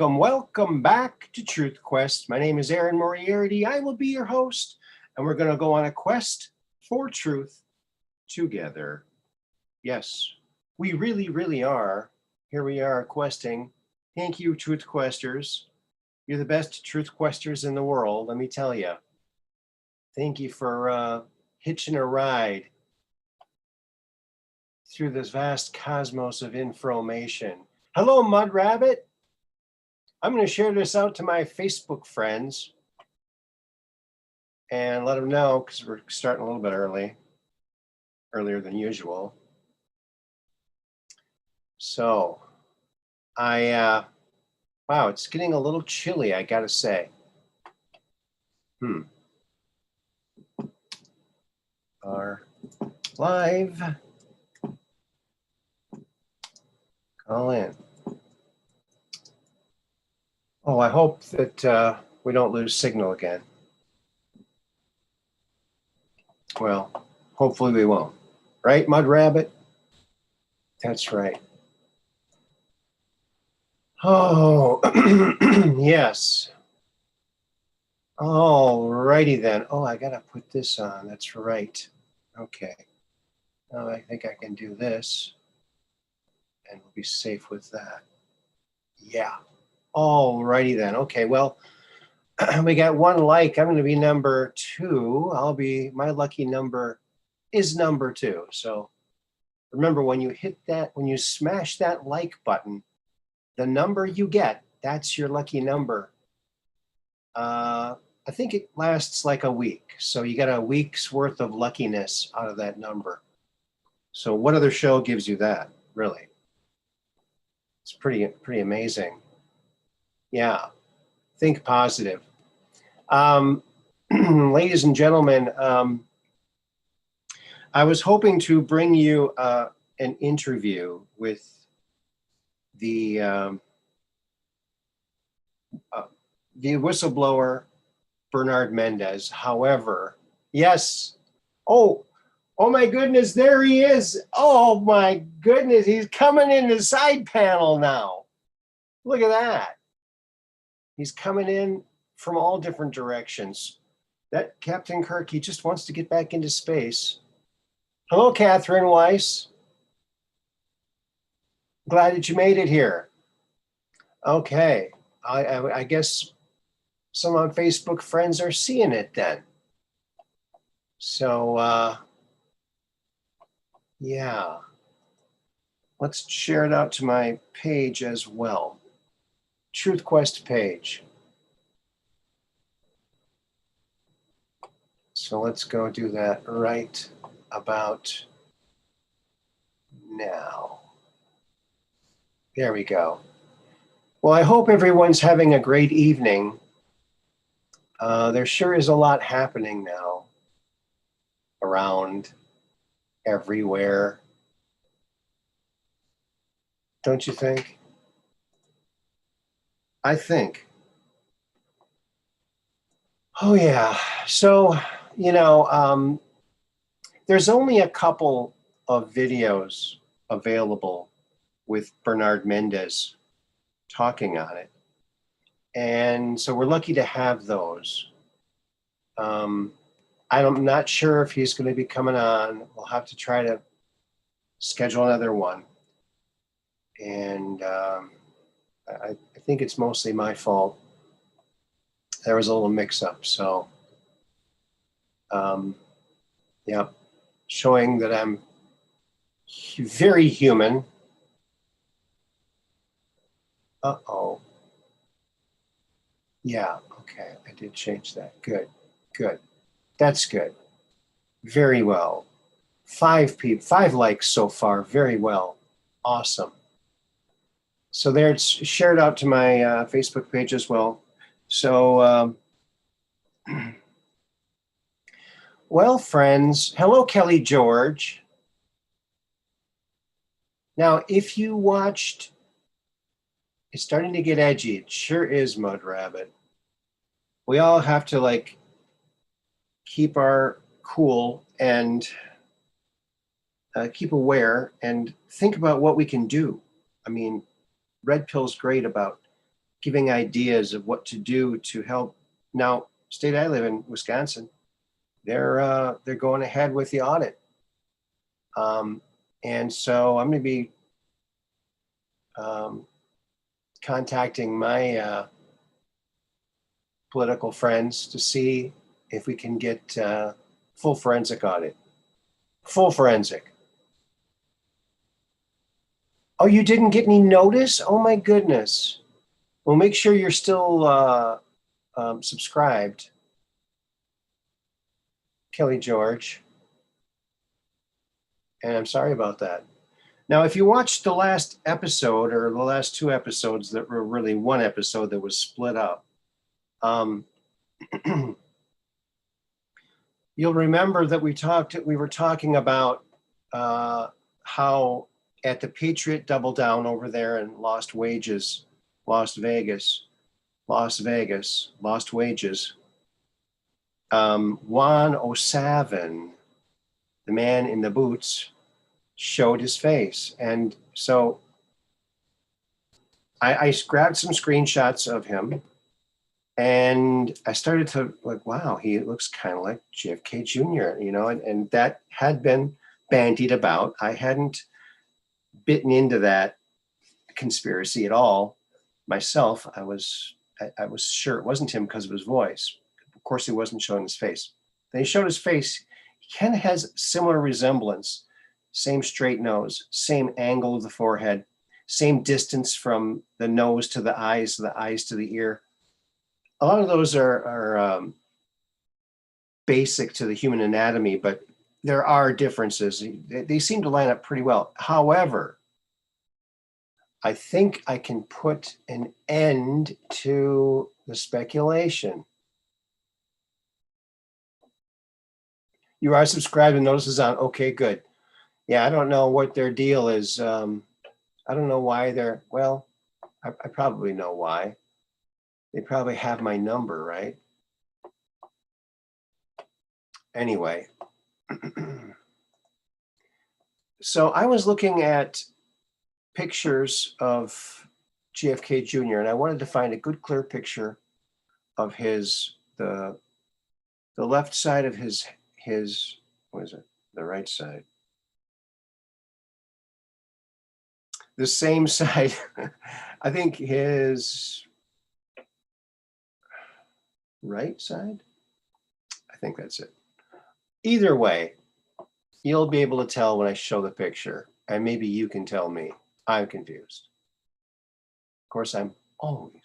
Welcome back to Truth Quest. My name is Moriarity. I will be your host, and we're going to go on a quest for truth together. Yes, we really are. Here we are questing. Thank you, Truth Questers. You're the best Truth Questers in the world, let me tell you. Thank you for hitching a ride through this vast cosmos of information. Hello, Mud Rabbit. I'm going to share this out to my Facebook friends and let them know, because we're starting a little bit earlier than usual. So wow, it's getting a little chilly, I gotta say. Are live. Call in. Oh, I hope that we don't lose signal again. Well, hopefully we won't. Right, Mud Rabbit? That's right. Oh, yes. All righty then. Oh, I gotta put this on. That's right. Okay. Now I think I can do this, and we'll be safe with that. Yeah. All righty then. Okay. Well, we got one like. I'm going to be number 2. My lucky number is number 2. So remember, when you hit that, when you smash that like button, the number you get, that's your lucky number. I think it lasts like a week. So you get a week's worth of luckiness out of that number. So what other show gives you that, really? It's pretty amazing. Yeah. Think positive. Ladies and gentlemen, I was hoping to bring you an interview with the whistleblower Bernard Mendez. However, yes. Oh my goodness, there he is. Oh my goodness, he's coming in the side panel now. Look at that. He's coming in from all different directions. That Captain Kirk, he just wants to get back into space. Hello, Catherine Weiss. Glad that you made it here. Okay, I guess some of my Facebook friends are seeing it then. So, yeah. Let's share it out to my page as well. Truth Quest page. So let's go do that right about now. There we go. Well, I hope everyone's having a great evening. There sure is a lot happening now around everywhere. Don't you think? I think. Oh, yeah. So, there's only a couple of videos available with Bernard Mendez talking on it. And so we're lucky to have those. I'm not sure if he's going to be coming on. We'll have to try to schedule another one. And I think it's mostly my fault. There was a little mix-up, so yeah, showing that I'm very human. Uh-oh. Yeah, okay, I did change that. Good. That's good. Very well. 5 likes so far. Very well. Awesome. So there, it's shared out to my Facebook page as well. So, well, friends, hello, Kelly George. Now, if you watched, it's starting to get edgy. It sure is, Mud Rabbit. We all have to like keep our cool and keep aware and think about what we can do. I mean, Red Pill's great about giving ideas of what to do to help. Now, state I live in, Wisconsin, they're going ahead with the audit, and so I'm going to be contacting my political friends to see if we can get full forensic audit. Full forensic. Oh, you didn't get any notice? Oh my goodness. Well, make sure you're still subscribed. Kelly George. And I'm sorry about that. Now, if you watched the last episode or the last two episodes that were really one episode that was split up, you'll remember that we were talking about how at the Patriot Double Down over there in Lost Wages, Las Vegas, Lost Wages, Juan O'Savin, the man in the boots, showed his face. And so I grabbed some screenshots of him and I started to like, wow, he looks kind of like JFK Jr., you know, and that had been bandied about. I hadn't bitten into that conspiracy at all myself. I was sure it wasn't him because of his voice. Of course, he wasn't showing his face. Then he showed his face. He kind of has similar resemblance. Same straight nose, same angle of the forehead, same distance from the nose to the eyes to the ear. A lot of those are basic to the human anatomy, but there are differences. They seem to line up pretty well. However, I think I can put an end to the speculation. You are subscribed and notices on. Okay, good. Yeah, I don't know what their deal is. I don't know why they're, well, I probably know why. They probably have my number, right? Anyway. So I was looking at pictures of JFK Jr. and I wanted to find a good clear picture of the left side of his what is it? The right side. The same side. I think his right side. I think that's it. Either way, you'll be able to tell when I show the picture, and maybe you can tell me. I'm confused. Of course, I'm always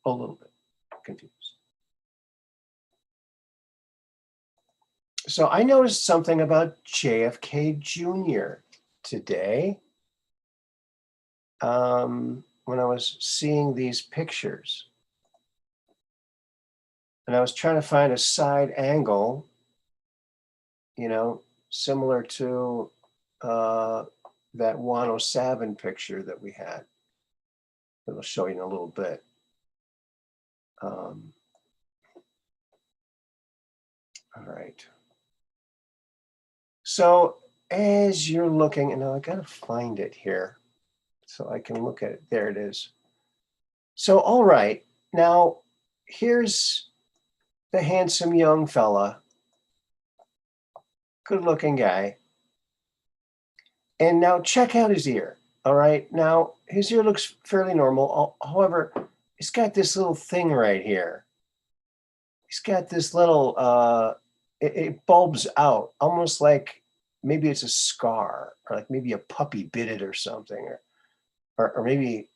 a little bit confused. So I noticed something about JFK Jr. today when I was seeing these pictures. And I was trying to find a side angle, you know, similar to that Juan O'Savin picture that we had. That I'll show you in a little bit. All right. So as you're looking, and now I gotta find it here so I can look at it. There it is. So, all right, now here's the handsome young fella, good looking guy. And now check out his ear. All right, now his ear looks fairly normal. However, he's got this little thing right here. He's got this little, it bulbs out almost like maybe it's a scar or like maybe a puppy bit it or something, or maybe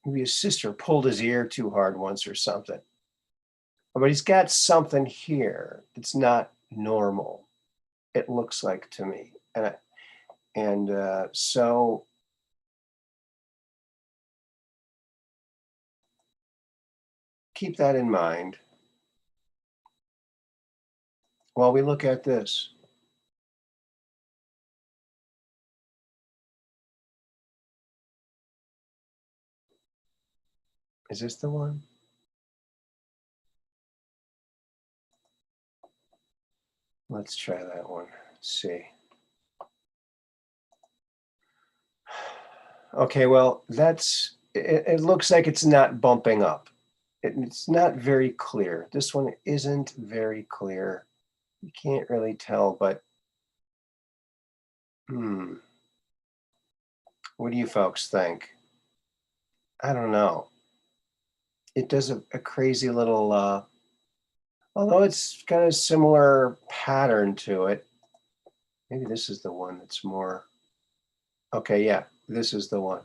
his sister pulled his ear too hard once or something. But he's got something here that's not normal, it looks like to me. And so keep that in mind while we look at this. Is this the one? Let's try that one. Let's see. Okay, well, it looks like it's not bumping up. It's not very clear. This one isn't very clear. You can't really tell, but what do you folks think? I don't know. It does a crazy little, although it's got a similar pattern to it. Maybe this is the one that's more, okay, yeah, this is the one.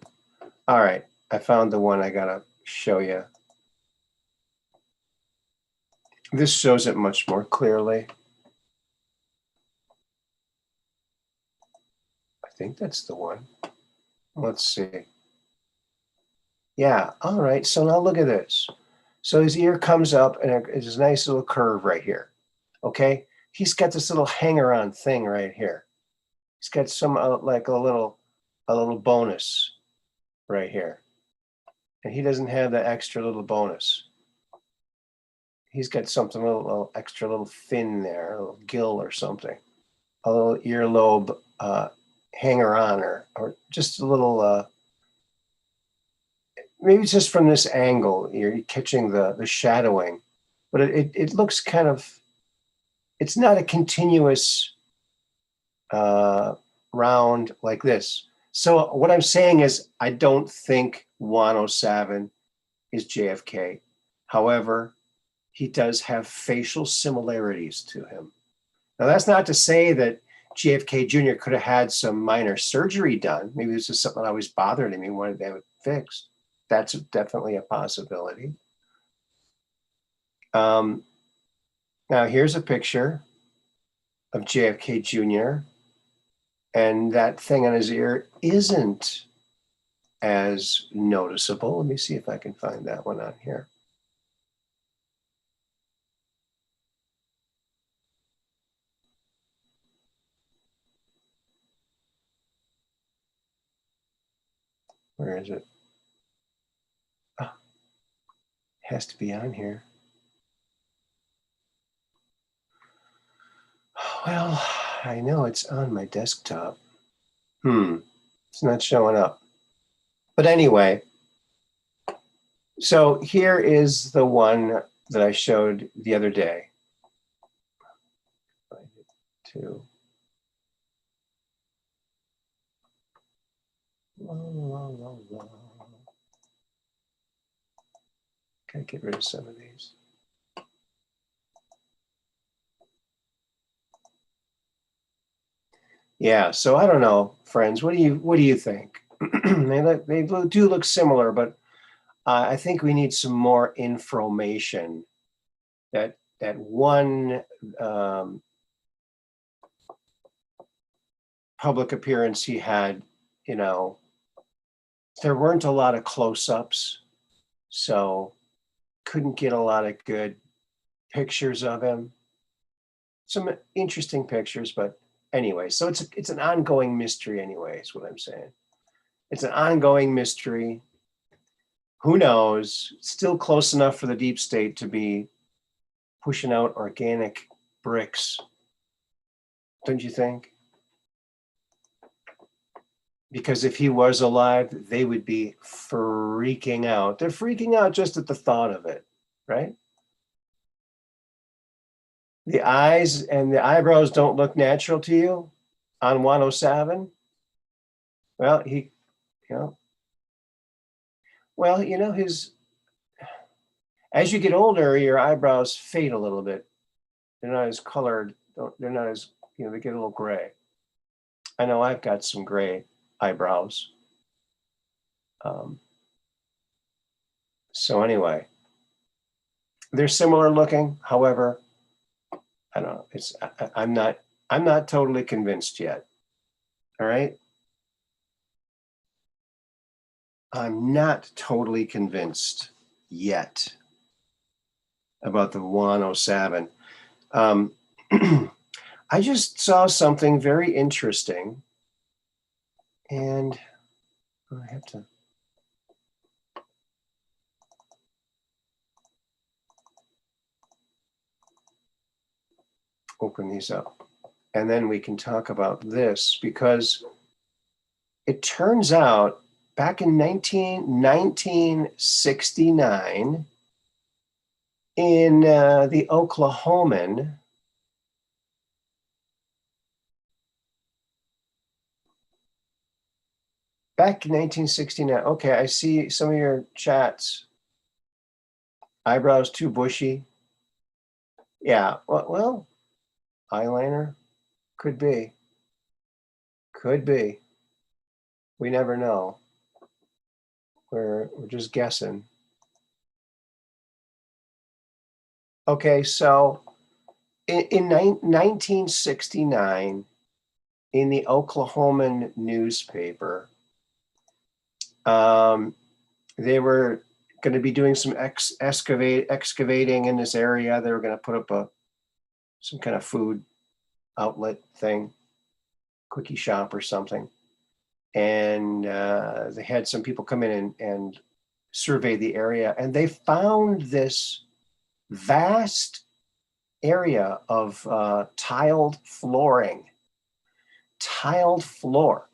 All right, I found the one I gotta show you. This shows it much more clearly. I think that's the one. Let's see. Yeah, all right, so now look at this. So his ear comes up and it's a nice little curve right here, okay? He's got this little hanger-on thing right here. He's got some like a little bonus right here. And he doesn't have that extra little bonus. He's got something, a little extra little fin there, a little gill or something. A little earlobe hanger-on or just a little, maybe it's just from this angle, you're catching the shadowing, but it looks kind of, it's not a continuous round like this. So what I'm saying is I don't think 107 is JFK. However, he does have facial similarities to him. Now that's not to say that JFK Jr. could have had some minor surgery done. Maybe this is something that always bothered him. He wanted to have it fixed. That's definitely a possibility. Now here's a picture of JFK Jr. and that thing on his ear isn't as noticeable. Let me see if I can find that one on here. Where is it? Oh, it has to be on here. Well, I know it's on my desktop. It's not showing up. But anyway, so here is the one that I showed the other day. Two. Gotta get rid of some of these. Yeah, so I don't know, friends. What do you think? they do look similar, but I think we need some more information. That one public appearance he had, you know, there weren't a lot of close-ups, so couldn't get a lot of good pictures of him. Some interesting pictures, but anyway, so it's an ongoing mystery anyway, is what I'm saying. It's an ongoing mystery. Who knows? Still close enough for the deep state to be pushing out organic bricks. Don't you think? Because if he was alive, they would be freaking out. They're freaking out just at the thought of it, right? The eyes and the eyebrows don't look natural to you on 107. Well, as you get older, your eyebrows fade a little bit. They're not as colored. They're not as, they get a little gray. I know I've got some gray eyebrows. So anyway, they're similar looking. However, I don't know. I'm not totally convinced yet. All right. I'm not totally convinced yet about the 107. I just saw something very interesting, and I have to. open these up. And then we can talk about this, because it turns out back in 1969 in the Oklahoman, back in 1969. Okay, I see some of your chats. Eyebrows too bushy. Yeah, well, eyeliner could be. Could be. We never know. We're just guessing. Okay, so in 1969, in the Oklahoman newspaper, they were going to be doing some excavating in this area. They were going to put up some kind of food outlet thing, quickie shop or something. And they had some people come in and survey the area, and they found this vast area of tiled flooring, tiled floor.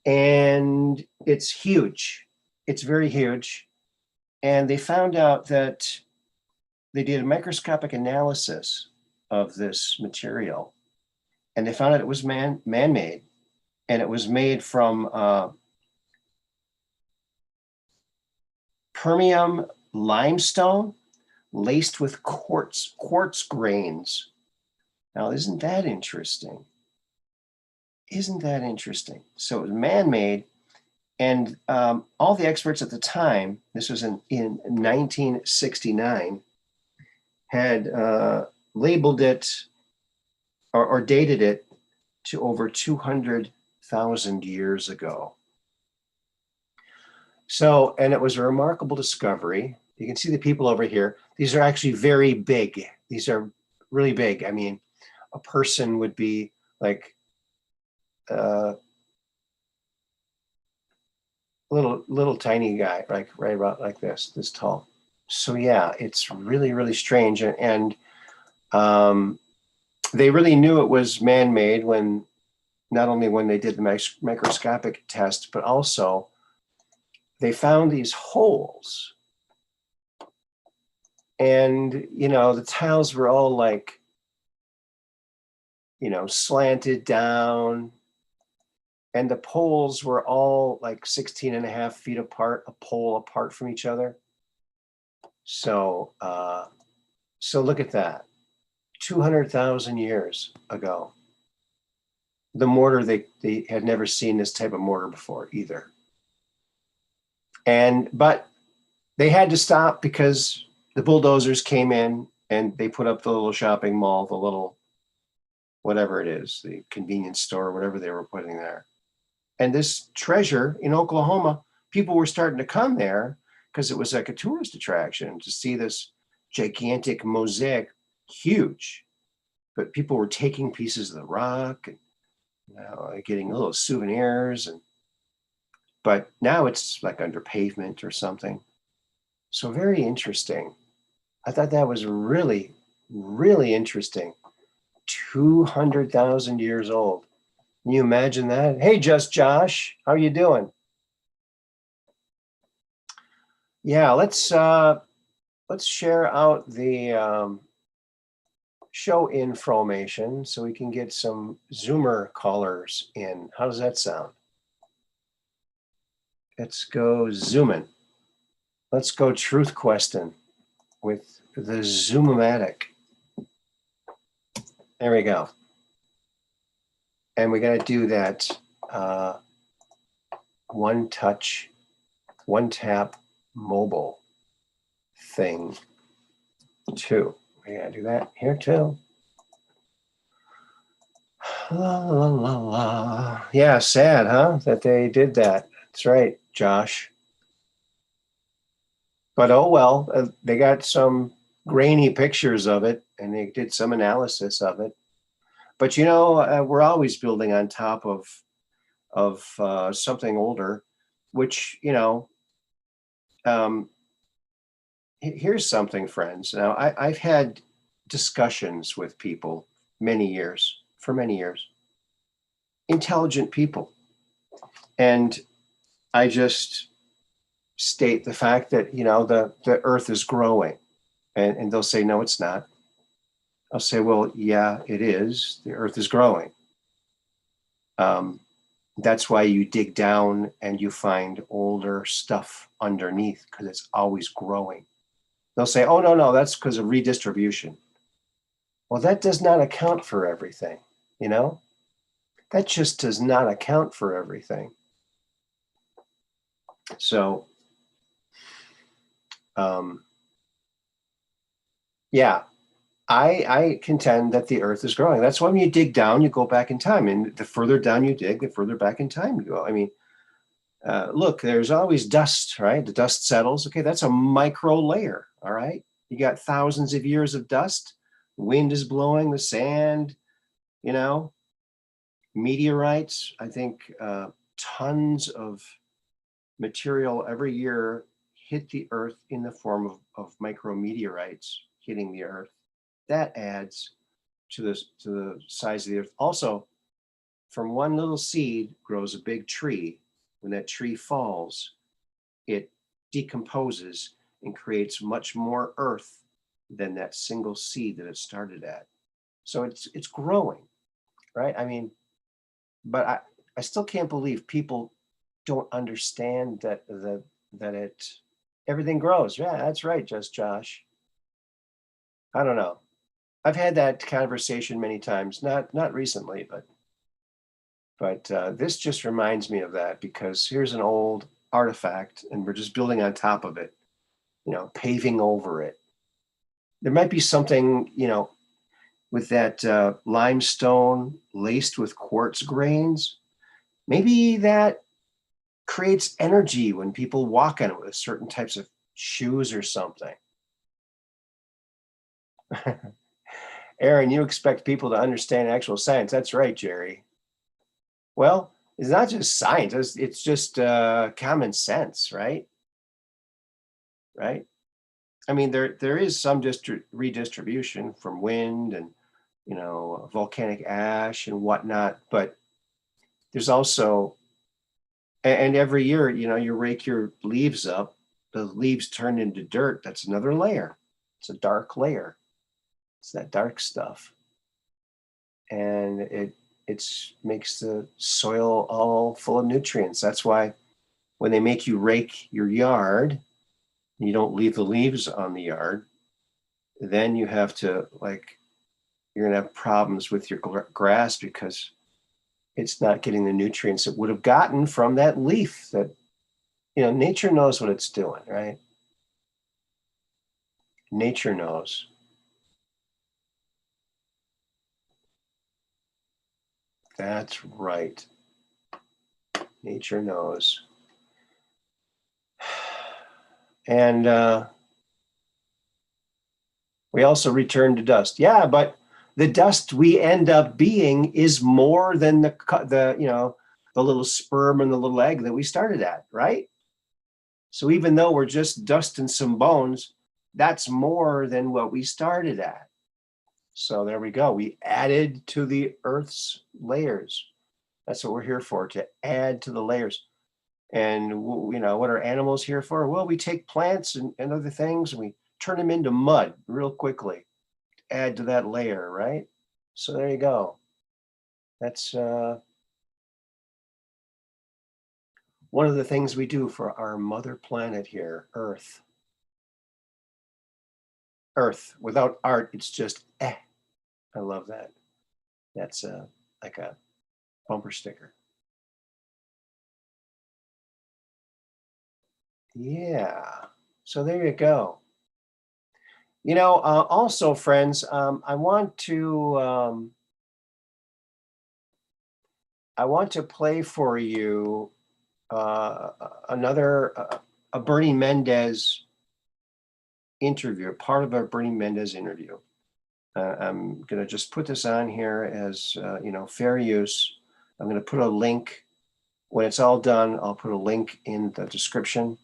And it's huge. It's very huge. And they found out that they did a microscopic analysis of this material, and they found out it was man-made, and it was made from Permian limestone laced with quartz grains. Now, isn't that interesting? Isn't that interesting? So it was man-made, and all the experts at the time, this was in 1969, had labeled it or dated it to over 200,000 years ago. So, and it was a remarkable discovery. You can see the people over here. These are actually very big. These are really big. I mean, a person would be like little tiny guy, like right about like this tall. So yeah, it's really, really strange. And they really knew it was man-made when, not only when they did the microscopic test, but also they found these holes. And, you know, the tiles were all like, you know, slanted down. And the poles were all like 16.5 feet apart, a pole apart from each other. So, so look at that, 200,000 years ago. The mortar, they had never seen this type of mortar before either. But they had to stop because the bulldozers came in and they put up the little shopping mall, the little, whatever it is, the convenience store, whatever they were putting there. And this treasure in Oklahoma, people were starting to come there because it was like a tourist attraction to see this gigantic mosaic, huge. But people were taking pieces of the rock and, you know, getting little souvenirs. But now it's like under pavement or something. So very interesting. I thought that was really, really interesting. 200,000 years old. Can you imagine that? Hey, Just Josh, how are you doing? Yeah, let's share out the show information so we can get some Zoomer callers in. How does that sound? Let's go zooming. Let's go truth questing with the Zoomomatic. There we go. And we got to do that one touch, one tap mobile thing too. We got to do that here too. La, la, la, la. Yeah, sad, huh? That they did that. That's right, Josh. But oh well, they got some grainy pictures of it and they did some analysis of it. But you know, we're always building on top of something older, which, you know, here's something, friends. Now, I've had discussions with people many years, for many years. Intelligent people. And I just state the fact that, you know, the earth is growing. And they'll say, no, it's not. I'll say, well, yeah, it is. The earth is growing. That's why you dig down and you find older stuff underneath, because it's always growing. They'll say, oh, no, that's because of redistribution. Well, that does not account for everything, you know? That just does not account for everything. So, yeah, I contend that the earth is growing. That's why when you dig down, you go back in time. And the further down you dig, the further back in time you go. I mean, look, there's always dust, right? The dust settles. Okay, that's a micro layer, all right? You got thousands of years of dust. Wind is blowing, the sand, you know, meteorites. I think tons of material every year hit the earth in the form of micrometeorites hitting the earth. That adds to the size of the earth. Also, from one little seed grows a big tree. When that tree falls, it decomposes and creates much more earth than that single seed that it started at. So it's growing, right? I mean, but I still can't believe people don't understand that everything grows. Yeah, that's right, just Josh. I don't know. I've had that conversation many times, not recently, but this just reminds me of that, because here's an old artifact and we're just building on top of it, you know, paving over it. There might be something, you know, with that limestone laced with quartz grains. Maybe that creates energy when people walk on it with certain types of shoes or something. Aaron, you expect people to understand actual science. That's right, Jerry. Well, it's not just science, it's just common sense, right? Right? I mean, there is some redistribution from wind and, you know, volcanic ash and whatnot, but there's also, and every year, you know, you rake your leaves up, the leaves turn into dirt. That's another layer. It's a dark layer. It's that dark stuff. And it makes the soil all full of nutrients. That's why when they make you rake your yard, you don't leave the leaves on the yard, then you have to, like, you're gonna have problems with your grass because it's not getting the nutrients it would have gotten from that leaf. That, you know, nature knows what it's doing, right? Nature knows. That's right. Nature knows. And we also return to dust. Yeah, but the dust we end up being is more than the you know, the little sperm and the little egg that we started at, right? So even though we're just dust and some bones, that's more than what we started at. So there we go. We added to the Earth's layers. That's what we're here for, to add to the layers. And, you know, what are animals here for? Well, we take plants and other things and we turn them into mud real quickly, add to that layer, right? So there you go. That's one of the things we do for our mother planet here, Earth. Earth. Without art, it's just eh. I love that. That's like a bumper sticker. Yeah. So there you go. You know, also, friends, I want to play for you another a Bernie Mendez interview, part of a Bernie Mendez interview. I'm going to just put this on here as you know, fair use. I'm going to put a link when it's all done. I'll put a link in the description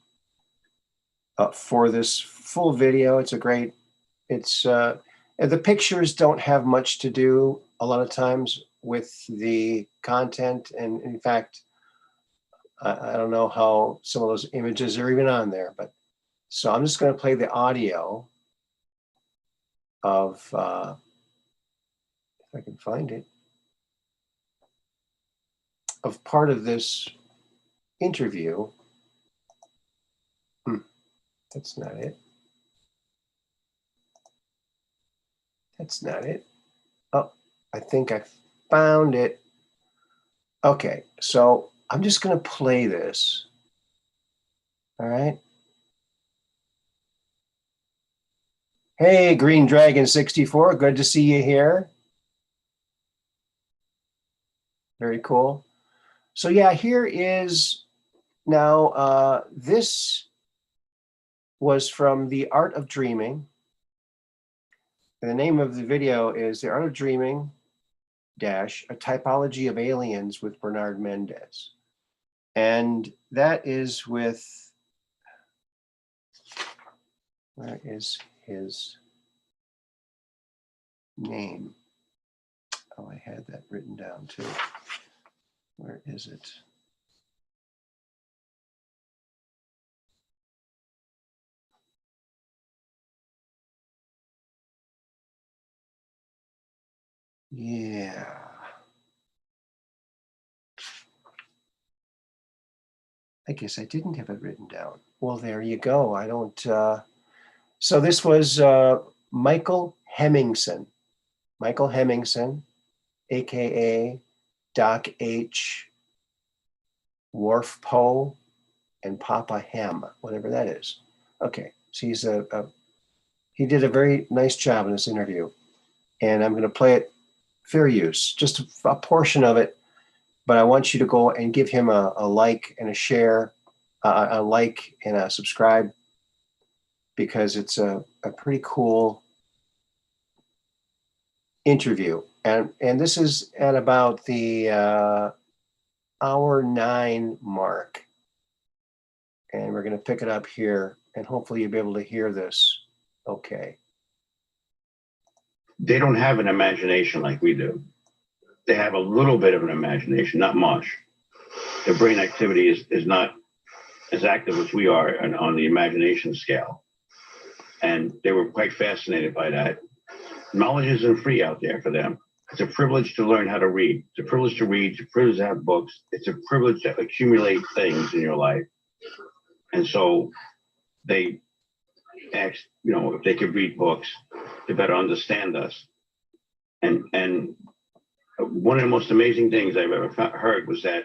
for this full video. It's a great. It's And the pictures don't have much to do a lot of times with the content. And in fact, I don't know how some of those images are even on there, but so I'm just going to play the audio of, if I can find it, of part of this interview. That's not it. That's not it. Oh, I think I found it. Okay, so I'm just going to play this. All right. Hey, Green Dragon 64, good to see you here. Very cool. So yeah, here is now, this was from The Art of Dreaming. And the name of the video is The Art of Dreaming, dash, a typology of aliens with Bernard Mendez. And that is with, where is his name? Oh, I had that written down too. Where is it? Yeah. I guess I didn't have it written down. Well, there you go. I don't, so this was Michael Hemmingson. Michael Hemmingson, AKA Doc H, Wharf Poe, and Papa Hem, whatever that is. Okay, so he's he did a very nice job in this interview. And I'm going to play it fair use, just a portion of it. But I want you to go and give him a like and a share, a like and a subscribe, because it's a pretty cool interview. And this is at about the hour 9 mark. And we're going to pick it up here, and hopefully you'll be able to hear this okay. They don't have an imagination like we do. They have a little bit of an imagination, not much. Their brain activity is not as active as we are on the imagination scale. And they were quite fascinated by that. Knowledge isn't free out there for them. It's a privilege to learn how to read. It's a privilege to read. It's a privilege to have books. It's a privilege to accumulate things in your life. And so they asked, if they could read books to better understand us. And one of the most amazing things I've ever heard was that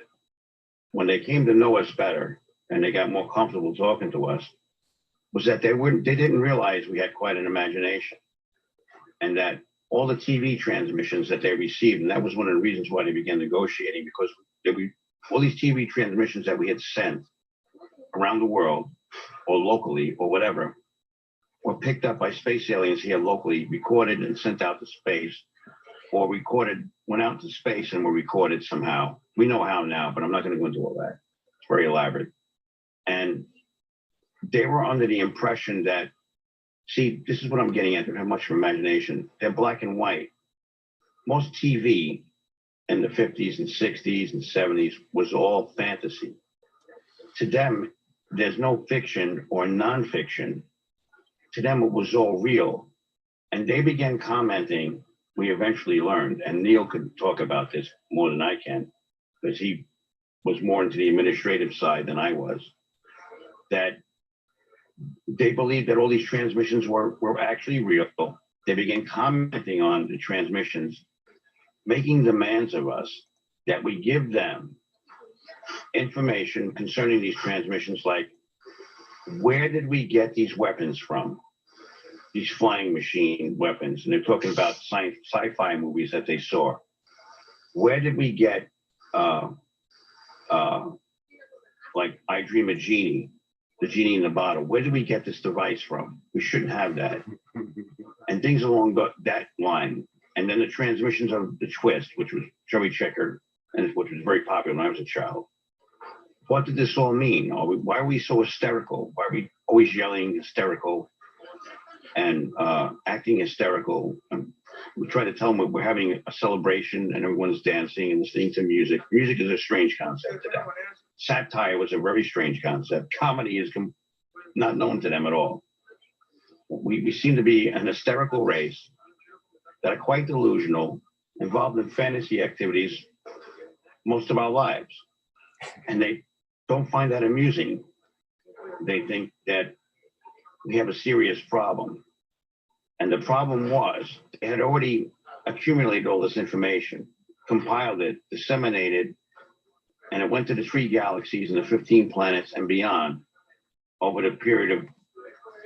when they came to know us better and they got more comfortable talking to us, was that they didn't realize we had quite an imagination, and that all the TV transmissions that they received, and that was one of the reasons why they began negotiating, because all these TV transmissions that we had sent around the world or locally or whatever were picked up by space aliens here locally, recorded and sent out to space, or went out to space and were recorded somehow. We know how now, but I'm not going to go into all that. It's very elaborate. And they were under the impression that, see, this is what I'm getting at. They don't have much of imagination. They're black and white. Most TV in the 50s and 60s and 70s was all fantasy. To them, there's no fiction or nonfiction. To them, it was all real. And they began commenting. We eventually learned, and Neil could talk about this more than I can, because he was more into the administrative side than I was, that they believed that all these transmissions were actually real. They began commenting on the transmissions, making demands of us that we give them information concerning these transmissions, like, where did we get these weapons from? These flying machine weapons, and they're talking about sci-fi movies that they saw. Where did we get, like, I Dream a Genie, the genie in the bottle? Where did we get this device from? We shouldn't have that. And things along that line. And then the transmissions of the Twist, which was Joey Checker, and which was very popular when I was a child. What did this all mean? Why are we so hysterical? Why are we always yelling, hysterical? and acting hysterical. We try to tell them we're having a celebration and everyone's dancing and listening to music. Music is a strange concept to them. Satire was a very strange concept. Comedy is not known to them at all. We seem to be an hysterical race that are quite delusional, involved in fantasy activities most of our lives. And they don't find that amusing. They think that we have a serious problem. And the problem was they had already accumulated all this information, compiled it, disseminated, and it went to the 3 galaxies and the 15 planets and beyond over the period of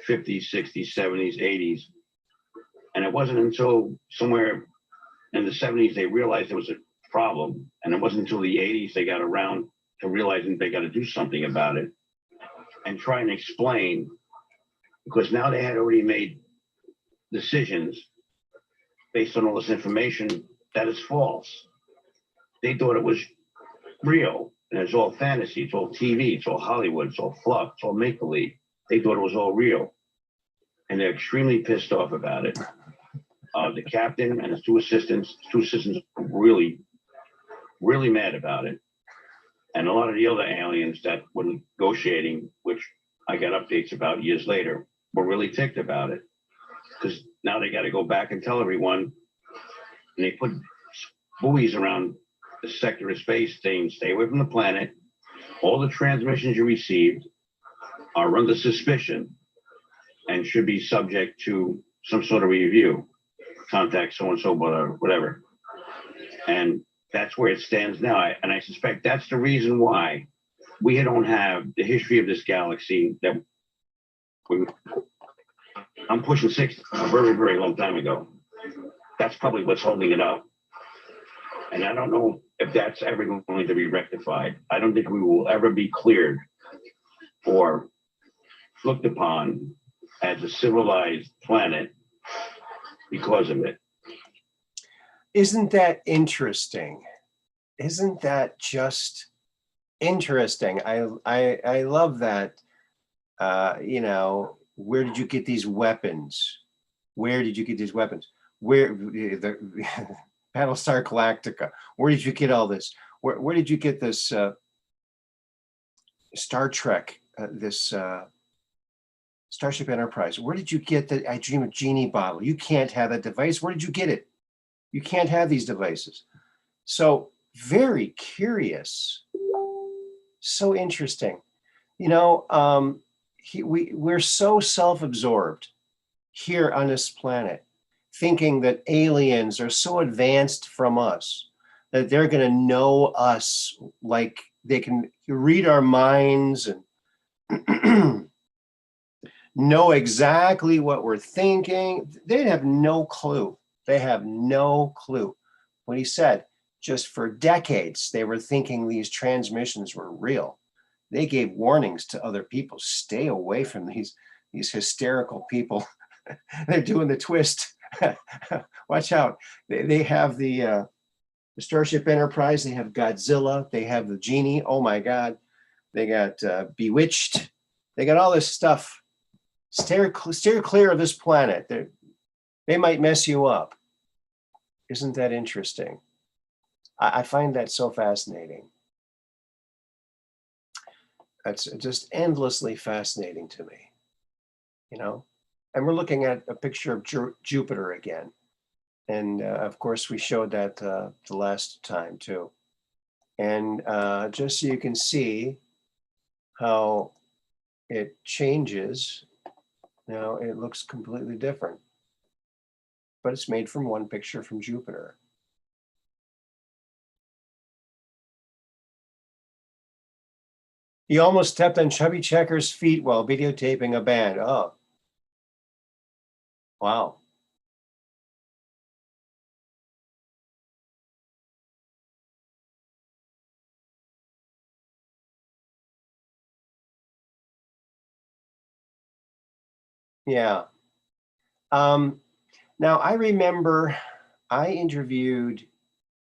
50s, 60s, 70s, 80s. And it wasn't until somewhere in the 70s they realized there was a problem. And it wasn't until the 80s they got around to realizing they got to do something about it and try and explain, because now they had already made decisions based on all this information that is false. They thought it was real, and it's all fantasy, it's all TV, it's all Hollywood, it's all fluff, it's all make-believe. They thought it was all real, and they're extremely pissed off about it. The captain and his 2 assistants are really, really mad about it. And a lot of the other aliens that were negotiating, which I got updates about years later, were really ticked about it. Because now they got to go back and tell everyone, and they put buoys around the sector of space saying, stay away from the planet. All the transmissions you received are under suspicion and should be subject to some sort of review. Contact so-and-so, whatever. And that's where it stands now. And I suspect that's the reason why we don't have the history of this galaxy that I'm pushing 60 a very, very long time ago. That's probably what's holding it up. And I don't know if that's ever going to be rectified. I don't think we will ever be cleared or looked upon as a civilized planet because of it. Isn't that interesting? Isn't that just interesting? I love that. You know, where did you get these weapons? Where did you get these weapons? Where the Battlestar Galactica? Where did you get all this? Where did you get this Star Trek? This Starship Enterprise? Where did you get the I Dream of Genie bottle? You can't have that device. Where did you get it? You can't have these devices. So very curious. So interesting. You know, we're so self-absorbed here on this planet, thinking that aliens are so advanced from us that they're going to know us, like they can read our minds and know exactly what we're thinking. They have no clue. They have no clue. When he said, just for decades, they were thinking these transmissions were real. They gave warnings to other people, stay away from these hysterical people. They're doing the twist. Watch out. They have the Starship Enterprise. They have Godzilla. They have the genie. Oh my God. They got Bewitched. They got all this stuff. Steer clear of this planet. They might mess you up. Isn't that interesting? I find that so fascinating. That's just endlessly fascinating to me, you know? And we're looking at a picture of Jupiter again. And of course, we showed that the last time too. And just so you can see how it changes, now it looks completely different. But it's made from one picture from Jupiter. He almost stepped on Chubby Checker's feet while videotaping a band. Oh, wow. Yeah. Now, I remember I interviewed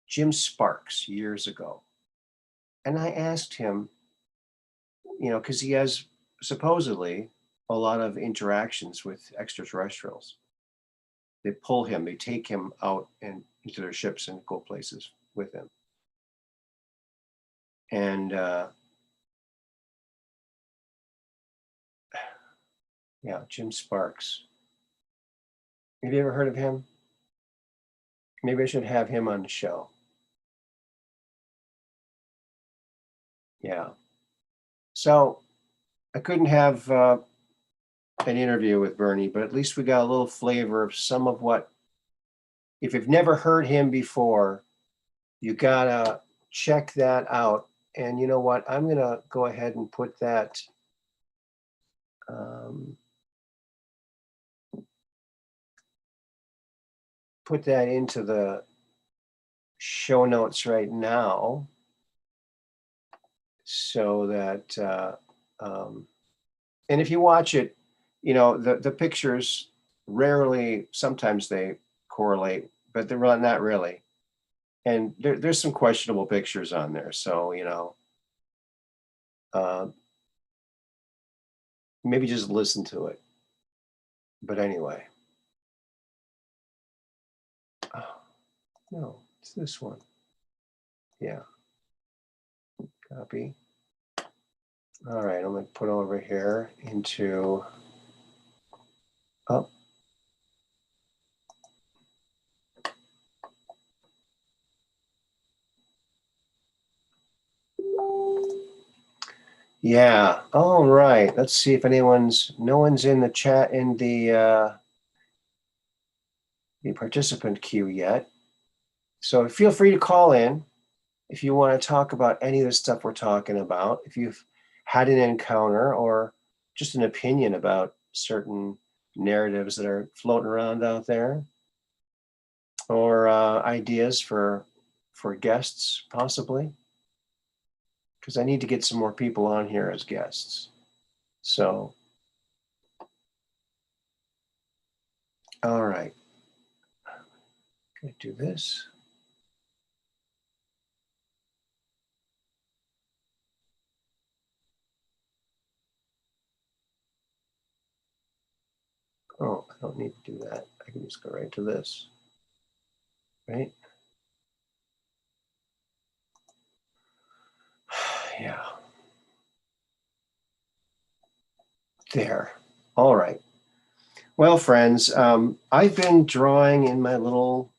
Jim Sparks years ago, and I asked him, you know, because he has supposedly a lot of interactions with extraterrestrials. They pull him, they take him out and into their ships and go places with him. And yeah, Jim Sparks. Have you ever heard of him? Maybe I should have him on the show. Yeah. So I couldn't have an interview with Bernie, but at least we got a little flavor of some of what, if you've never heard him before, you gotta check that out. And you know what? I'm gonna go ahead and put that into the show notes right now, so that and if you watch it, you know, the pictures rarely, sometimes they correlate, but they're not really. And there's some questionable pictures on there, so you know, maybe just listen to it. But anyway, oh, no, it's this one. Yeah, copy. All right, I'm going to put over here into, oh. Yeah, all right. Let's see if no one's in the chat, in the participant queue yet. So feel free to call in if you want to talk about any of the stuff we're talking about. If you've had an encounter or just an opinion about certain narratives that are floating around out there, or ideas for guests, possibly, because I need to get some more people on here as guests. So, all right, gonna do this. Oh, I don't need to do that. I can just go right to this, right? Yeah. There. All right. Well, friends, I've been drawing in my little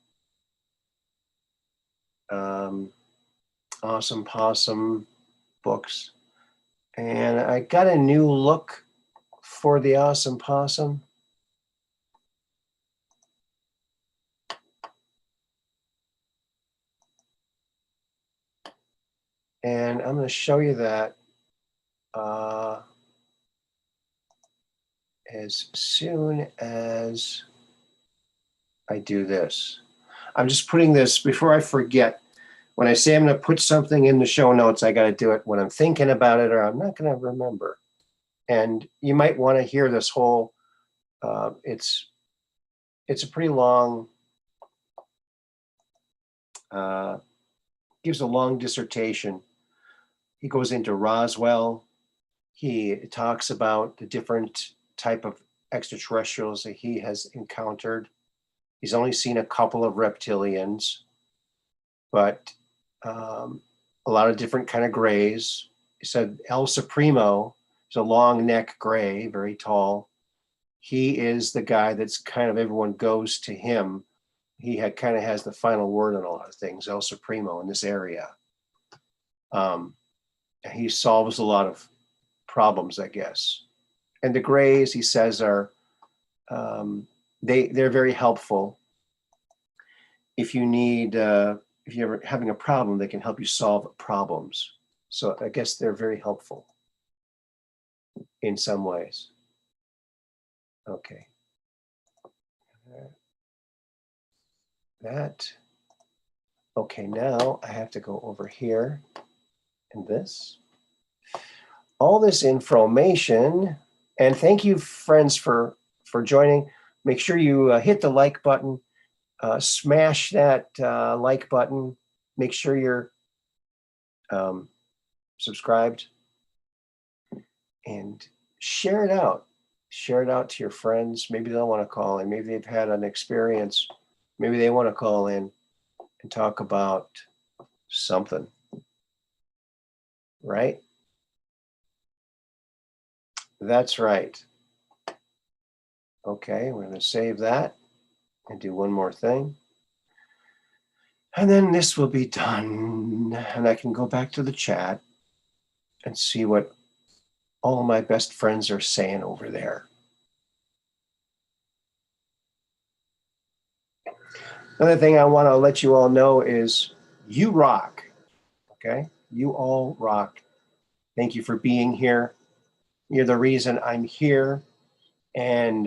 Awesome Possum books, and I got a new look for the Awesome Possum. And I'm going to show you that as soon as I do this. I'm just putting this, before I forget, when I say I'm going to put something in the show notes, I got to do it when I'm thinking about it, or I'm not going to remember. And you might want to hear this whole, it's a pretty long, gives a long dissertation. He goes into Roswell. He talks about the different type of extraterrestrials that he has encountered. He's only seen a couple of reptilians, but a lot of different kind of grays. He said El Supremo is a long neck gray, very tall. He is the guy that's kind of, everyone goes to him. He kind of has the final word on a lot of things, El Supremo in this area. He solves a lot of problems, I guess. And the grays, he says, are they're very helpful. If you need, if you're having a problem, they can help you solve problems. So I guess they're very helpful in some ways. Okay. That. Okay, now I have to go over here and this. All this information, and thank you, friends, for joining. Make sure you hit the like button, smash that like button. Make sure you're subscribed, and share it out. Share it out to your friends. Maybe they'll want to call in. Maybe they've had an experience. Maybe they want to call in and talk about something. Right? That's right. Okay, we're going to save that and do one more thing. And then this will be done. And I can go back to the chat and see what all my best friends are saying over there. Another thing I want to let you all know is you rock. Okay? You all rock. Thank you for being here. You're the reason I'm here. And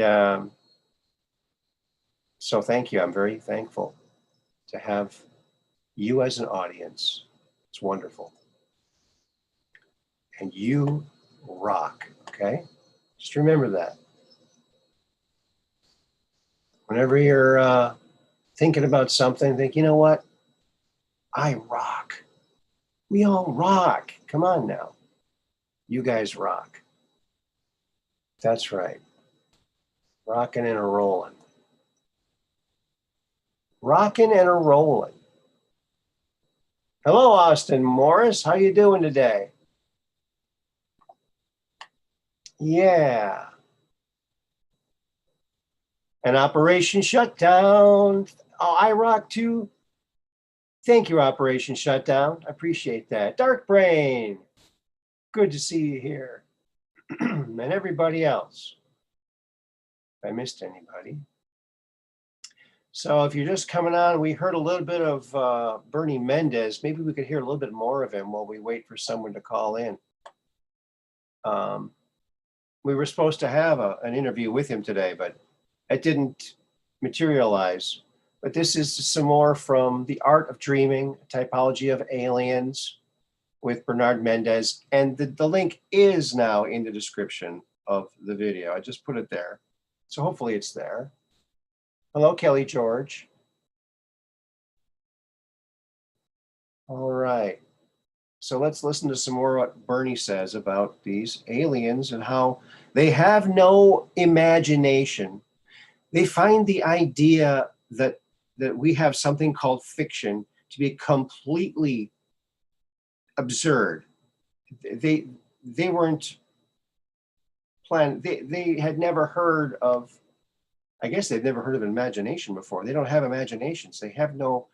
so thank you. I'm very thankful to have you as an audience. It's wonderful. And you rock, okay? Just remember that. Whenever you're thinking about something, think, you know what? I rock. We all rock. Come on now. You guys rock. That's right. Rocking and a rolling. Rocking and a rolling. Hello, Austin Morris. How you doing today? Yeah. An Operation Shutdown. Oh, I rock too. Thank you, Operation Shutdown. I appreciate that. Dark Brain. Good to see you here. And everybody else. If I missed anybody. So if you're just coming on, we heard a little bit of Bernie Mendez. Maybe we could hear a little bit more of him while we wait for someone to call in. We were supposed to have an interview with him today, but it didn't materialize. But this is some more from The Art of Dreaming, Typology of Aliens with Bernard Mendez. And the link is now in the description of the video. I just put it there. So hopefully it's there. Hello, Kelly George. All right. So let's listen to some more what Bernie says about these aliens and how they have no imagination. They find the idea that we have something called fiction to be completely absurd. They weren't planned. They had never heard of, I guess they've never heard of imagination before. They don't have imaginations. They have no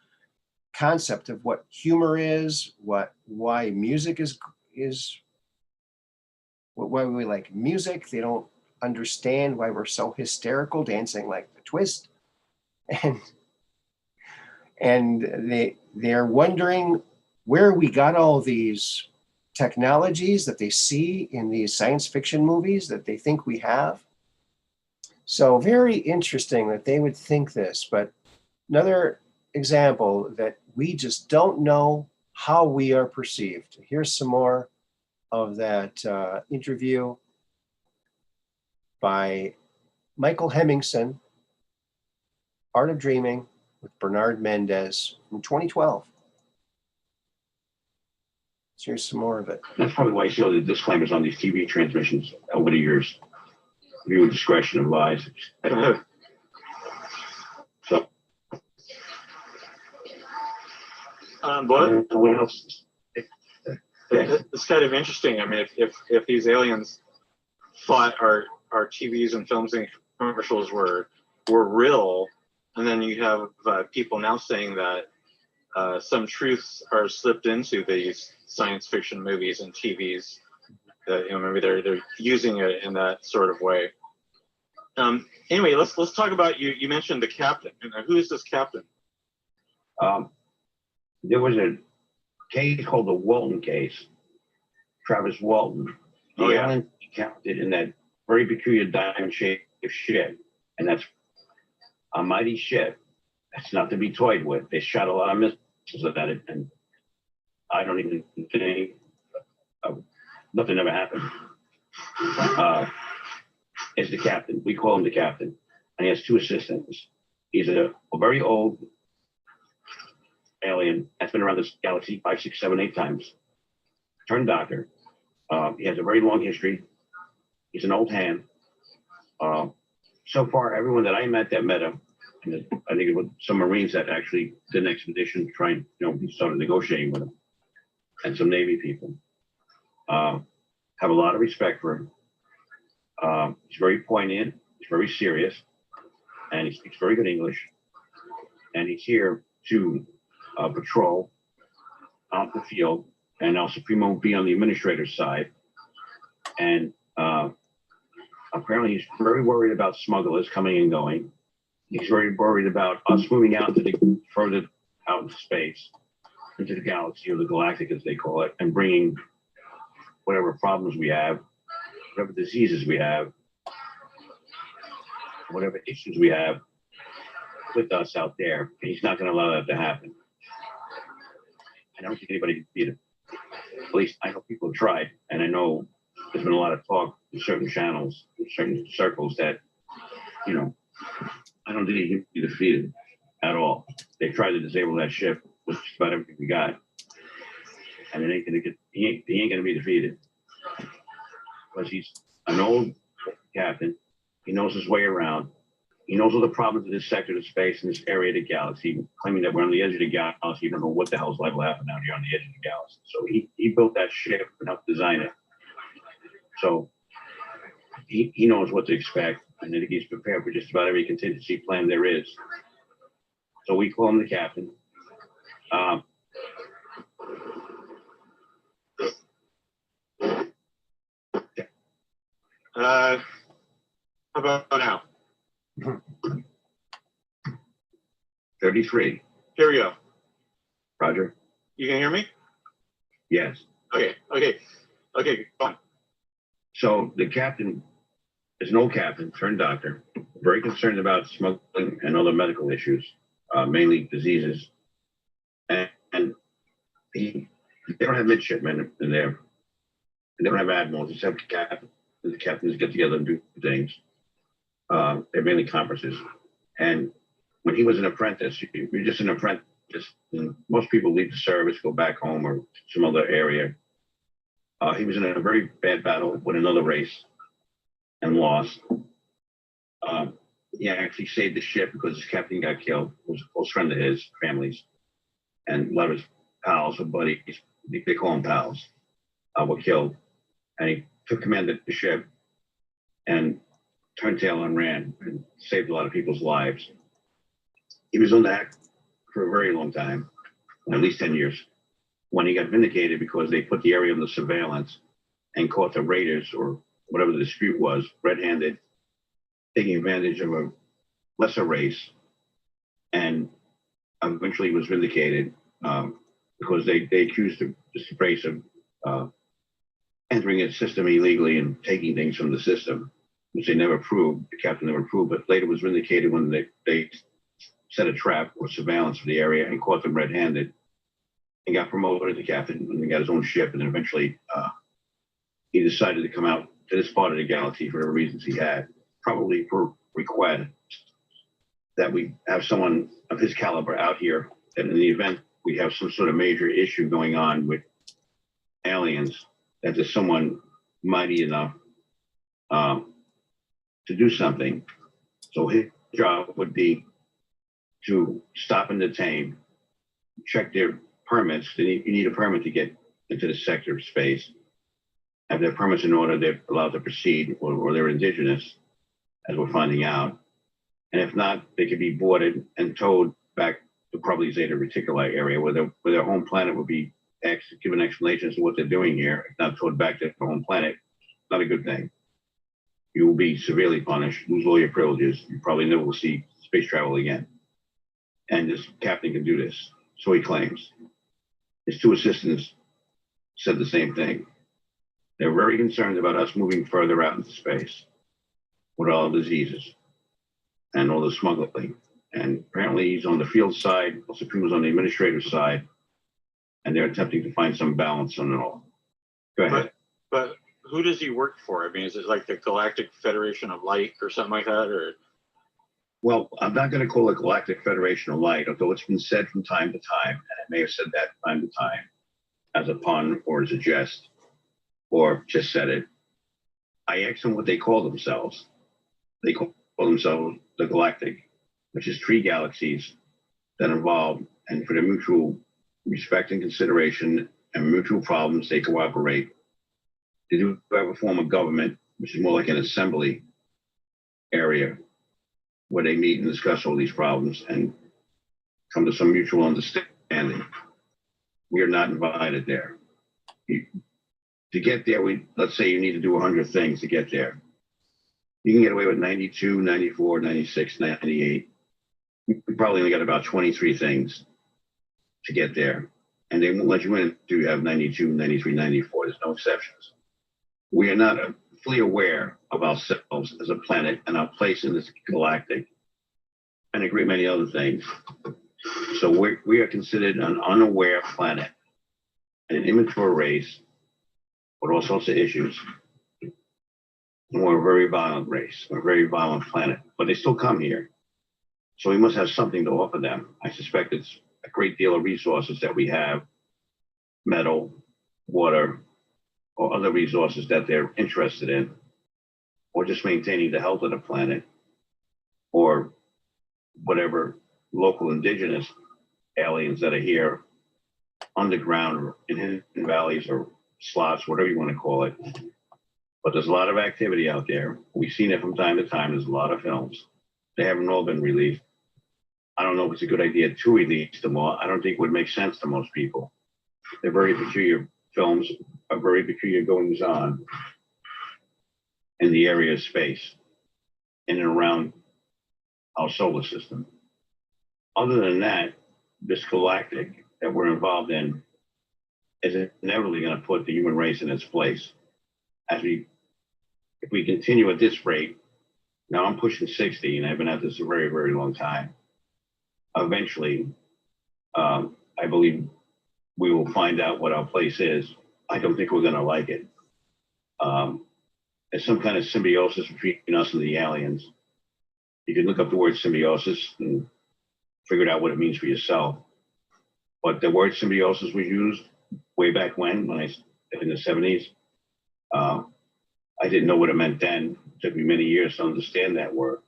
concept of what humor is, why music is why we like music. They don't understand why we're so hysterical dancing like the twist. And they're wondering where we got all these technologies that they see in these science fiction movies that they think we have. So very interesting that they would think this, but another example that we just don't know how we are perceived. Here's some more of that interview by Michael Hemmingson, Art of Dreaming with Bernard Mendez from 2012. So here's some more of it. That's probably why you see all the disclaimers on these TV transmissions over the years. Viewer discretion advised. So, but what else? it's kind of interesting. I mean, if these aliens thought our TVs and films and commercials were real, and then you have people now saying that some truths are slipped into these science fiction movies and TVs, that maybe they're using it in that sort of way. Anyway, let's talk about you mentioned the captain. Who is this captain? There was a case called the Walton case. Travis Walton. The island captain in that very peculiar diamond-shaped ship, and that's a mighty ship. That's not to be toyed with. They shot a lot of missiles at it, and I don't even think nothing ever happened. Is the captain. We call him the captain, and he has two assistants. He's a very old alien that's been around this galaxy 5, 6, 7, 8 times. Turned doctor. He has a very long history. He's an old hand. So far, everyone that I met that met him, and I think it was some Marines that actually did an expedition trying, started negotiating with him, and some Navy people, have a lot of respect for him. He's very poignant, he's very serious, and he speaks very good English. And he's here to patrol out the field, and El Supremo will be on the administrator's side. And apparently he's very worried about smugglers coming and going. He's very worried about us moving out to further out into space, into the galaxy, or the galactic as they call it, and bringing whatever problems we have, whatever diseases we have, whatever issues we have with us out there. He's not going to allow that to happen. I don't think anybody can beat him. At least I know people have tried, and I know there's been a lot of talk in certain channels, in certain circles that, I don't think he can be defeated at all. They tried to disable that ship with just about everything we got, and it ain't gonna get. He ain't gonna be defeated because he's an old captain. He knows his way around. He knows all the problems in this sector of space, in this area of the galaxy, claiming that we're on the edge of the galaxy. You don't know what the hell's liable to happen out here on the edge of the galaxy. So he built that ship and helped design it. So he knows what to expect, and I think he's prepared for just about every contingency plan there is. So we call him the captain. How about now? 33. Here we go. Roger. You can hear me? Yes. Okay, go on. So the captain is an old captain turned doctor, very concerned about smuggling and other medical issues, mainly diseases. And they don't have midshipmen in there. They don't have admirals, except the captains get together and do things. They're mainly conferences. And when he was an apprentice, you're just an apprentice. And most people leave the service, go back home or some other area. He was in a very bad battle with another race and lost. He actually saved the ship because his captain got killed. It was a close friend of his family's. And a lot of his pals or buddies, they call them pals, were killed. And he took command of the ship and turned tail and ran and saved a lot of people's lives. He was on that for a very long time, at least 10 years, when he got vindicated because they put the area under surveillance and caught the raiders or whatever the dispute was, red-handed, taking advantage of a lesser race, and eventually was vindicated because they accused this race of entering its system illegally and taking things from the system, which they never proved, the captain never proved, but later was vindicated when they set a trap or surveillance for the area and caught them red-handed and got promoted to captain and he got his own ship. And then eventually he decided to come out to this part of the galaxy for whatever reasons he had, probably for request that we have someone of his caliber out here. And in the event we have some sort of major issue going on with aliens, that there's someone mighty enough to do something. So his job would be to stop and detain, check their permits. You need a permit to get into the sector of space. Have their permits in order, they're allowed to proceed, or they're indigenous, as we're finding out. And if not, they could be boarded and towed back to probably Zeta Reticuli area, where their home planet would be given explanations of what they're doing here. If not towed back to their home planet, not a good thing. You will be severely punished, lose all your privileges. You probably never will see space travel again. And this captain can do this, so he claims. His two assistants said the same thing. They're very concerned about us moving further out into space with all the diseases and all the smuggling. And apparently he's on the field side, Supremo's on the administrative side, and they're attempting to find some balance on it all. Go ahead. But who does he work for? I mean, is it like the Galactic Federation of Light or something like that? Or well, I'm not going to call it Galactic Federation of Light, although it's been said from time to time, and I may have said that from time to time as a pun or as a jest, or just said it. I asked them what they call themselves, They call themselves the galactic, which is 3 galaxies that involve, and for their mutual respect and consideration and mutual problems, they cooperate. They do have a form of government, which is more like an assembly area where they meet and discuss all these problems and come to some mutual understanding. We are not invited there. To get there, let's say you need to do 100 things to get there. You can get away with 92, 94, 96, 98. We probably only got about 23 things to get there. And they won't let you in until you have 92, 93, 94. There's no exceptions. We are not fully aware of ourselves as a planet and our place in this galactic and a great many other things. So we are considered an unaware planet, an immature race with all sorts of issues. And we're a very violent race, we're a very violent planet, but they still come here. So we must have something to offer them. I suspect it's a great deal of resources that we have, metal, water, or other resources that they're interested in, or just maintaining the health of the planet, or whatever local indigenous aliens that are here underground or in hidden valleys or slots, whatever you want to call it. But there's a lot of activity out there. We've seen it from time to time. There's a lot of films. They haven't all been released. I don't know if it's a good idea to release them all. I don't think it would make sense to most people. They're very peculiar films, are very peculiar goings on in the area of space in and around our solar system. Other than that, this galactic that we're involved in is inevitably going to put the human race in its place. If we continue at this rate, now I'm pushing 60 and I've been at this a very, very long time. Eventually, I believe we will find out what our place is. I don't think we're going to like it. There's some kind of symbiosis between us and the aliens. You can look up the word symbiosis and figure out what it means for yourself. But the word symbiosis was used way back when in the 70s. I didn't know what it meant then. It took me many years to understand that word.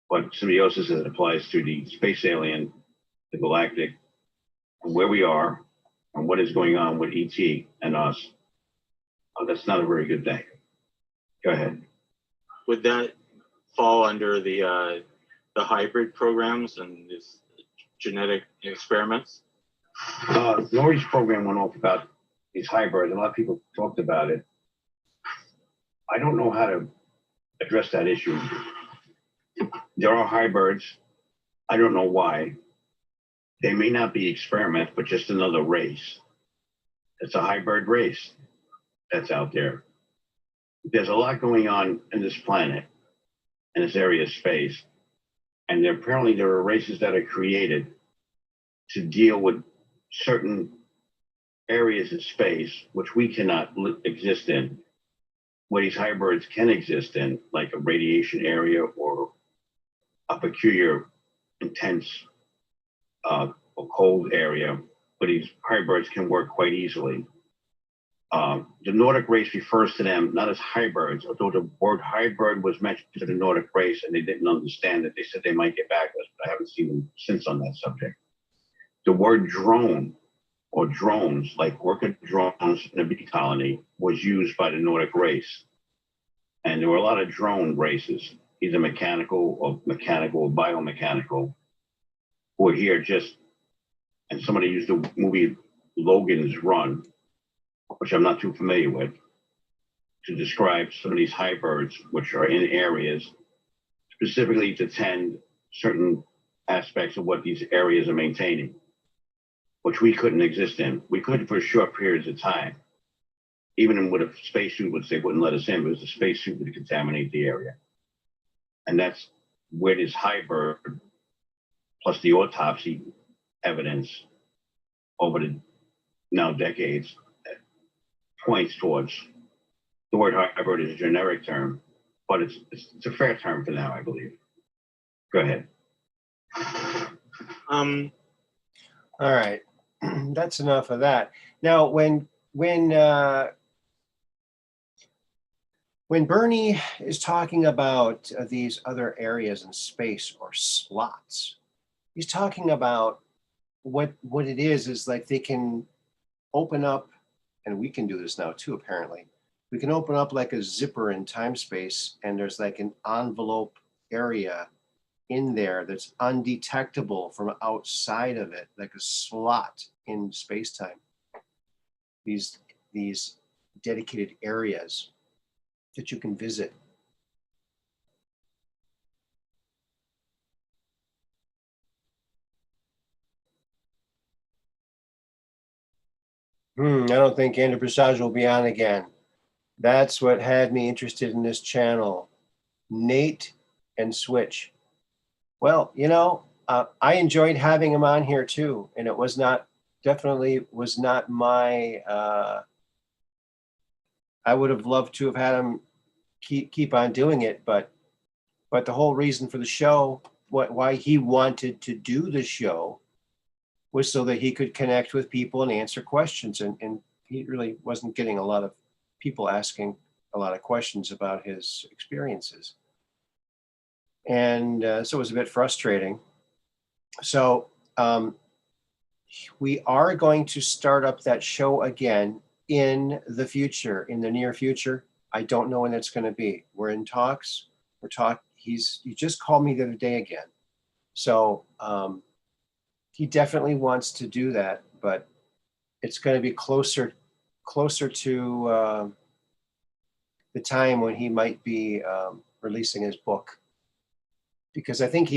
But symbiosis, as it applies to the space alien, the galactic, and where we are, and what is going on with ET and us, that's not a very good thing. Go ahead. Would that fall under the hybrid programs and these genetic experiments? Maury's program went off about these hybrids. A lot of people talked about it. I don't know how to address that issue. There are hybrids. I don't know why. They may not be experiments, but just another race. It's a hybrid race that's out there. There's a lot going on in this planet, in this area of space. And apparently there are races that are created to deal with certain areas of space which we cannot exist in, where these hybrids can exist in, like a radiation area or a peculiar, intense, or cold area, where these hybrids can work quite easily. The Nordic race refers to them not as hybrids, although the word hybrid was mentioned to the Nordic race and they didn't understand it. They said they might get back to us, but I haven't seen them since on that subject. The word drone or drones, like worker drones in a bee colony, was used by the Nordic race. And there were a lot of drone races, either mechanical or biomechanical, who were here just, and somebody used the movie Logan's Run, which I'm not too familiar with, to describe some of these hybrids, which are in areas specifically to tend certain aspects of what these areas are maintaining, which we couldn't exist in. We could for short periods of time. Even with a spacesuit, which they wouldn't let us in, because the spacesuit would contaminate the area. And that's where this hybrid, plus the autopsy evidence over the now decades, points towards. The word hybrid is a generic term, but it's a fair term for now, I believe. Go ahead. All right, that's enough of that. Now, when when Bernie is talking about these other areas in space or slots, he's talking about what it is like they can open up, and we can do this now too, apparently. We can open up like a zipper in time space, and there's like an envelope area in there that's undetectable from outside of it, like a slot in space-time. These dedicated areas that you can visit. I don't think Andrew Prasad will be on again. That's what had me interested in this channel. Nate and Switch. Well, you know, I enjoyed having him on here too, and it was not, definitely was not my, I would have loved to have had him keep on doing it, but the whole reason for the show, why he wanted to do the show, was so that he could connect with people and answer questions, and he really wasn't getting a lot of people asking a lot of questions about his experiences. And so it was a bit frustrating. So we are going to start up that show again in the future, in the near future. I don't know when it's going to be. We're in talks. He just called me the other day again. So he definitely wants to do that, but it's going to be closer to the time when he might be releasing his book. Because I think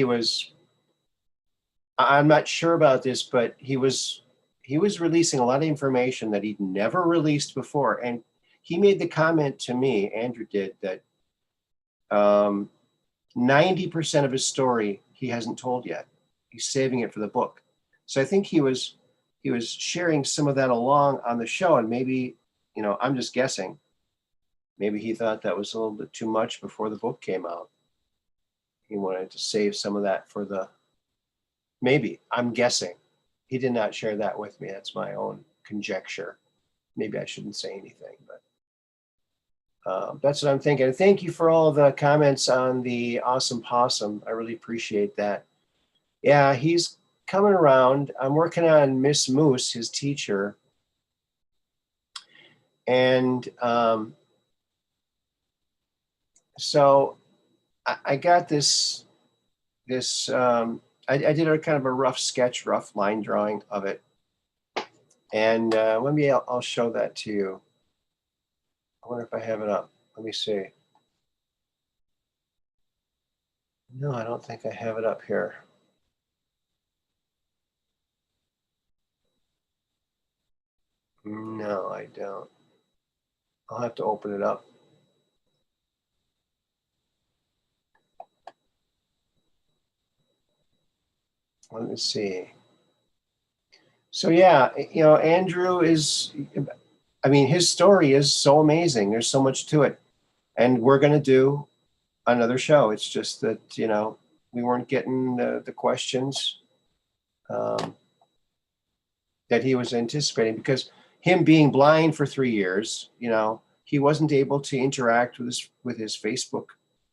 I'm not sure about this, but he was releasing a lot of information that he'd never released before. And he made the comment to me, Andrew did, that 90% of his story he hasn't told yet. He's saving it for the book. So I think he was sharing some of that along on the show, and maybe, you know, I'm just guessing, maybe he thought that was a little bit too much before the book came out. He wanted to save some of that for the, maybe, I'm guessing. He did not share that with me. That's my own conjecture. Maybe I shouldn't say anything, but that's what I'm thinking. Thank you for all the comments on the Awesome Possum. I really appreciate that. Yeah, he's coming around. I'm working on Miss Moose, his teacher. And so I got this, I did a kind of a rough sketch, rough line drawing of it. And maybe I'll show that to you. I wonder if I have it up. Let me see. No, I don't think I have it up here. No, I don't. I'll have to open it up. Let me see. So yeah, you know, Andrew is, I mean, his story is so amazing. There's so much to it. And we're going to do another show. It's just that, you know, we weren't getting the questions that he was anticipating, because him being blind for 3 years, you know, he wasn't able to interact with his Facebook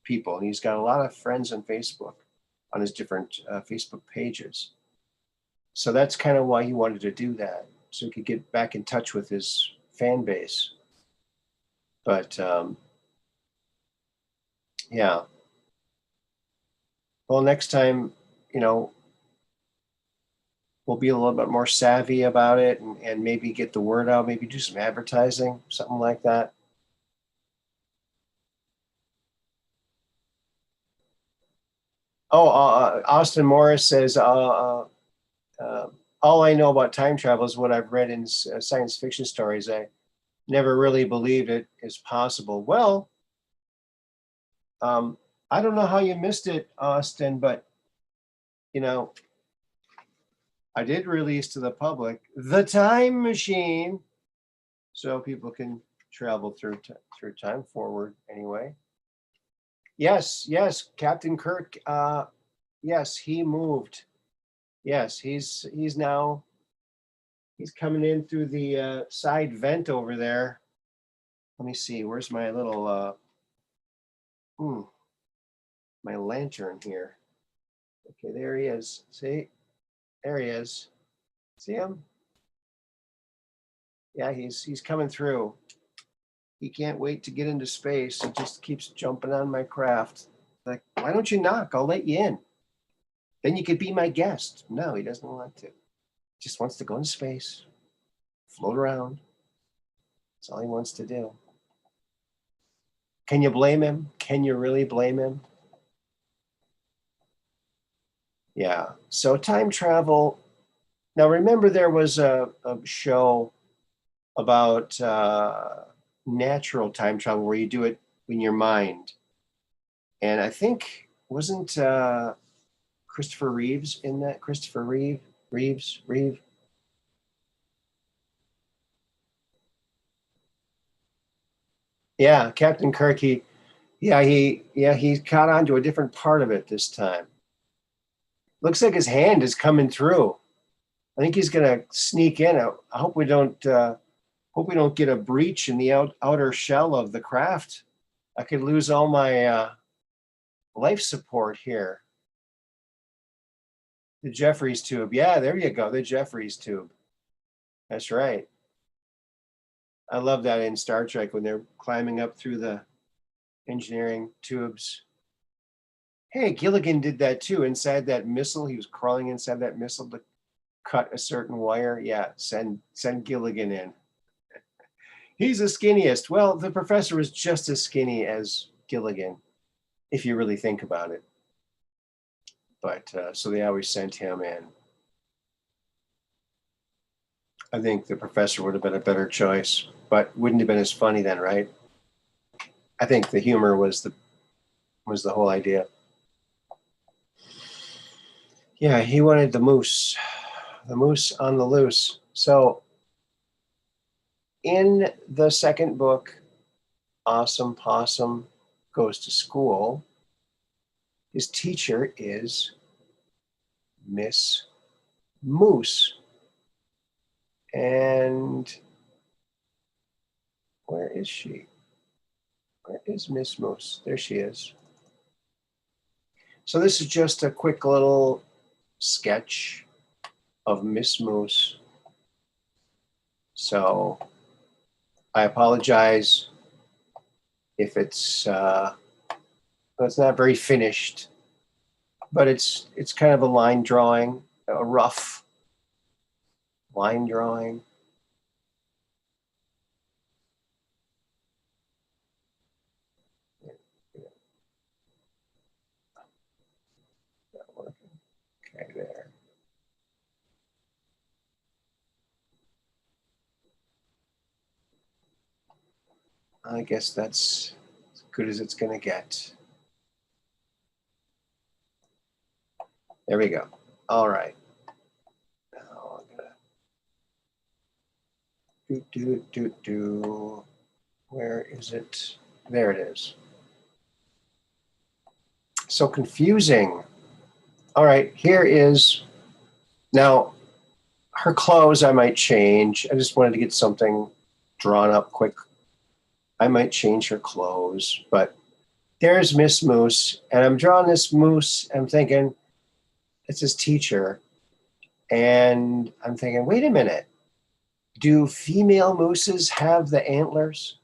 people. And he's got a lot of friends on Facebook, on his different Facebook pages. So that's kind of why he wanted to do that, so he could get back in touch with his fan base. But yeah. Well, next time, you know, we'll be a little bit more savvy about it, and maybe get the word out, maybe do some advertising, something like that. Oh, Austin Morris says, all I know about time travel is what I've read in science fiction stories. I never really believed it is possible. Well, I don't know how you missed it, Austin, but, you know, I did release to the public the time machine, so people can travel through time forward anyway. Yes, Captain Kirk. Yes, he moved. Yes, he's coming in through the side vent over there. Let me see. Where's my little my lantern here. Okay, there he is. See? There he is. See him? Yeah, he's coming through. He can't wait to get into space. He just keeps jumping on my craft. Like, why don't you knock? I'll let you in. Then you could be my guest. No, he doesn't want to. Just wants to go into space, float around. That's all he wants to do. Can you blame him? Can you really blame him? Yeah. So time travel. Now remember, there was a show about natural time travel where you do it in your mind, and I think wasn't Christopher Reeves in that? Christopher Reeves. Yeah, Captain Kirk. He caught on to a different part of it this time. Looks like his hand is coming through. I think he's gonna sneak in. I hope we don't get a breach in the outer shell of the craft. I could lose all my life support here. The Jeffries tube. Yeah, there you go. The Jeffries tube. That's right. I love that in Star Trek when they're climbing up through the engineering tubes. Hey, Gilligan did that too. Inside that missile, he was crawling inside that missile to cut a certain wire. Yeah, send Gilligan in. He's the skinniest. Well, the professor was just as skinny as Gilligan, if you really think about it. But so they always sent him in. I think the professor would have been a better choice, but wouldn't have been as funny then, right? I think the humor was the whole idea. Yeah, he wanted the moose on the loose. So in the second book, Awesome Possum Goes to School, his teacher is Miss Moose. And where is she? Where is Miss Moose? There she is. So this is just a quick little sketch of Miss Moose. So I apologize if it's not very finished, but it's kind of a line drawing, a rough line drawing. Okay, there. I guess that's as good as it's going to get. There we go. All right. Now I'm going to do. Where is it? There it is. So confusing. All right, here is, now her clothes I might change. I just wanted to get something drawn up quick. I might change her clothes, but there's Miss Moose, and I'm drawing this moose. I'm thinking it's his teacher, and I'm thinking, wait a minute, do female mooses have the antlers?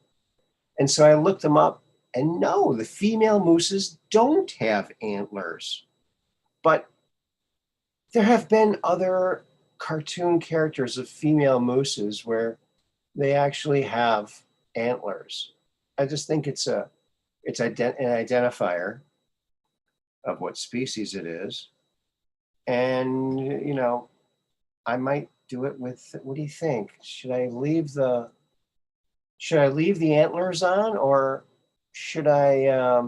And so I looked them up, and no, the female mooses don't have antlers. But there have been other cartoon characters of female mooses where they actually have antlers. I just think it's an identifier of what species it is. And, you know, I might do it with, what do you think? Should I leave the antlers on, or should I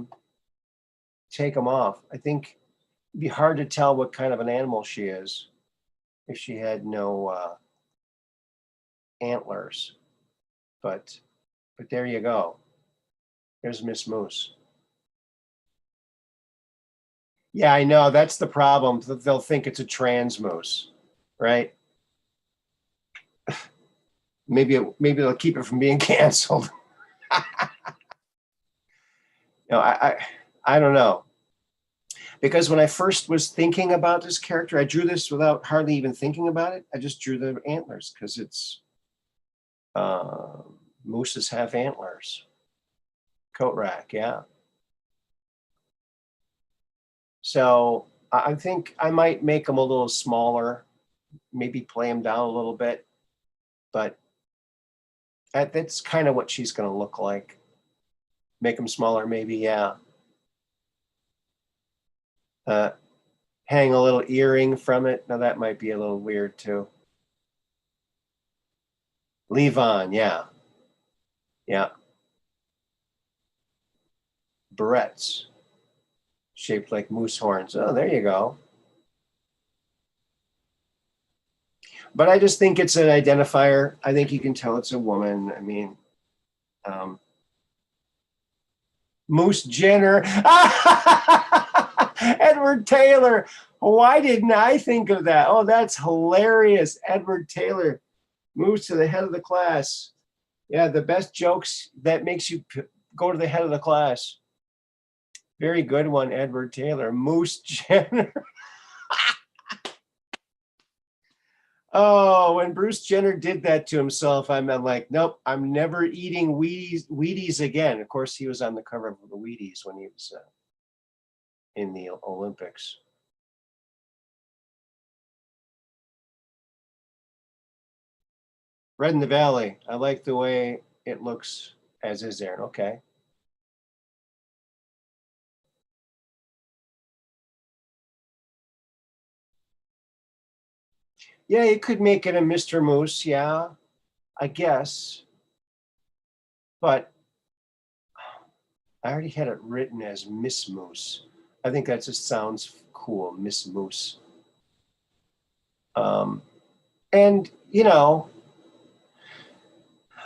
take them off? I think it'd be hard to tell what kind of an animal she is if she had no antlers. But there you go. There's Miss Moose. Yeah, I know. That's the problem. They'll think it's a trans moose, right? Maybe they'll keep it from being canceled. No, I don't know. Because when I first was thinking about this character, I drew this without hardly even thinking about it. I just drew the antlers because it's mooses have antlers. Coat rack, yeah. So I think I might make them a little smaller, maybe play them down a little bit, but that's kind of what she's going to look like. Make them smaller, maybe, yeah. Hang a little earring from it. Now that might be a little weird too. Leave on, yeah. Yeah. Barrettes shaped like moose horns. Oh, there you go. But I just think it's an identifier. I think you can tell it's a woman. I mean, Moose Jenner. Edward Taylor. Why didn't I think of that? Oh, that's hilarious. Edward Taylor moves to the head of the class. Yeah, the best jokes that makes you go to the head of the class. Very good one, Edward Taylor. Moose Jenner. Oh, when Bruce Jenner did that to himself, I'm like, nope, I'm never eating Wheaties again. Of course, he was on the cover of the Wheaties when he was in the Olympics. Red in the Valley. I like the way it looks, as is there. Okay. Yeah, you could make it a Mr. Moose. Yeah, I guess. But I already had it written as Miss Moose. I think that just sounds cool, Miss Moose. And, you know,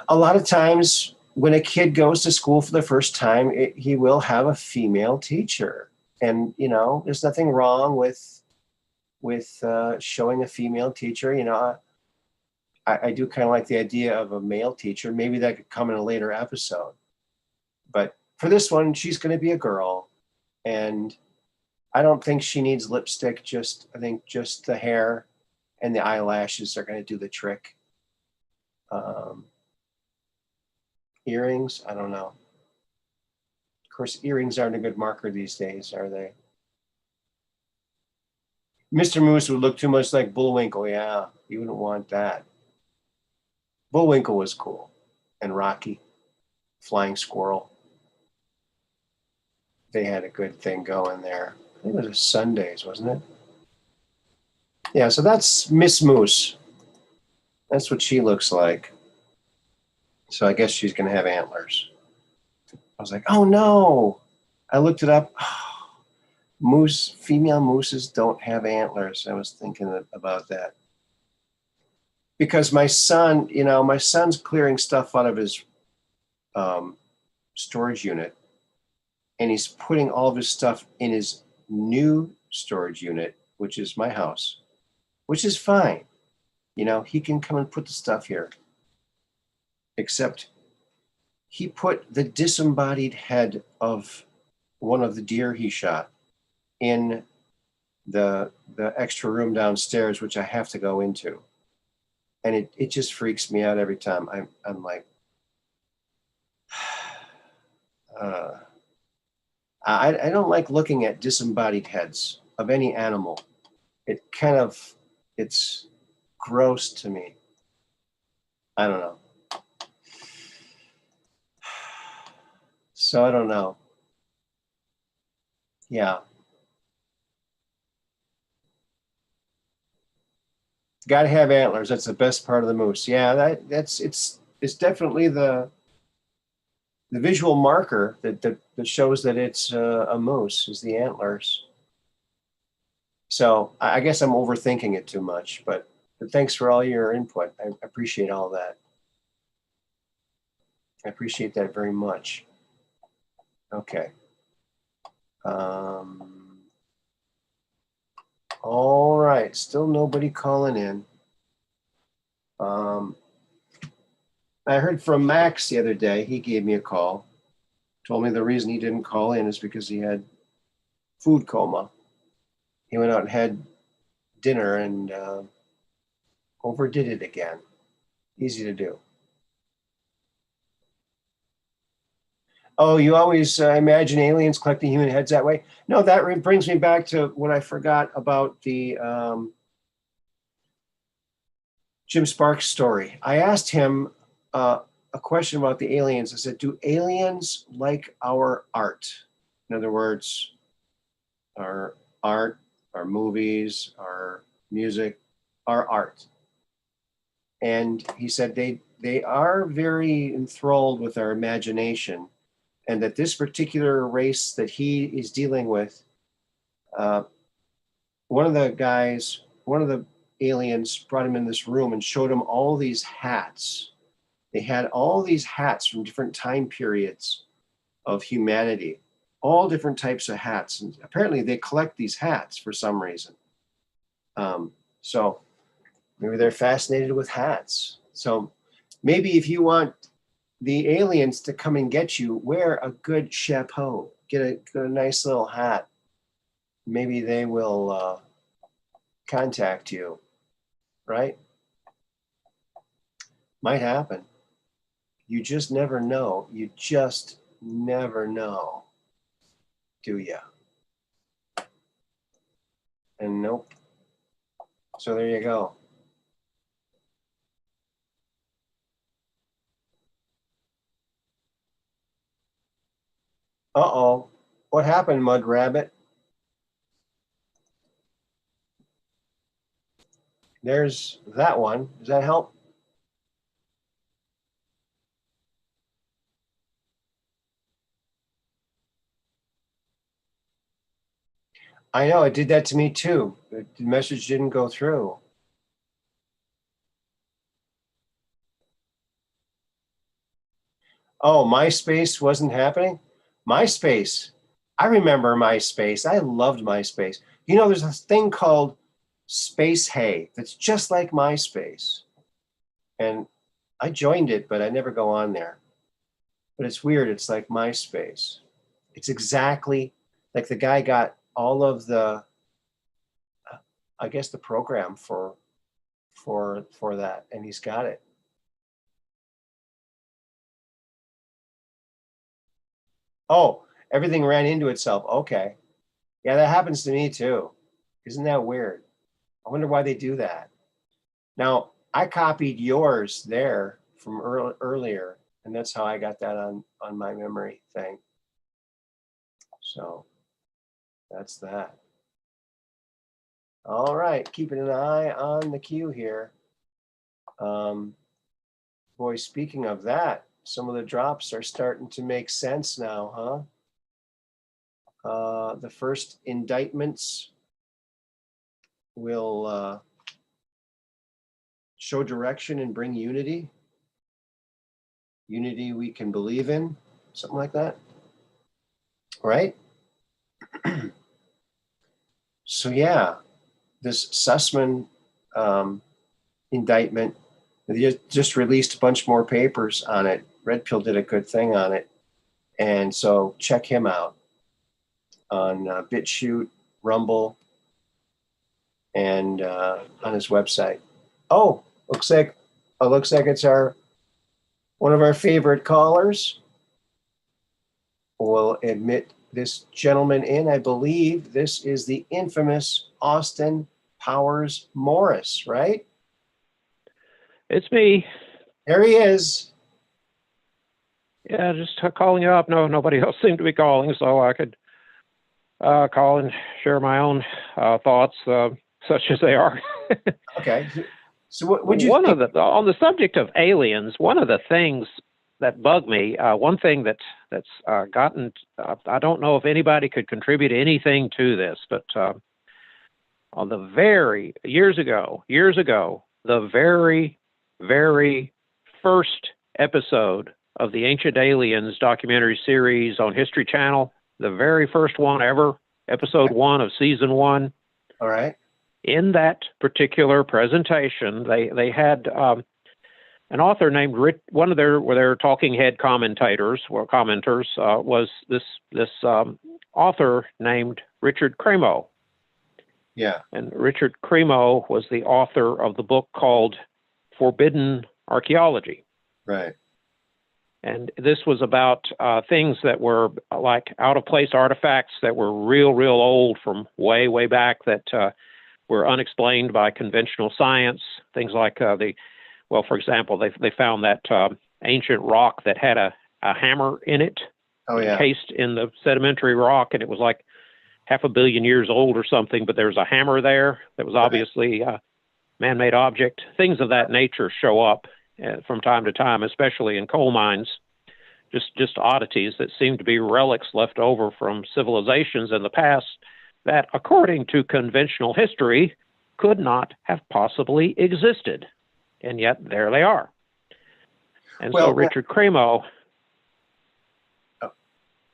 a lot of times when a kid goes to school for the first time, he will have a female teacher. And, you know, there's nothing wrong with showing a female teacher. You know, I do kind of like the idea of a male teacher. Maybe that could come in a later episode. But for this one, she's going to be a girl. And I don't think she needs lipstick. I think just the hair and the eyelashes are going to do the trick. Earrings, I don't know. Of course, earrings aren't a good marker these days, are they? Mr. Moose would look too much like Bullwinkle. Yeah, you wouldn't want that. Bullwinkle was cool. And Rocky, Flying Squirrel. They had a good thing going there. I think it was Sundays, wasn't it? Yeah, so that's Miss Moose. That's what she looks like. So I guess she's going to have antlers. I was like, oh no. I looked it up. Female mooses don't have antlers. I was thinking about that. Because my son's clearing stuff out of his storage unit. And he's putting all of his stuff in his new storage unit, which is my house, which is fine. You know, he can come and put the stuff here. Except he put the disembodied head of one of the deer he shot in the extra room downstairs, which I have to go into. And it just freaks me out every time. I'm like, I don't like looking at disembodied heads of any animal. It's gross to me. I don't know. So I don't know. Yeah. Got to have antlers. That's the best part of the moose. Yeah, it's definitely the visual marker that shows that it's a moose is the antlers. So I guess I'm overthinking it too much, but thanks for all your input. I appreciate all that. I appreciate that very much. Okay. All right. Still nobody calling in. I heard from Max the other day. He gave me a call. told me the reason he didn't call in is because he had food coma. He went out and had dinner and overdid it again. Easy to do. Oh, you always imagine aliens collecting human heads that way? No, that brings me back to what I forgot about the Jim Sparks story. I asked him a question about the aliens. I said, do aliens like our art? In other words, our art, our movies, our music, our art. And he said they are very enthralled with our imagination, and that this particular race that he is dealing with, one of the aliens brought him in this room and showed him all these hats. They had all these hats from different time periods of humanity, all different types of hats. And apparently they collect these hats for some reason. So maybe they're fascinated with hats. So maybe if you want the aliens to come and get you, wear a good chapeau, get a nice little hat. Maybe they will contact you, right? Might happen. You just never know. You just never know, do you? And nope. So there you go. Uh-oh. What happened, Mud Rabbit? There's that one. Does that help? I know, it did that to me too. The message didn't go through. Oh, MySpace wasn't happening? MySpace. I remember MySpace. I loved MySpace. You know, there's a thing called Space Hay that's just like MySpace. And I joined it, but I never go on there. But it's weird. It's like MySpace. It's exactly like the guy got all of the, I guess, the program for that, and he's got it. Oh, everything ran into itself. Okay. Yeah, that happens to me too. Isn't that weird? I wonder why they do that. Now, I copied yours there from earlier, and that's how I got that on my memory thing. So that's that. All right, keeping an eye on the queue here. Boy, speaking of that, some of the drops are starting to make sense now, huh? The first indictments will show direction and bring unity. Unity we can believe in, something like that, right? So yeah, this Sussman indictment, they just released a bunch more papers on it. Red Pill did a good thing on it. And so check him out on BitChute, Rumble, and on his website. Oh, looks like it's one of our favorite callers. We'll admit this gentleman in. I believe this is the infamous Austin Powers Morris, right? It's me. There he is. Yeah, just calling you up. No, nobody else seemed to be calling, so I could call and share my own thoughts, such as they are. Okay. So what would you think? On the subject of aliens, one of the things that bugged me, one thing that's gotten, I don't know if anybody could contribute anything to this, but on the years ago, the very first episode of the Ancient Aliens documentary series on History Channel, the very first one ever, episode 1 of season 1. All right. In that particular presentation, they had an author named one of their talking head commenters was this author named Richard Cremo. Yeah. And Richard Cremo was the author of the book called Forbidden Archaeology. Right. And this was about things that were like out-of-place artifacts that were real old from way back that were unexplained by conventional science. Things like for example, they found that ancient rock that had a hammer in it, encased in the sedimentary rock, and it was like 500 million years old or something, but there was a hammer there that was obviously a man-made object. Things of that nature show up from time to time, especially in coal mines, just oddities that seem to be relics left over from civilizations in the past that, according to conventional history, could not have possibly existed. And yet there they are. And so Richard Cremo...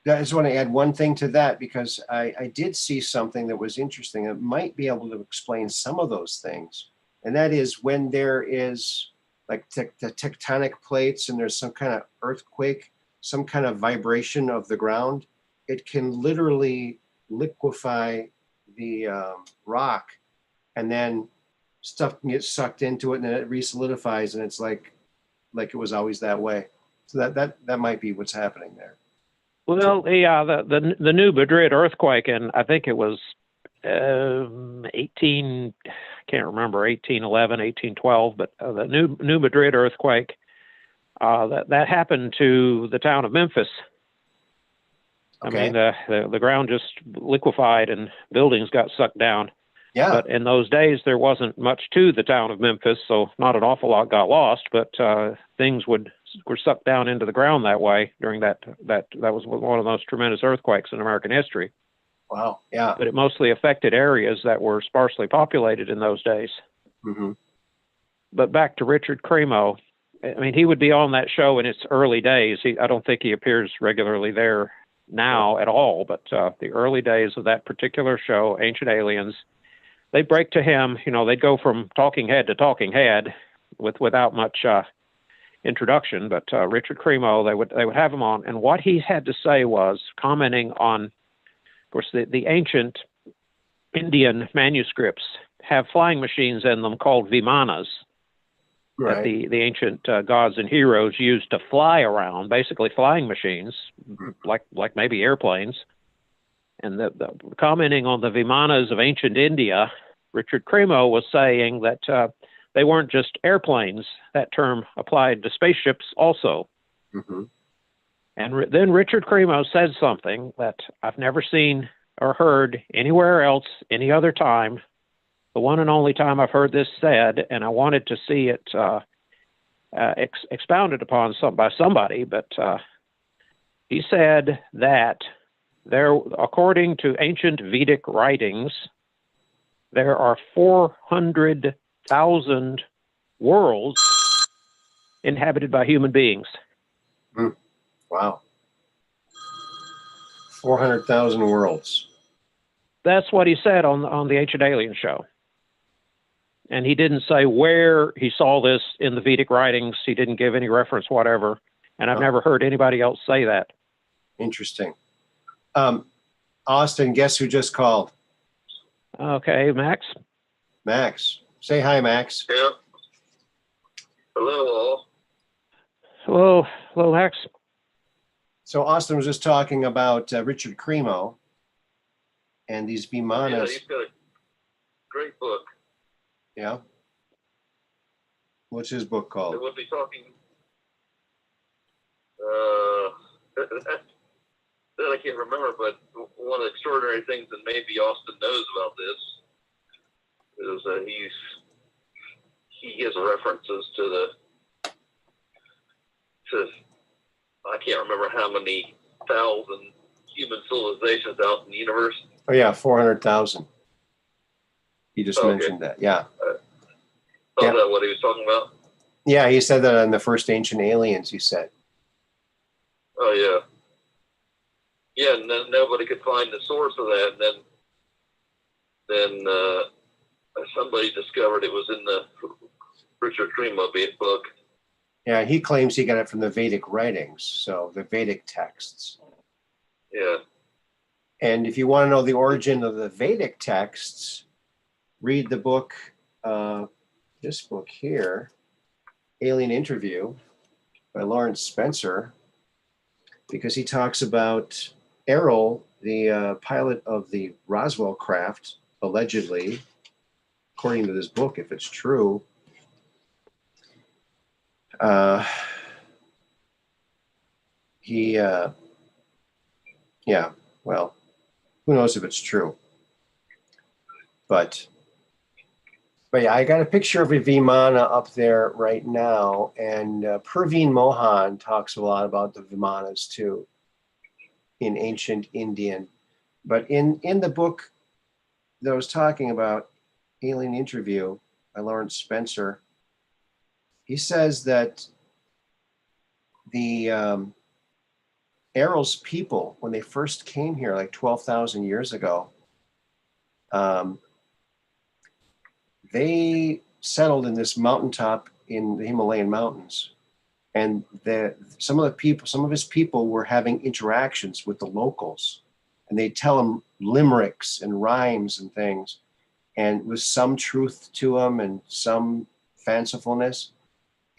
I just want to add one thing to that, because I did see something that was interesting. It might be able to explain some of those things. And that is when there is like the tectonic plates and there's some kind of earthquake, some kind of vibration of the ground, it can literally liquefy the rock, and then stuff can get sucked into it, and then it resolidifies, and it's like it was always that way. So that might be what's happening there. Well, the new Madrid earthquake, and I think it was 1811, 1812, but the new Madrid earthquake, that happened to the town of Memphis. Okay. I mean, the ground just liquefied and buildings got sucked down. Yeah. But in those days, there wasn't much to the town of Memphis, so not an awful lot got lost, but things were sucked down into the ground that way during that was one of the most tremendous earthquakes in American history. Wow. Yeah. But it mostly affected areas that were sparsely populated in those days. Mm-hmm. But back to Richard Cremo. I mean, he would be on that show in its early days. I don't think he appears regularly there now at all, but the early days of that particular show, Ancient Aliens, they break to him, they'd go from talking head to talking head without much introduction, but Richard Cremo, they would have him on, and what he had to say was commenting on, of course, the ancient Indian manuscripts have flying machines in them called Vimanas, right, that the ancient gods and heroes used to fly around, basically flying machines, like maybe airplanes. And the commenting on the Vimanas of ancient India, Richard Cremo was saying that they weren't just airplanes. That term applied to spaceships also. Mm-hmm. And then Richard Cremo said something that I've never seen or heard anywhere else any other time. The one and only time I've heard this said, and I wanted to see it expounded upon by somebody, but he said that there, according to ancient Vedic writings, there are 400,000 worlds inhabited by human beings. Wow. 400,000 worlds. That's what he said on the Ancient Alien show. And he didn't say where he saw this in the Vedic writings. He didn't give any reference whatever. And I've never heard anybody else say that. Interesting. Austin, guess who just called? Okay, Max. Max. Say hi, Max. Yeah. Hello, all. Hello, Max. So Austin was just talking about Richard Cremo and these Vimanas. Yeah, he's got a great book. Yeah. What's his book called? And we'll be talking. That I can't remember, but one of the extraordinary things that maybe Austin knows about this is that he gives references to I can't remember how many thousand human civilizations out in the universe. Oh yeah, 400,000. He just mentioned that. Yeah. Is that what he was talking about? Yeah, he said that on the first Ancient Aliens, he said. Oh, yeah. Yeah, and then nobody could find the source of that. And then somebody discovered it was in the Richard Cremo book. Yeah, he claims he got it from the Vedic writings, so the Vedic texts. Yeah. And if you want to know the origin of the Vedic texts, read the book, this book here, Alien Interview by Lawrence Spencer, because he talks about Errol, the pilot of the Roswell craft, allegedly, according to this book, if it's true, yeah, well, who knows if it's true. But yeah, I got a picture of a Vimana up there right now, and Praveen Mohan talks a lot about the Vimanas too in ancient Indian. But in the book that I was talking about, Alien Interview by Lawrence Spencer, he says that the Errol's people, when they first came here like 12,000 years ago, they settled in this mountaintop in the Himalayan mountains. And some of his people were having interactions with the locals, and they'd tell them limericks and rhymes and things, and with some truth to them and some fancifulness.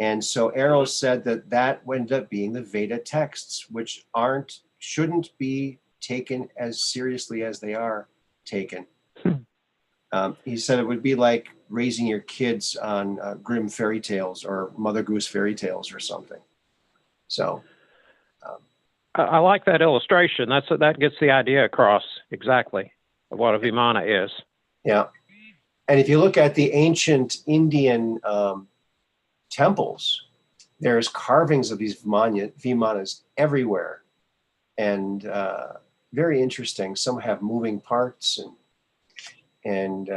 And so Errol said that ended up being the Veda texts, which shouldn't be taken as seriously as they are taken. He said it would be like raising your kids on Grimm fairy tales or Mother Goose fairy tales or something. So I like that illustration. That gets the idea across exactly of what a Vimana is. Yeah. And if you look at the ancient Indian temples, there's carvings of these Vimanas everywhere, and very interesting. Some have moving parts, and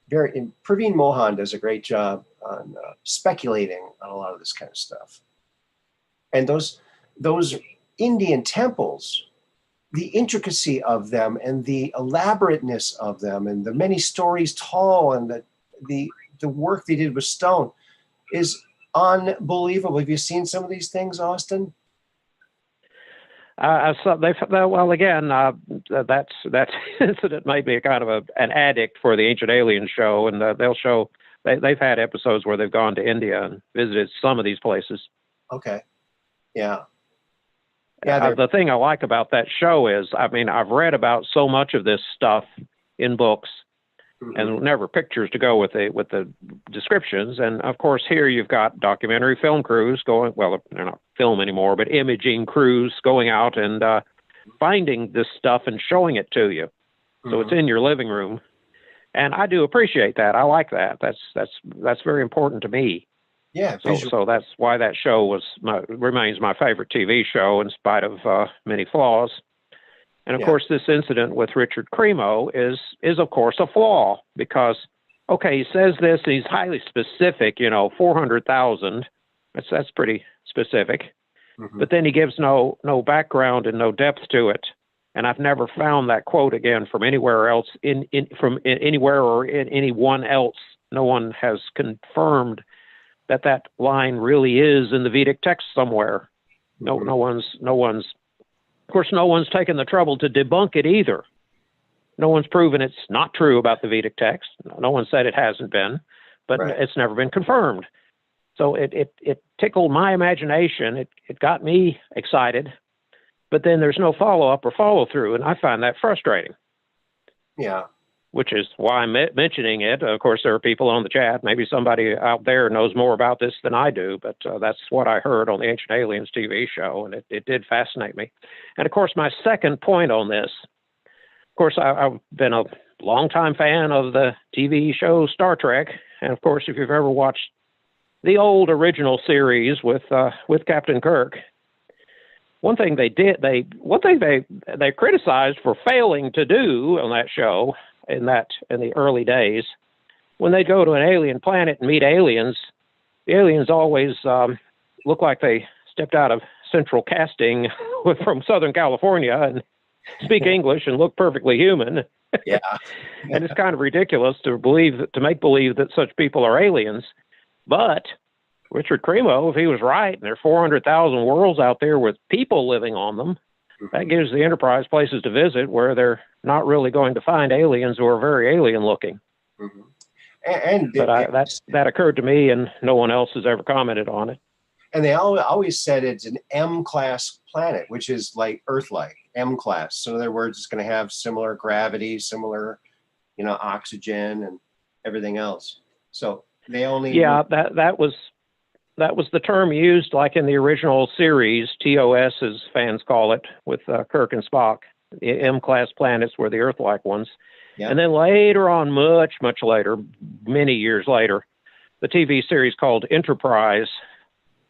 Praveen Mohan does a great job on speculating on a lot of this kind of stuff. And those Indian temples, the intricacy of them and the elaborateness of them and the many stories tall and the work they did with stone is unbelievable. Have you seen some of these things, Austin? Well, again, that incident may be a kind of an addict for the Ancient Aliens show, and they'll show they've had episodes where they've gone to India and visited some of these places. Okay, yeah. The thing I like about that show is, I mean, I've read about so much of this stuff in books, and never pictures to go with the descriptions. And of course, here you've got documentary film crews going. Well, they're not film anymore, but imaging crews going out and finding this stuff and showing it to you. So it's in your living room, and I do appreciate that. I like that. That's very important to me. Yeah. So that's why that show remains my favorite TV show in spite of many flaws. And of course, this incident with Richard Cremo is of course a flaw, because okay, he says this, and he's highly specific. 400,000. That's pretty specific. But then he gives no background and no depth to it. And I've never found that quote again from anywhere else from anywhere or in anyone else. No one has confirmed that line really is in the Vedic text somewhere. No one's. Of course, no one's taken the trouble to debunk it either. No one's proven it's not true about the Vedic text. No one said it hasn't been, but it's never been confirmed. So it tickled my imagination. It got me excited, but then there's no follow-up or follow-through, and I find that frustrating. Yeah. Which is why I'm mentioning it. Of course, there are people on the chat. Maybe somebody out there knows more about this than I do, but that's what I heard on the Ancient Aliens TV show, and it did fascinate me. And of course, my second point on this, of course, I've been a longtime fan of the TV show Star Trek, and of course, if you've ever watched the old original series with Captain Kirk, one thing they criticized for failing to do on that show in the early days, when they go to an alien planet and meet aliens, the aliens always look like they stepped out of central casting from Southern California and speak English and look perfectly human. Yeah. And it's kind of ridiculous to make believe that such people are aliens. But Richard Cremo, if he was right, and there are 400,000 worlds out there with people living on them, that gives the Enterprise places to visit where they're not really going to find aliens who are very alien looking. Mm-hmm. And that occurred to me, and no one else has ever commented on it. And they always said it's an M-class planet, which is like Earth-like, M-class. So in other words, it's going to have similar gravity, similar, oxygen and everything else. So they only that was the term used, like in the original series, TOS as fans call it, with Kirk and Spock. The M-class planets were the Earth-like ones. Yeah. And then later on, much later, many years later, the TV series called Enterprise,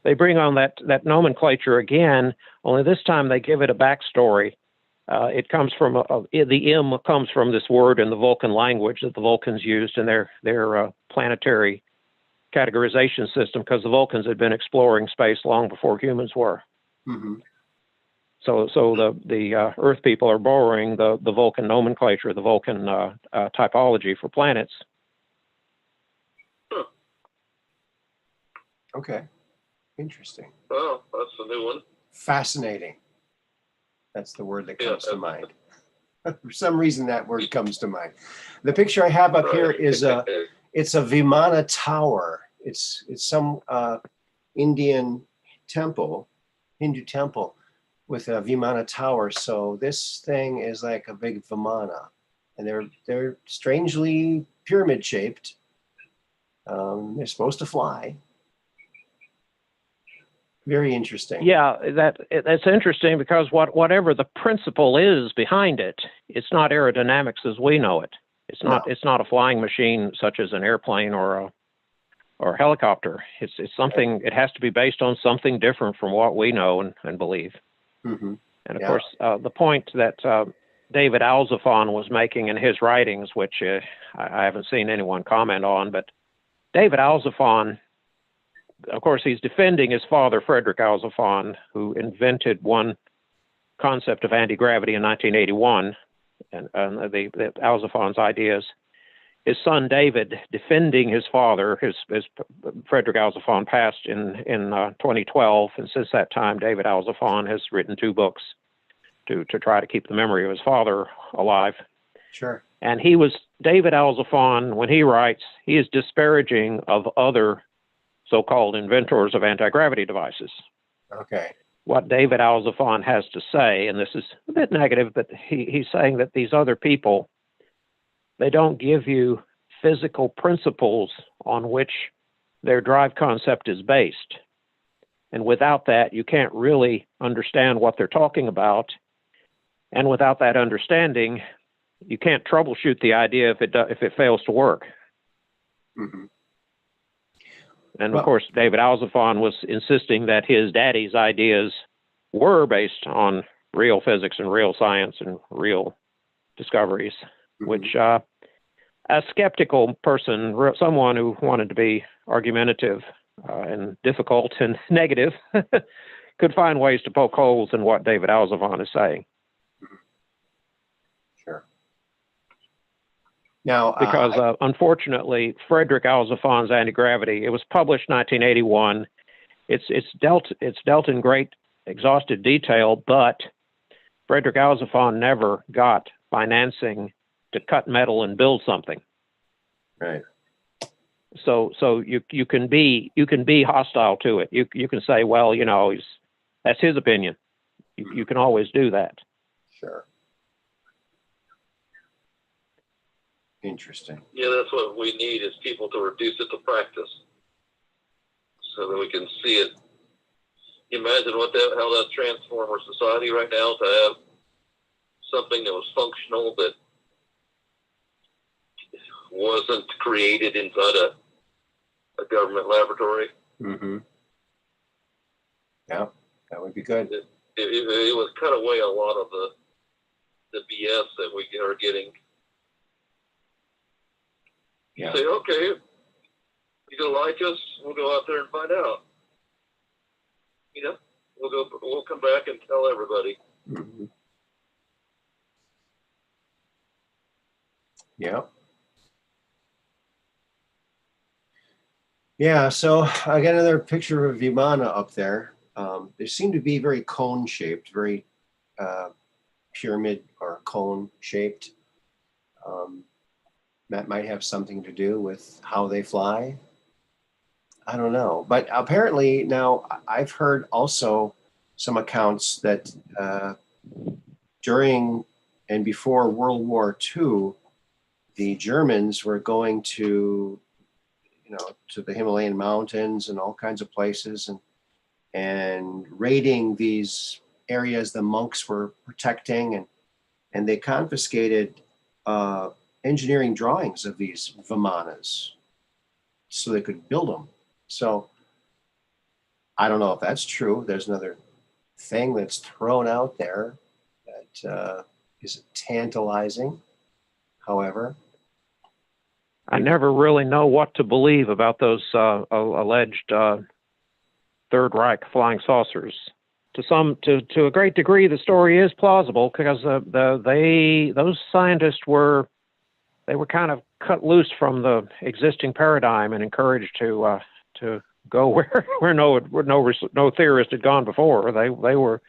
they bring on that nomenclature again, only this time they give it a backstory. It comes from, the M comes from this word in the Vulcan language that the Vulcans used in their planetary categorization system, because the Vulcans had been exploring space long before humans were. Mm-hmm. So the Earth people are borrowing the Vulcan nomenclature, the Vulcan typology for planets. Huh. Okay. Interesting. Oh, that's a new one. Fascinating. That's the word that comes to mind. For some reason, that word comes to mind. The picture I have up here is it's a Vimana Tower. It's some Indian temple, Hindu temple, with a Vimana Tower. So this thing is like a big Vimana, and they're strangely pyramid shaped. They're supposed to fly. Very interesting. Yeah, that's interesting because whatever the principle is behind it, it's not aerodynamics as we know it. It's not. No. It's not a flying machine such as an airplane or a helicopter. It's something. It has to be based on something different from what we know and believe. Mm-hmm. And of course, the point that David Alzafon was making in his writings, which I haven't seen anyone comment on, but David Alzafon, of course, he's defending his father, Frederick Alzafon, who invented one concept of anti-gravity in 1981, and the Alzafon's ideas. His son, David, defending his father, his Frederick Alzafon passed in 2012, and since that time, David Alzafon has written 2 books to try to keep the memory of his father alive. Sure. And David Alzafon, when he writes, he is disparaging of other so-called inventors of anti-gravity devices. Okay. What David Alzafon has to say, and this is a bit negative, but he's saying that these other people, they don't give you physical principles on which their drive concept is based. And without that, you can't really understand what they're talking about. And without that understanding, you can't troubleshoot the idea if it fails to work. Mm-hmm. And of course, David Alzafon was insisting that his daddy's ideas were based on real physics and real science and real discoveries, which a skeptical person, someone who wanted to be argumentative and difficult and negative, could find ways to poke holes in what David Alzafon is saying. Sure. Now, because unfortunately, Frederick Alzafon's anti-gravity, it was published 1981. It's dealt in great exhaustive detail, but Frederick Alzafon never got financing to cut metal and build something. Right. So you can be hostile to it. You can say, well, that's his opinion. You can always do that. Sure. Interesting. Yeah, that's what we need is people to reduce it to practice so that we can see it. Imagine how that transform our society right now to have something that was functional that wasn't created inside a government laboratory. Mm-hmm. Yeah, that would be good. It would cut away a lot of the BS that we are getting. Yeah. Say, okay, you don't like us, we'll go out there and find out. We'll come back and tell everybody. Mm-hmm. Yeah. Yeah, so I got another picture of Vimana up there. They seem to be very cone shaped, very pyramid or cone shaped. That might have something to do with how they fly. I don't know. But apparently now I've heard also some accounts that during and before World War II, the Germans were going to, to the Himalayan mountains and all kinds of places and raiding these areas the monks were protecting, and they confiscated engineering drawings of these Vimanas so they could build them. So I don't know if that's true. There's another thing that's thrown out there that is tantalizing. However, I never really know what to believe about those alleged Third Reich flying saucers. To a great degree, the story is plausible because those scientists were kind of cut loose from the existing paradigm and encouraged to go where no theorist had gone before. They were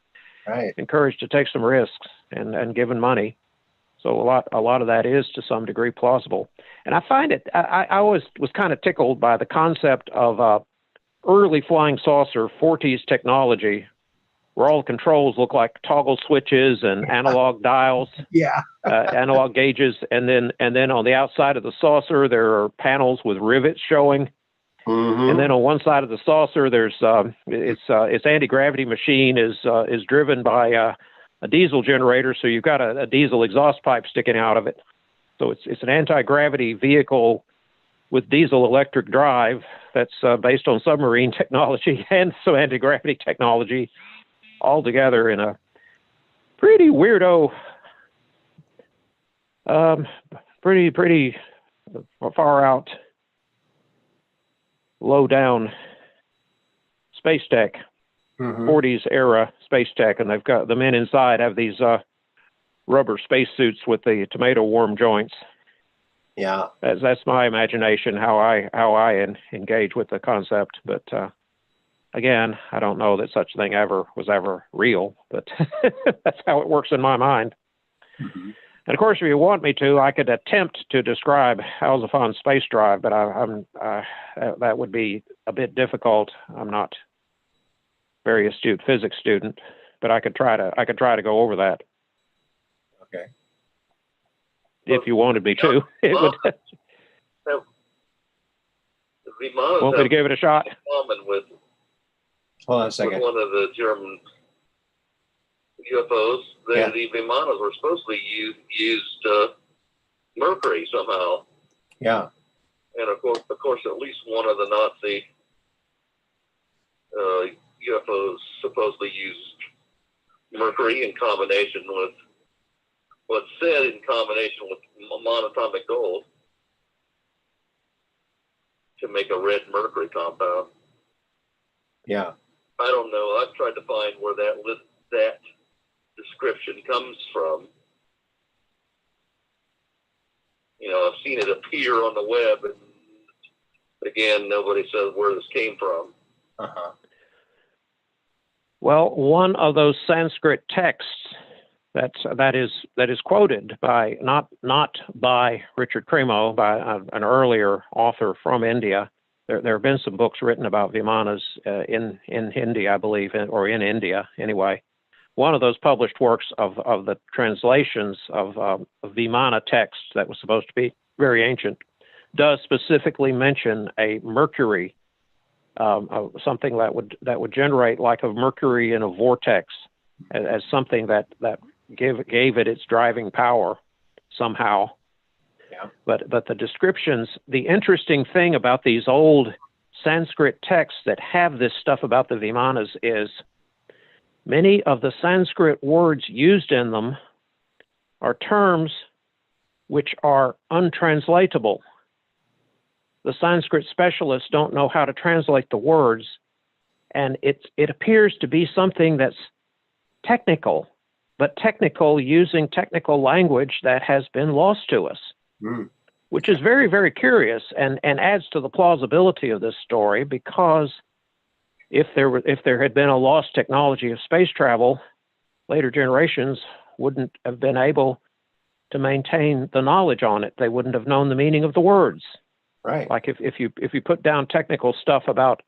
right. encouraged to take some risks and given money. So a lot of that is to some degree plausible. And I find it, I always was kind of tickled by the concept of early flying saucer 40s technology, where all the controls look like toggle switches and analog dials, Yeah. analog gauges, and then on the outside of the saucer there are panels with rivets showing. Mm-hmm. And then on one side of the saucer, there's its anti-gravity machine is driven by a diesel generator, so you've got a diesel exhaust pipe sticking out of it. So it's an anti-gravity vehicle with diesel electric drive that's based on submarine technology and some anti-gravity technology, all together in a pretty weirdo, pretty far out, low down space tech, 40s era space tech, and they've got the men inside have these rubber spacesuits with the tomato worm joints. Yeah, that's my imagination how I engage with the concept. But again, I don't know that such thing was ever real, but that's how it works in my mind. Mm-hmm. And of course, if you want me to, I could attempt to describe Alzafon's space drive, but that would be a bit difficult. I'm not a very astute physics student, but I could try to go over that. Okay. If you wanted me to, it would. The Vimanas Want me to give it a shot? Common with Hold on a second. with one of the German UFOs. The Vimanas were supposedly used mercury somehow. Yeah. And of course, at least one of the Nazi UFOs supposedly used mercury in combination with what's said in combination with monatomic gold to make a red mercury compound. Yeah. I don't know. I've tried to find where that description comes from. I've seen it appear on the web, and again, nobody says where this came from. Uh-huh. Well, one of those Sanskrit texts that is quoted by not by Richard Cremo, by an earlier author from India. There have been some books written about Vimanas in Hindi, I believe, or in India anyway. One of those published works of the translations of Vimana texts that was supposed to be very ancient does specifically mention a mercury, something that would generate like a mercury in a vortex, as something that gave it its driving power somehow. Yeah. But the descriptions, the interesting thing about these old Sanskrit texts that have this stuff about the Vimanas is many of the Sanskrit words used in them are terms which are untranslatable. The Sanskrit specialists don't know how to translate the words, and it appears to be something that's technical, but technical using technical language that has been lost to us. Mm. which is very, very curious and adds to the plausibility of this story, because if there had been a lost technology of space travel, later generations wouldn't have been able to maintain the knowledge on it. They wouldn't have known the meaning of the words. Right. Like if you put down technical stuff about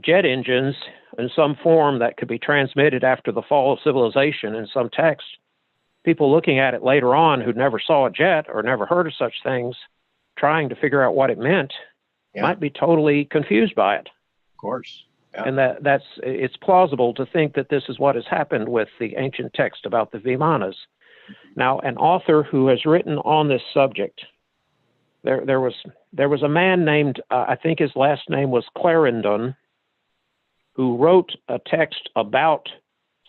jet engines in some form that could be transmitted after the fall of civilization in some text, people looking at it later on who never saw a jet or never heard of such things, trying to figure out what it meant, might be totally confused by it. Of course. Yeah. And it's plausible to think that this is what has happened with the ancient text about the Vimanas. Now, an author who has written on this subject, there was a man named, I think his last name was Clarendon, who wrote a text about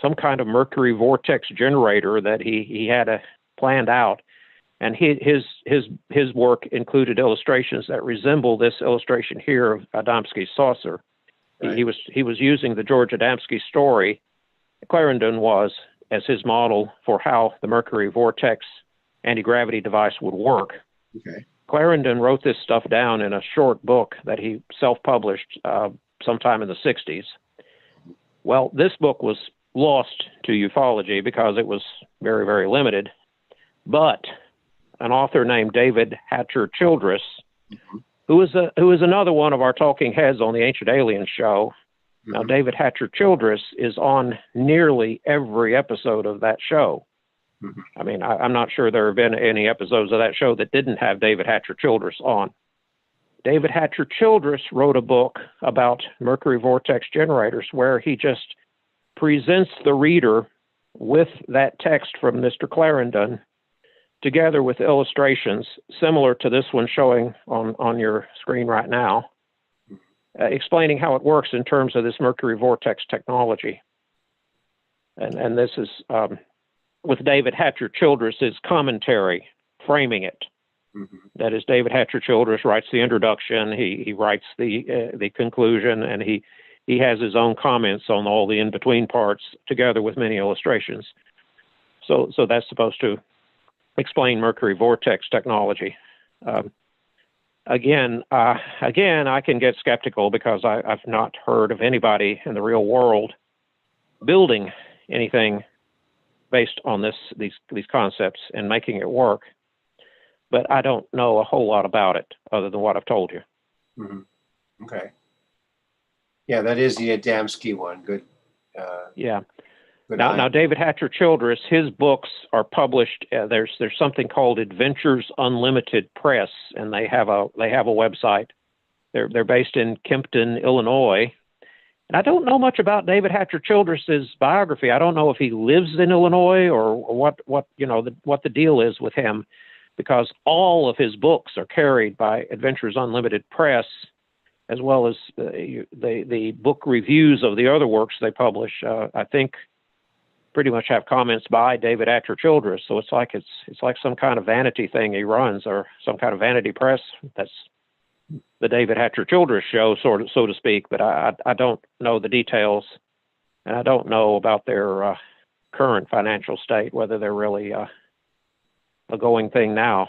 some kind of mercury vortex generator that he had planned out, and his work included illustrations that resemble this illustration here of Adamski's saucer. Right. He was using the George Adamski story. Clarendon was as his model for how the mercury vortex anti-gravity device would work. Okay. Clarendon wrote this stuff down in a short book that he self-published sometime in the 60s. Well, this book was lost to ufology because it was very, very limited. But an author named David Hatcher Childress, who is another one of our talking heads on the Ancient Aliens show. Now, David Hatcher Childress is on nearly every episode of that show. I mean, I'm not sure there have been any episodes of that show that didn't have David Hatcher Childress on. David Hatcher Childress wrote a book about mercury vortex generators where he just presents the reader with that text from Mr. Clarendon together with illustrations similar to this one showing on your screen right now, explaining how it works in terms of this mercury vortex technology. And this is with David Hatcher Childress's commentary framing it. That is, David Hatcher Childress writes the introduction, he writes the conclusion, and he has his own comments on all the in-between parts together with many illustrations. So that's supposed to explain mercury vortex technology. Again, I can get skeptical because I've not heard of anybody in the real world building anything based on these concepts and making it work. But I don't know a whole lot about it other than what I've told you. Okay. Yeah, that is the Adamski one. Good. Yeah. Good now, David Hatcher Childress, his books are published. There's something called Adventures Unlimited Press, and they have a website. They're based in Kempton, Illinois. And I don't know much about David Hatcher Childress's biography. I don't know if he lives in Illinois or what the deal is with him, because all of his books are carried by Adventures Unlimited Press, as well as the book reviews of the other works they publish. I think pretty much have comments by David Hatcher Childress. So it's like some kind of vanity thing he runs, or some kind of vanity press. That's the David Hatcher Childress show, so to speak. But I don't know the details, and I don't know about their current financial state, whether they're really a going thing now.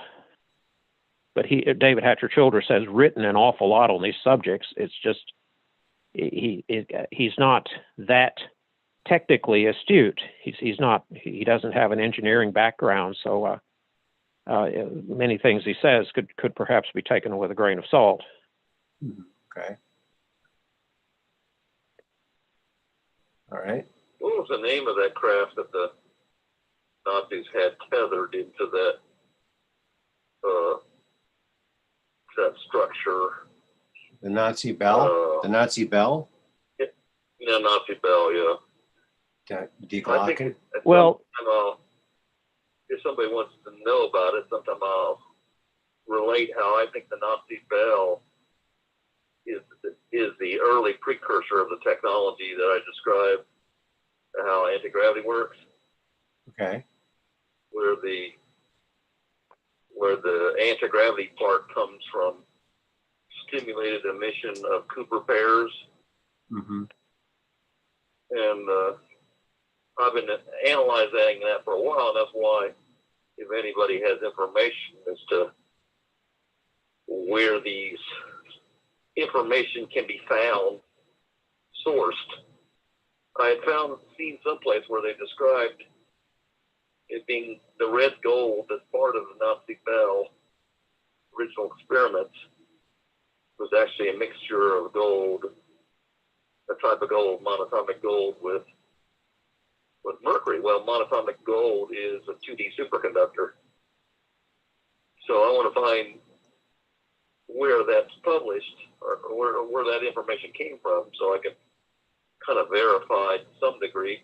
But David Hatcher Childress has written an awful lot on these subjects. It's just he's not that technically astute. He doesn't have an engineering background, so many things he says could perhaps be taken with a grain of salt. Okay. All right. What was the name of that craft that the Nazis had tethered into that structure? The Nazi bell? The Nazi bell? Yeah, Nazi bell, yeah. Deglocken? Well, if somebody wants to know about it, sometime I'll relate how I think the Nazi bell is the early precursor of the technology that I described, how anti-gravity works. Okay. Where the anti-gravity part comes from stimulated emission of Cooper pairs. And I've been analyzing that for a while, and that's why, if anybody has information as to where these information can be found, sourced. I had seen someplace where they described it being the red gold that's part of the Nazi Bell original experiments was actually a mixture of gold, a type of gold, monatomic gold with mercury. Well, monatomic gold is a 2D superconductor. So I want to find where that's published or where that information came from so I can kind of verify to some degree,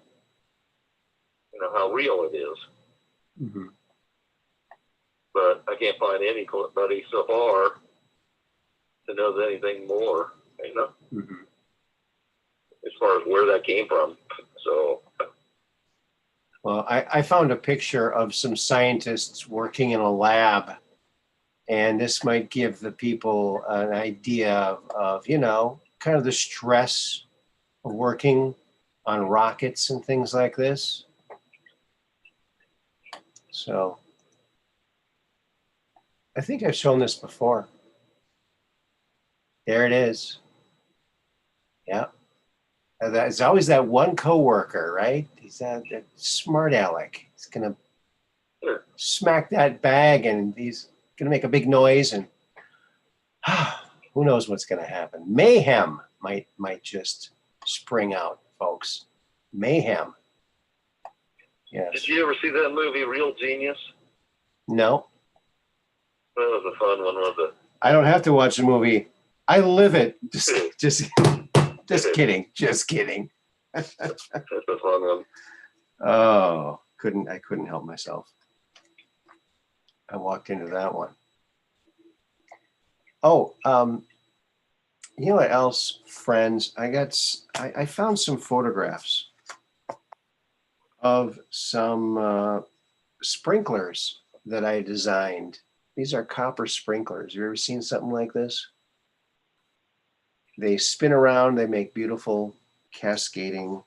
how real it is. Mm-hmm. But I can't find anybody so far that knows anything more, Mm-hmm. as far as where that came from. So, Well, I found a picture of some scientists working in a lab, and this might give the people an idea of kind of the stress of working on rockets and things like this. So I think I've shown this before. There it is. Yeah. There's always that one coworker, right? He's that smart aleck. He's going to smack that bag and he's going to make a big noise and who knows what's going to happen. Mayhem might just spring out, folks. Mayhem. Yes. Did you ever see that movie, Real Genius? No. That was a fun one, wasn't it? I don't have to watch the movie. I live it. Just kidding. Just kidding. That's a fun one. Oh, I couldn't help myself. I walked into that one. Oh, you know what else, friends? I found some photographs of some sprinklers that I designed. These are copper sprinklers. You ever seen something like this? They spin around, they make beautiful cascading,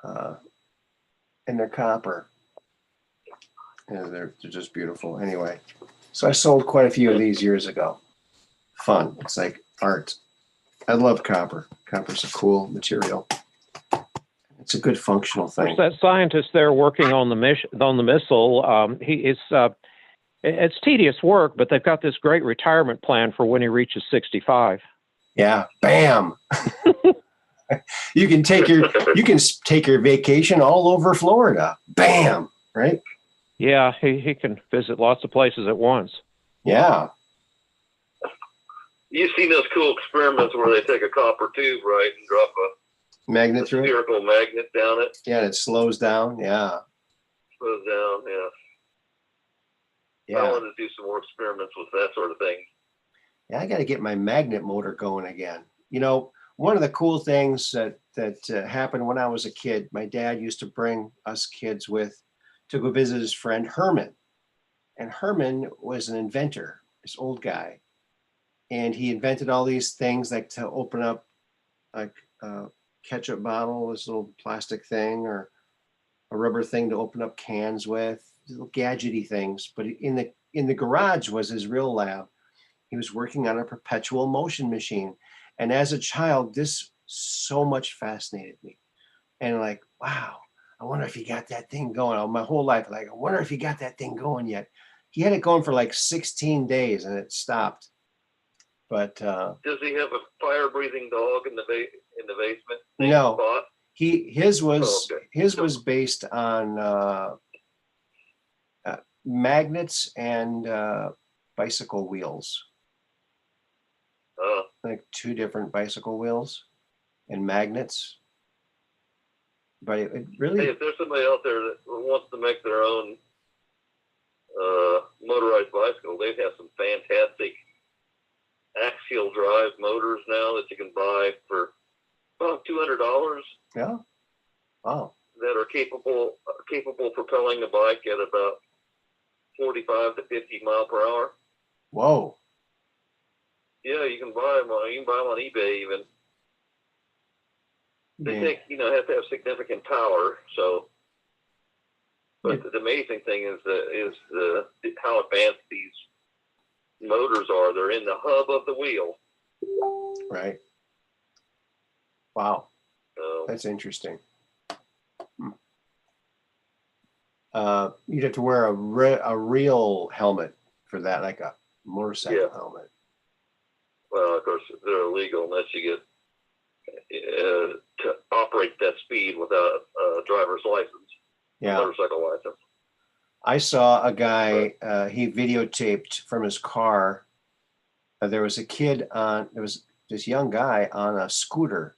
and they're copper. And they're just beautiful. Anyway, so I sold quite a few of these years ago. Fun. It's like art. I love copper. Copper's a cool material. It's a good functional thing. There's that scientist there working on the missile. It's tedious work, but they've got this great retirement plan for when he reaches 65. Yeah, bam. you can take your vacation all over Florida. Bam, right? Yeah, he can visit lots of places at once. Yeah. You've seen those cool experiments where they take a copper tube, right, and drop a magnet through it? Spherical magnet down it. Yeah, and it slows down. Yeah. Slows down, yeah. Yeah. I want to do some more experiments with that sort of thing. Yeah, I got to get my magnet motor going again. One of the cool things that happened when I was a kid, my dad used to bring us kids to go visit his friend Herman. And Herman was an inventor, this old guy. And he invented all these things like to open up like a ketchup bottle, this little plastic thing, or a rubber thing to open up cans with, little gadgety things. But in the garage was his real lab. He was working on a perpetual motion machine. And as a child, this so much fascinated me. And like, wow, I wonder if he got that thing going. My whole life, like, I wonder if he got that thing going yet. He had it going for like 16 days and it stopped. But does he have a fire-breathing dog in the basement? No, his was based on magnets and bicycle wheels. Like two different bicycle wheels and magnets. But it really... Hey, if there's somebody out there that wants to make their own motorized bicycle, they have some fantastic axial drive motors now that you can buy for about $200. Yeah. Wow. That are capable propelling a bike at about 45 to 50 mile per hour. Whoa. Yeah, you can buy them on eBay even. They take, have to have significant power. So, but the amazing thing is how advanced these motors are. They're in the hub of the wheel. Right. Wow. So, That's interesting. You'd have to wear a real helmet for that, like a motorcycle helmet. well, of course, they're illegal unless you get to operate that speed without a driver's license, Yeah. motorcycle license. I saw a guy, he videotaped from his car. There was this young guy on a scooter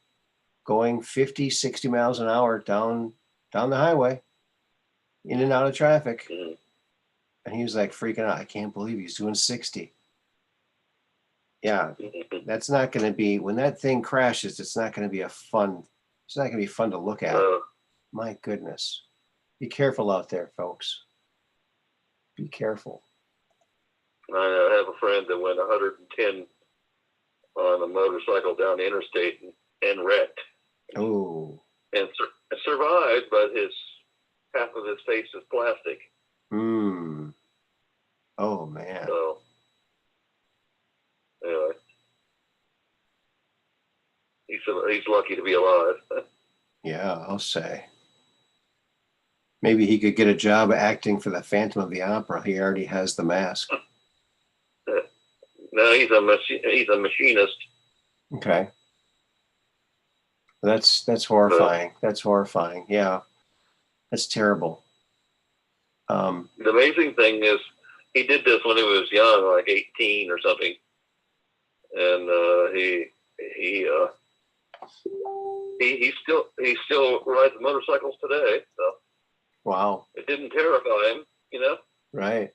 going 50, 60 miles an hour down the highway, in and out of traffic. Mm-hmm. And he was like freaking out. I can't believe he's doing 60. Yeah, that's not going to be, when that thing crashes, it's not going to be it's not going to be fun to look at. My goodness. Be careful out there, folks. Be careful. I have a friend that went 110 on a motorcycle down the interstate and wrecked. Oh. And survived, but half of his face is plastic. Oh, man. So, anyway, he's lucky to be alive. Yeah, I'll say. Maybe he could get a job acting for the Phantom of the Opera. He already has the mask. No, he's a machinist. Okay. That's horrifying. That's horrifying. Yeah. That's terrible. The amazing thing is he did this when he was young, like 18 or something. And he still rides motorcycles today. So Wow. it didn't terrify him, you know? Right.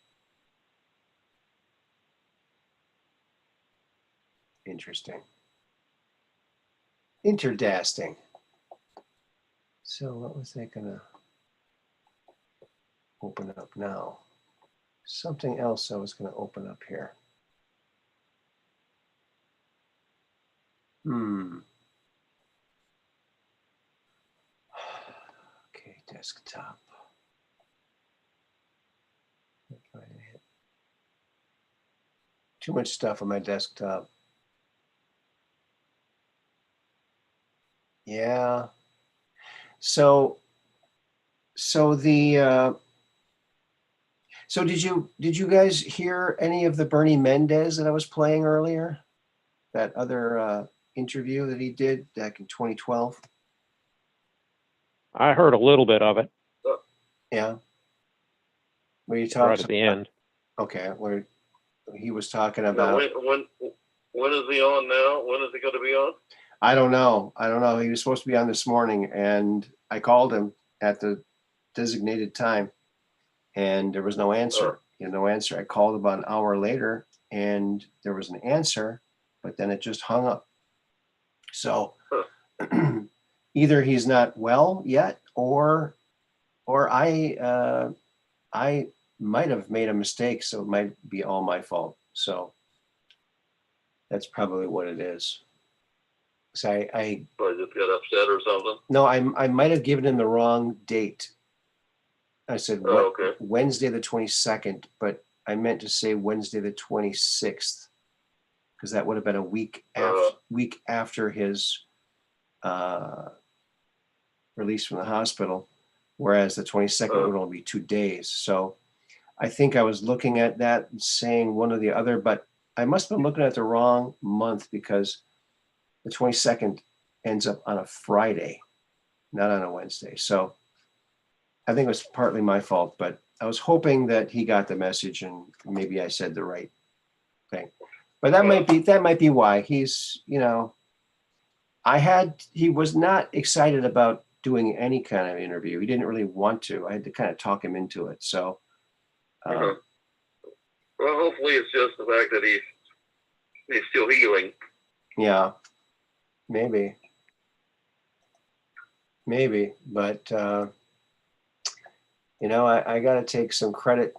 Interesting. Interdasting. So what was I gonna open up now? Something else I was gonna open up here. Okay, desktop. Too much stuff on my desktop. Yeah. So did you guys hear any of the Bernie Mendez that I was playing earlier? That other interview that he did back in 2012? I heard a little bit of it. Yeah. Where you talked right at the end. Okay, where he was talking about. When is he on now? When is he going to be on? I don't know. He was supposed to be on this morning, and I called him at the designated time, and there was no answer. No answer. I called about an hour later, and there was an answer, but then it just hung up. So either he's not well yet, or I might have made a mistake, so it might be all my fault. So that's probably what it is. So I just got upset or something? No, I might have given him the wrong date. I said Wednesday the 22nd, but I meant to say Wednesday the 26th, because that would have been a week after his release from the hospital, whereas the 22nd would only be 2 days. So I think I was looking at that and saying one or the other, but I must have been looking at the wrong month, because the 22nd ends up on a Friday, not on a Wednesday. So I think it was partly my fault, but I was hoping that he got the message and maybe I said the right thing. But that might be why he's, he was not excited about doing any kind of interview. He didn't really want to. I had to kind of talk him into it. So well, hopefully it's just the fact that he's still healing. Yeah, maybe, but I got to take some credit,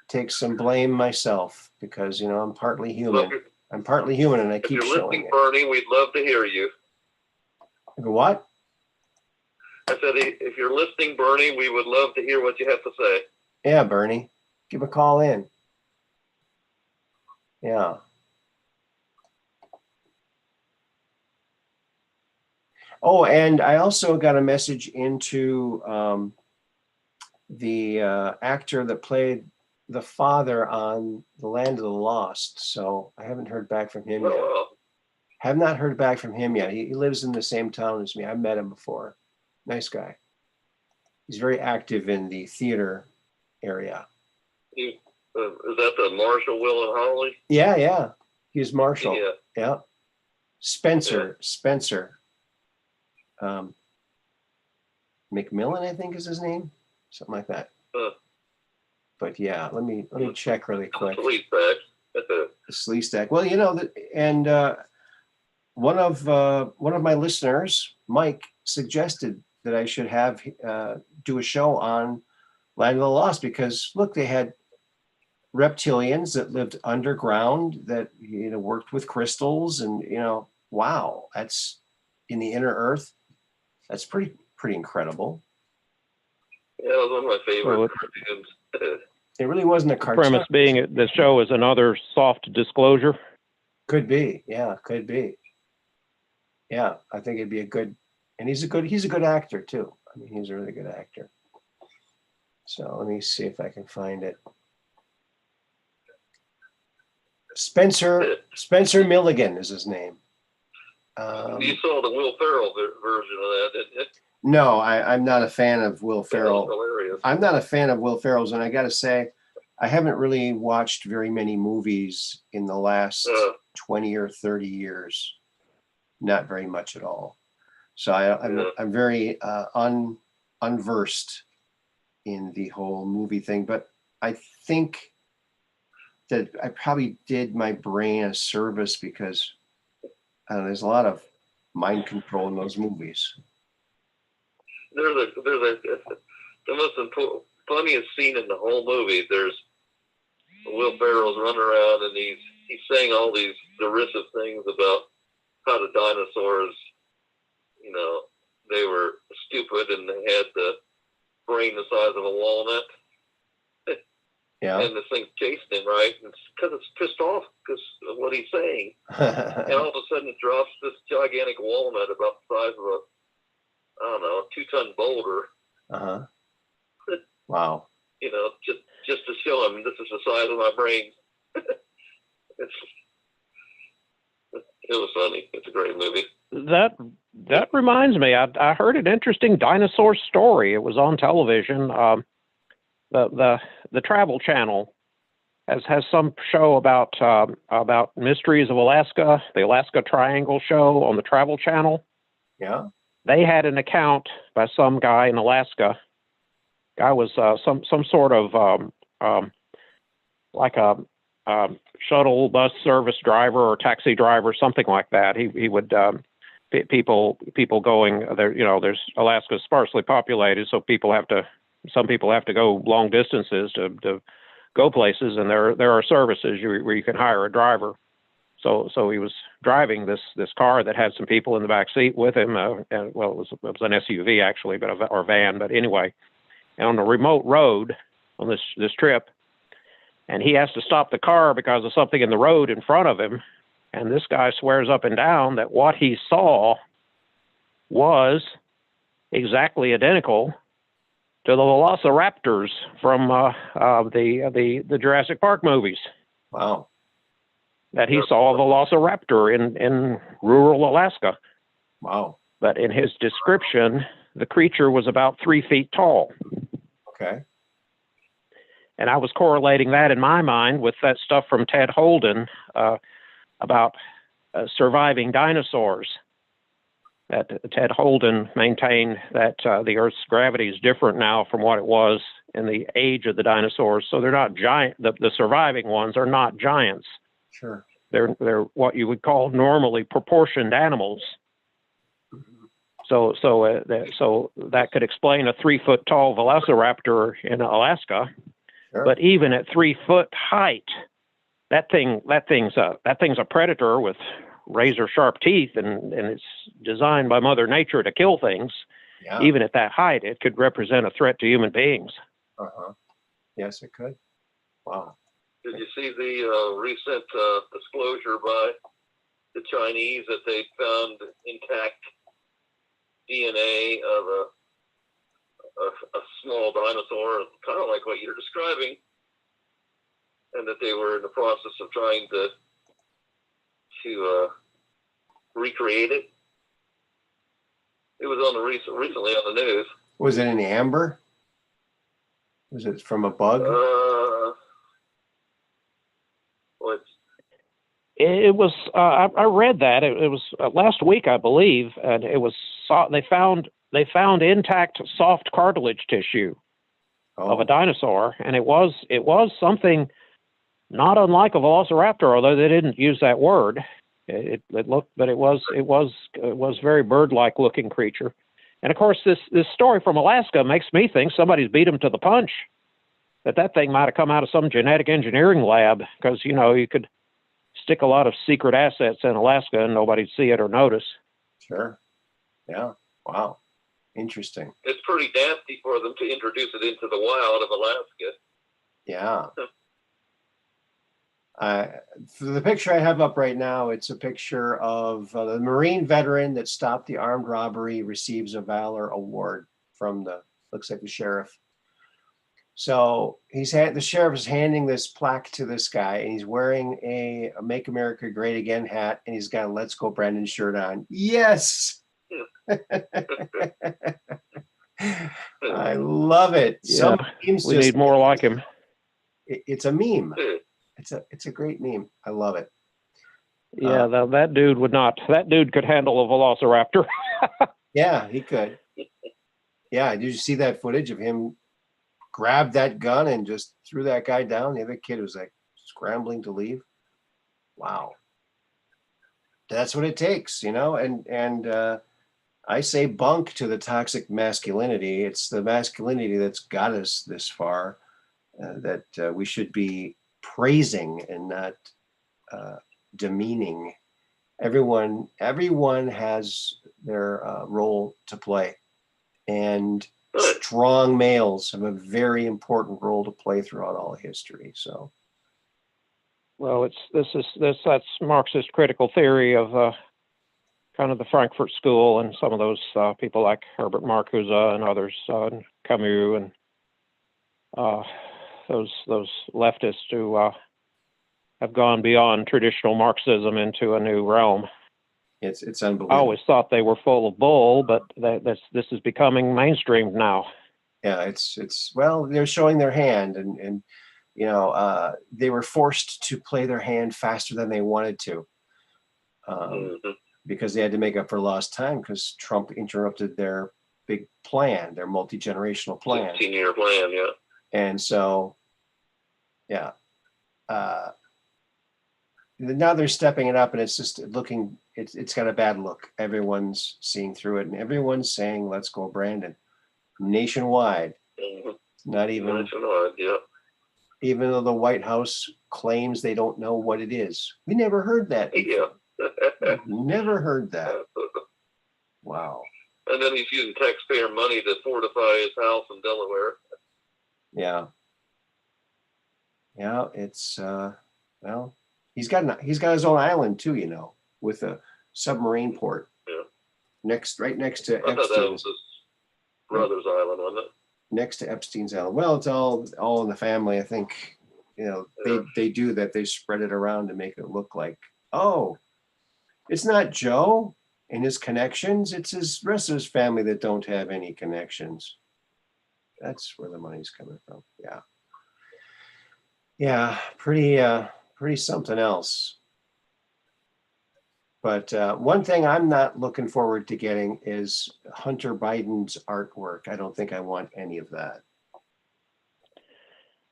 take some blame myself, because I'm partly human. I'm partly human, and I keep showing it. If you're listening, Bernie, we'd love to hear you. What? I said, if you're listening, Bernie, we would love to hear what you have to say. Yeah, Bernie, give a call in. Yeah. Oh, and I also got a message into the actor that played the father on The Land of the Lost. So I haven't heard back from him yet. Oh, Have not heard back from him yet. He lives in the same town as me. I met him before. Nice guy. He's very active in the theater area. is that the Marshall, Will, and Holly? Yeah, yeah. He's Marshall. Yeah. Yeah. Spencer. McMillan, I think is his name. Something like that. But yeah, let me check really quick. Sleep back. The Slee Stack. Well, you know, and one of my listeners, Mike, suggested that I should have do a show on Land of the Lost because look, they had reptilians that lived underground that worked with crystals, and wow, that's in the inner earth. That's pretty incredible. Yeah, it was one of my favorite cartoons. It really wasn't a cartoon. Premise being the show is another soft disclosure. Could be, yeah, could be. Yeah, I think it'd be a good, and he's a good actor too. I mean, he's a really good actor. So let me see if I can find it. Spencer Milligan is his name. You saw the Will Ferrell version of that, didn't you? No, I'm not a fan of Will Ferrell. Hilarious. I'm not a fan of Will Ferrell's, and I got to say, I haven't really watched very many movies in the last 20 or 30 years. Not very much at all. So I'm very unversed in the whole movie thing, but I think that I probably did my brain a service because there's a lot of mind control in those movies. There's the most funniest scene in the whole movie. There's Will Ferrell's running around and he's saying all these derisive things about how the dinosaurs, they were stupid and they had the brain the size of a walnut. Yeah. And this thing chased him, right? And it's because it's pissed off because of what he's saying. And all of a sudden it drops this gigantic walnut about the size of a 2-ton boulder. Uh-huh. Wow. Just to show him this is the size of my brain. It was funny. It's a great movie. That reminds me, I heard an interesting dinosaur story. It was on television. The Travel Channel has some show about mysteries of Alaska, the Alaska Triangle show on the Travel Channel. Yeah. They had an account by some guy in Alaska. Guy was some sort of like a shuttle bus service driver or taxi driver, something like that. He would people going there. There's Alaska's sparsely populated, so some people have to go long distances to go places, and there are services where you can hire a driver. So he was driving this car that had some people in the back seat with him. It was an SUV actually, or van. But anyway, and on a remote road on this trip, and he has to stop the car because of something in the road in front of him. And this guy swears up and down that what he saw was exactly identical to the velociraptors from the Jurassic Park movies. Wow. That he saw a velociraptor in rural Alaska. Wow. But in his description, the creature was about 3 feet tall. Okay. And I was correlating that in my mind with that stuff from Ted Holden about surviving dinosaurs. That Ted Holden maintained that the Earth's gravity is different now from what it was in the age of the dinosaurs. So they're not giant. The surviving ones are not giants. Sure. They're what you would call normally proportioned animals. So that could explain a 3 foot tall velociraptor in Alaska. Sure. But even at 3 foot height, that thing's a predator with razor sharp teeth, and it's designed by Mother Nature to kill things. Yeah. Even at that height, it could represent a threat to human beings. Uh-huh. Yes, it could. Wow. Did you see the recent disclosure by the Chinese that they found intact DNA of a small dinosaur, kind of like what you're describing, and that they were in the process of trying to recreate it? It was on the recently on the news. Was it in amber? Was it from a bug? Well, It was. I read that it was last week, I believe, and it was. They found intact soft cartilage tissue of a dinosaur, and it was something not unlike a velociraptor, although they didn't use that word. It looked, but it was very bird-like looking creature. And of course, this story from Alaska makes me think somebody's beat them to the punch. That thing might have come out of some genetic engineering lab, because you could stick a lot of secret assets in Alaska and nobody'd see it or notice. Sure. Yeah. Wow. Interesting. it's pretty nasty for them to introduce it into the wild of Alaska. Yeah. For the picture I have up right now, it's a picture of the Marine veteran that stopped the armed robbery receives a Valor Award from looks like the sheriff. So the sheriff is handing this plaque to this guy, and he's wearing a Make America Great Again hat, and he's got a Let's Go Brandon shirt on. Yes. I love it. Yeah, we need more like him. It's a meme. It's a great meme. I love it. Yeah, that dude would not. That dude could handle a velociraptor. Yeah, he could. Yeah, did you see that footage of him grab that gun and just threw that guy down? The other kid was like scrambling to leave. Wow. That's what it takes, and I say bunk to the toxic masculinity. It's the masculinity that's got us this far that we should be praising and not demeaning. Everyone has their role to play, and strong males have a very important role to play throughout all history. So, well, that's Marxist critical theory of kind of the Frankfurt School and some of those people like Herbert Marcuse and others, and Camus, and those leftists who have gone beyond traditional Marxism into a new realm. It's unbelievable. I always thought they were full of bull, but this is becoming mainstream now. Yeah, it's well, they're showing their hand, and they were forced to play their hand faster than they wanted to, because they had to make up for lost time because Trump interrupted their big plan, their multi-generational plan. 15-year plan, yeah. And so, yeah. Now they're stepping it up, and it's just looking. It's got a bad look. Everyone's seeing through it, and everyone's saying, "Let's go, Brandon." Nationwide, not even nationwide, yeah. Even though the White House claims they don't know what it is, we never heard that. Yeah. Never heard that. Wow. And then he's using taxpayer money to fortify his house in Delaware. Yeah. Yeah, it's well, he's got his own island too, with a submarine port. Yeah. Right next to I thought that Epstein's. was his brother's island, wasn't it? Next to Epstein's island. Well, it's all in the family. I think, they do that. They spread it around to make it look like, oh, it's not Joe and his connections. It's his rest of his family that don't have any connections. That's where the money's coming from. Yeah. Yeah. Pretty something else. But one thing I'm not looking forward to getting is Hunter Biden's artwork. I don't think I want any of that.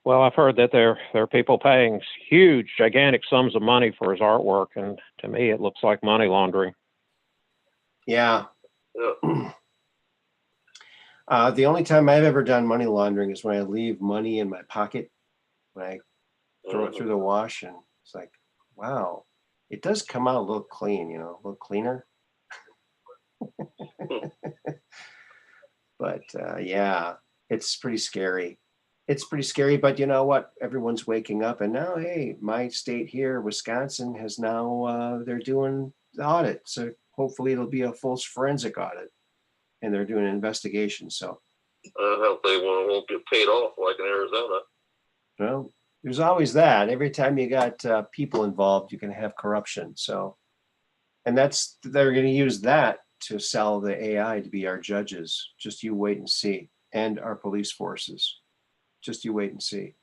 Well, I've heard that there are people paying huge, gigantic sums of money for his artwork, and to me, it looks like money laundering. Yeah. Yeah. The only time I've ever done money laundering is when I leave money in my pocket, when I throw it through the wash, and it's like, wow, it does come out a little clean, a little cleaner. But yeah, it's pretty scary. it's pretty scary, but you know what? Everyone's waking up, and now, hey, my state here, Wisconsin, has now they're doing the audit. So hopefully it'll be a full forensic audit, and they're doing an investigation. So I hope they won't get paid off like in Arizona. well, there's always that. Every time you got people involved, you can have corruption. So, and they're going to use that to sell the AI to be our judges. Just you wait and see, and our police forces. Just you wait and see.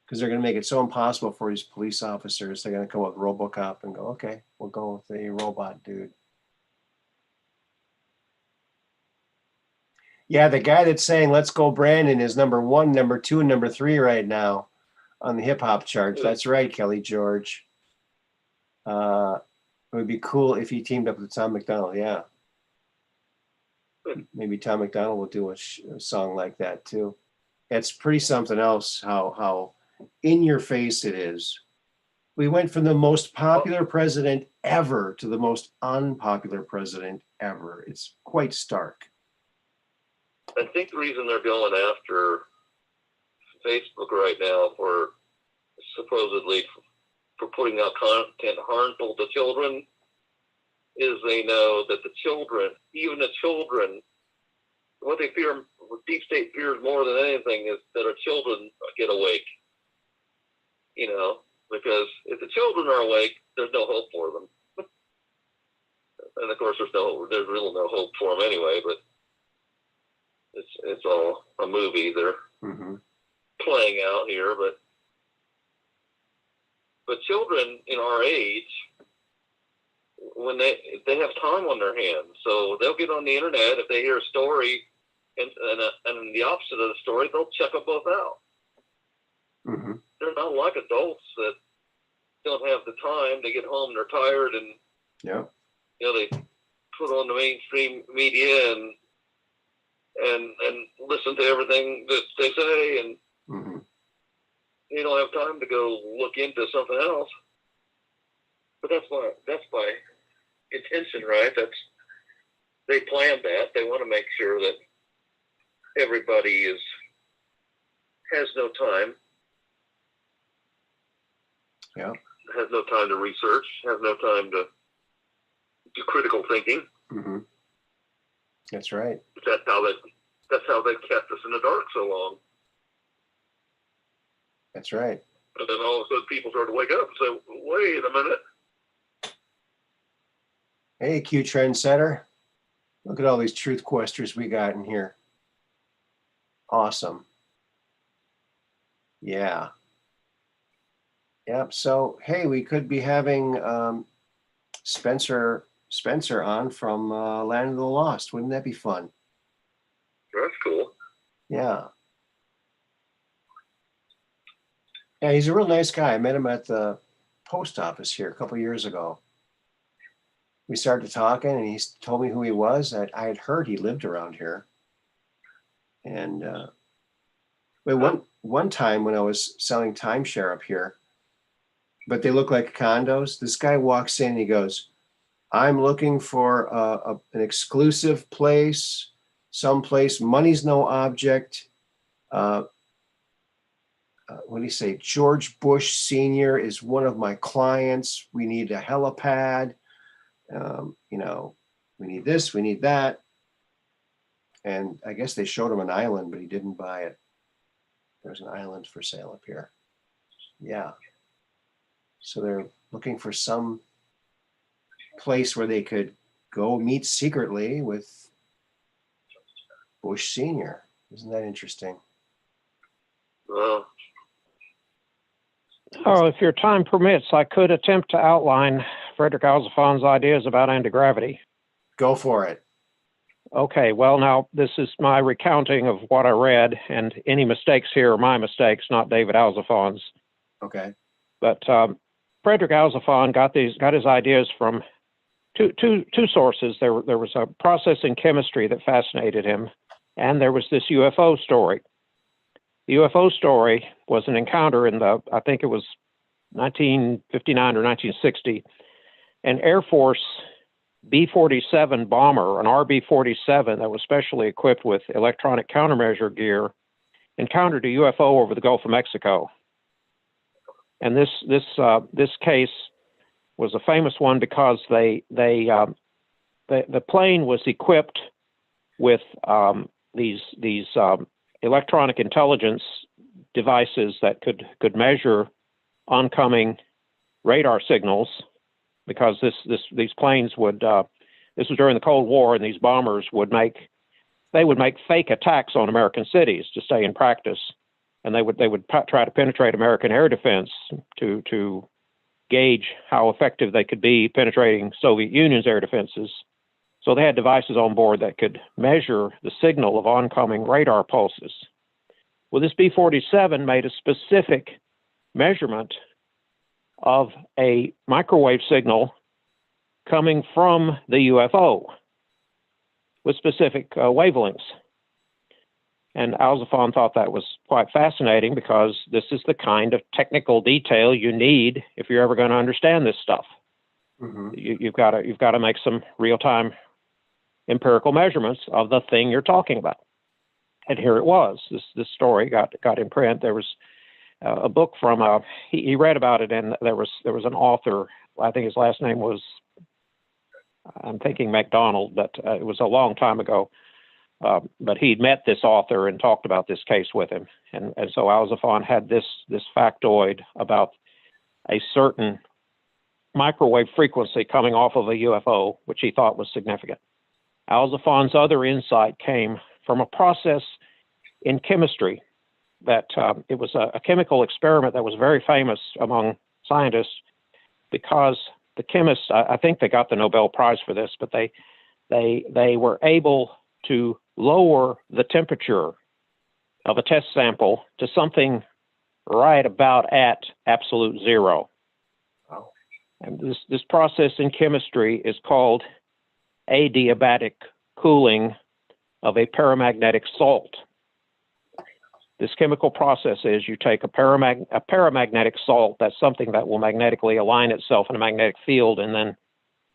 Because they're going to make it so impossible for these police officers. They're going to come up with RoboCop and go, okay, we'll go with the robot dude. Yeah, the guy that's saying "Let's Go Brandon" is number 1, number 2, and number 3 right now on the hip hop charts. That's right, Kelly George. It would be cool if he teamed up with Tom McDonald. Yeah, maybe Tom McDonald will do a song like that too. It's pretty something else how in your face it is. We went from the most popular president ever to the most unpopular president ever. It's quite stark. I think the reason they're going after Facebook right now for supposedly for putting out content harmful to children is they know that the children, even the children, what they fear, what Deep State fears more than anything is that our children get awake. You know, because if the children are awake, there's no hope for them. And of course, there's really no hope for them anyway. But it's all a movie they're playing out here. But children in our age, when they have time on their hands, so they'll get on the internet if they hear a story, and the opposite of the story, they'll check them both out. Mm-hmm. They're not like adults that don't have the time. They get home, they're tired, and yeah, you know, they put on the mainstream media and listen to everything that they say, and you don't have time to go look into something else. But that's by intention, right? They planned that. They want to make sure that everybody has no time. Yeah. Has no time to research, has no time to do critical thinking. Mm-hmm. That's right. That's how they kept us in the dark so long. That's right. And then all of a sudden people started to wake up and say, wait a minute. Hey, Q Trendsetter. Look at all these truth questers we got in here. Awesome. Yeah. Yep. So, hey, we could be having Spencer on from Land of the Lost. Wouldn't that be fun? That's cool. Yeah. Yeah, he's a real nice guy. I met him at the post office here a couple of years ago. We started talking, and he told me who he was. I had heard he lived around here. And one time when I was selling timeshare up here, but they look like condos, this guy walks in and he goes, I'm looking for an exclusive place, someplace, money's no object. What do you say? George Bush Sr. is one of my clients. We need a helipad. We need this, we need that. And I guess they showed him an island, but he didn't buy it. There's an island for sale up here. Yeah. So they're looking for some place where they could go meet secretly with Bush Sr. Isn't that interesting? Well, Oh, if your time permits, I could attempt to outline Frederick Alzafon's ideas about anti-gravity. Go for it. Okay, well, now, this is my recounting of what I read, and any mistakes here are my mistakes, not David Alzafon's. Okay. But Frederick Alzafon got his ideas from two sources. There was a process in chemistry that fascinated him, and there was this UFO story. The UFO story was an encounter in I think it was 1959 or 1960, an Air Force B-47 bomber, an RB-47 that was specially equipped with electronic countermeasure gear, encountered a UFO over the Gulf of Mexico. And this case was a famous one because the plane was equipped with these electronic intelligence devices that could measure oncoming radar signals, because these planes would this was during the Cold War, and these bombers would make fake attacks on American cities to stay in practice, and they would try to penetrate American air defense to gauge how effective they could be penetrating Soviet Union's air defenses. So they had devices on board that could measure the signal of oncoming radar pulses. Well, this B-47 made a specific measurement of a microwave signal coming from the UFO with specific wavelengths. And Alzafon thought that was quite fascinating, because this is the kind of technical detail you need if you're ever going to understand this stuff. Mm-hmm. You've got to make some real-time empirical measurements of the thing you're talking about. And here it was. This story got in print. There was a book from he read about it, and there was an author. I think his last name was, I'm thinking MacDonald, but it was a long time ago. But he'd met this author and talked about this case with him, and so Alzafon had this factoid about a certain microwave frequency coming off of a UFO, which he thought was significant. Alzafon's other insight came from a process in chemistry that it was a chemical experiment that was very famous among scientists, because the chemists, I think they got the Nobel Prize for this, but they were able to lower the temperature of a test sample to something right about at absolute zero. Oh. And this process in chemistry is called adiabatic cooling of a paramagnetic salt. This chemical process is you take a paramagnetic salt, that's something that will magnetically align itself in a magnetic field and then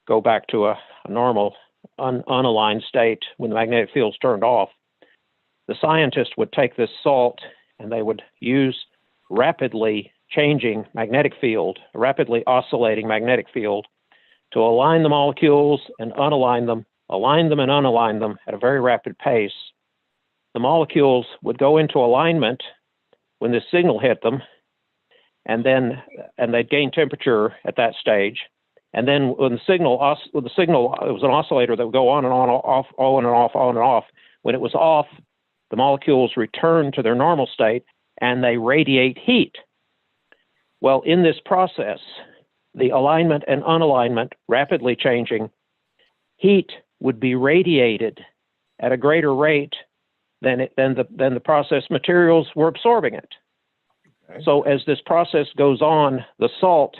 go back to a normal unaligned state when the magnetic field's turned off. The scientist would take this salt and they would use rapidly changing magnetic field, a rapidly oscillating magnetic field, to align the molecules and unaligned them, align them and unalign them at a very rapid pace. The molecules would go into alignment when the signal hit them, and they'd gain temperature at that stage. And then when the signal, it was an oscillator that would go on and on, off, on and off, on and off. When it was off, the molecules return to their normal state and they radiate heat. Well, in this process, the alignment and unalignment rapidly changing, heat would be radiated at a greater rate than the process materials were absorbing it. Okay. So as this process goes on, the salt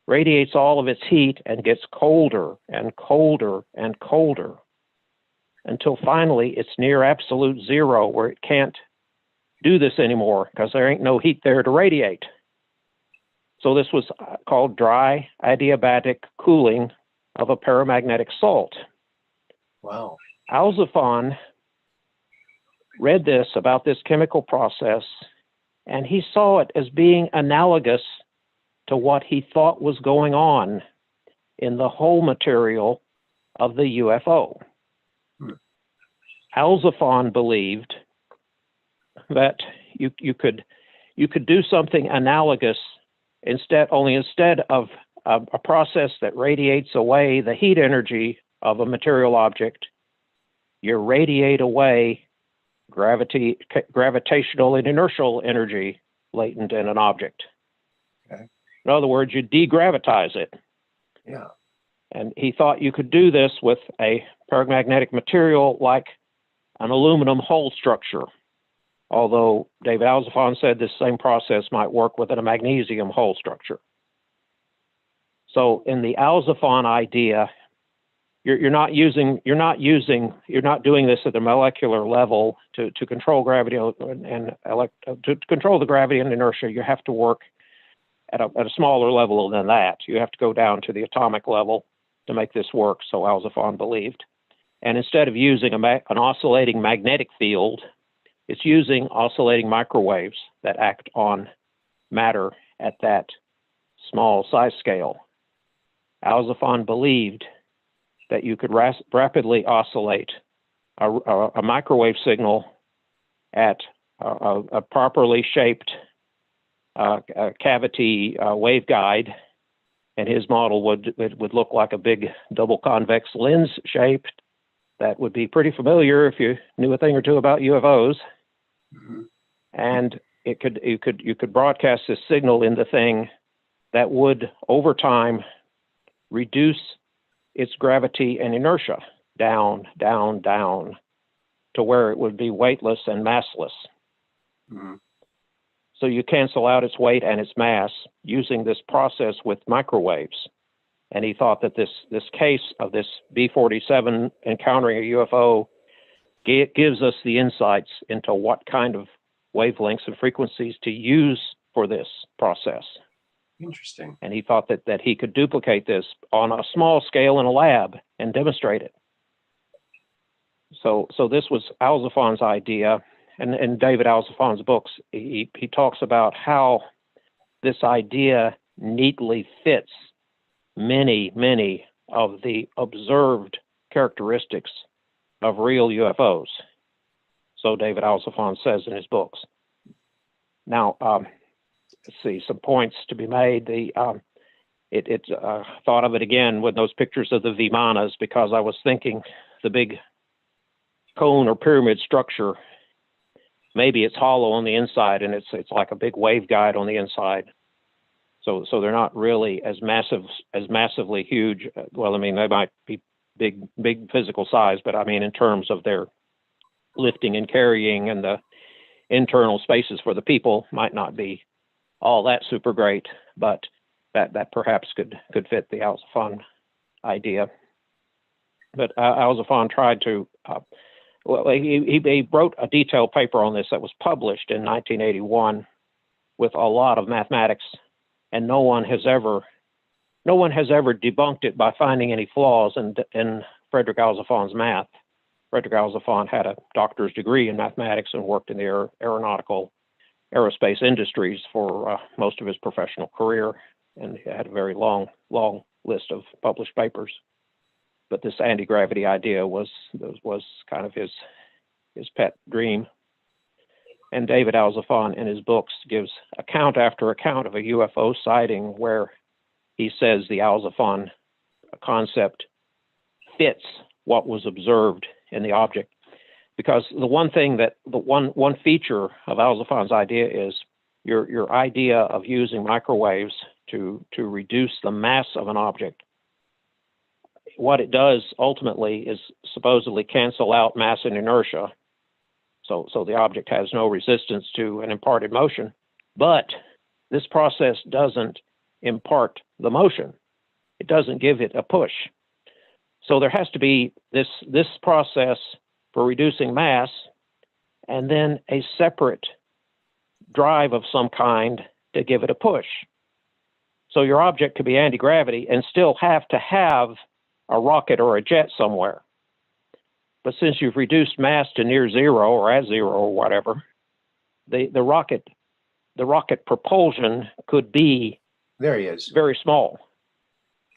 radiates all of its heat and gets colder and colder and colder until finally it's near absolute zero, where it can't do this anymore because there ain't no heat there to radiate. So this was called dry adiabatic cooling of a paramagnetic salt. Wow. Alzafon read this about this chemical process, and he saw it as being analogous to what he thought was going on in the whole material of the UFO. Alzafon believed that you could do something analogous instead of a process that radiates away the heat energy of a material object. You radiate away gravitational and inertial energy latent in an object. Okay. In other words, you degravitize it. Yeah. And he thought you could do this with a paramagnetic material like an aluminum hull structure, although David Alzafon said this same process might work within a magnesium hull structure. So in the Alzafon idea, you're not doing this at the molecular level to control gravity and to control the gravity and inertia. You have to work at a smaller level than that. You have to go down to the atomic level to make this work, so Alzafon believed. And instead of using an oscillating magnetic field, It's using oscillating microwaves that act on matter at that small size scale. Alzafan believed that you could rapidly oscillate a microwave signal at a properly shaped cavity waveguide, and his model would look like a big double convex lens shape that would be pretty familiar if you knew a thing or two about UFOs. Mm-hmm. And you could broadcast this signal in the thing that would over time reduce its gravity and inertia down, down, down to where it would be weightless and massless. Mm-hmm. So you cancel out its weight and its mass using this process with microwaves. And he thought that this case of this B-47 encountering a UFO gives us the insights into what kind of wavelengths and frequencies to use for this process. Interesting. And he thought that he could duplicate this on a small scale in a lab and demonstrate it. So this was Alzafan's idea. And in David Alzafan's books, he talks about how this idea neatly fits many, many of the observed characteristics of real UFOs. So David Alzafan says in his books. Now, let's see, some points to be made. Thought of it again with those pictures of the Vimanas, because I was thinking the big cone or pyramid structure, maybe it's hollow on the inside and it's like a big waveguide on the inside. So they're not really as massively huge. Well, I mean, they might be big physical size, but I mean, in terms of their lifting and carrying and the internal spaces for the people might not be all that super great, but that perhaps could fit the Alzafan idea. But Alzafan tried to, he wrote a detailed paper on this that was published in 1981 with a lot of mathematics, and no one has ever debunked it by finding any flaws in Frederick Alzafan's math. Frederick Alzafan had a doctor's degree in mathematics and worked in the aerospace industries for most of his professional career, and he had a very long list of published papers. But this anti-gravity idea was kind of his pet dream. And David Alzafan in his books gives account after account of a UFO sighting where he says the Alzafan concept fits what was observed in the object. Because the one feature of Alzafan's idea is your idea of using microwaves to reduce the mass of an object. What it does ultimately is supposedly cancel out mass and inertia. So the object has no resistance to an imparted motion. But this process doesn't impart the motion. It doesn't give it a push. So there has to be this process for reducing mass, and then a separate drive of some kind to give it a push. So your object could be anti-gravity and still have to have a rocket or a jet somewhere. But since you've reduced mass to near zero or at zero or whatever, the rocket propulsion could be There he is. very small.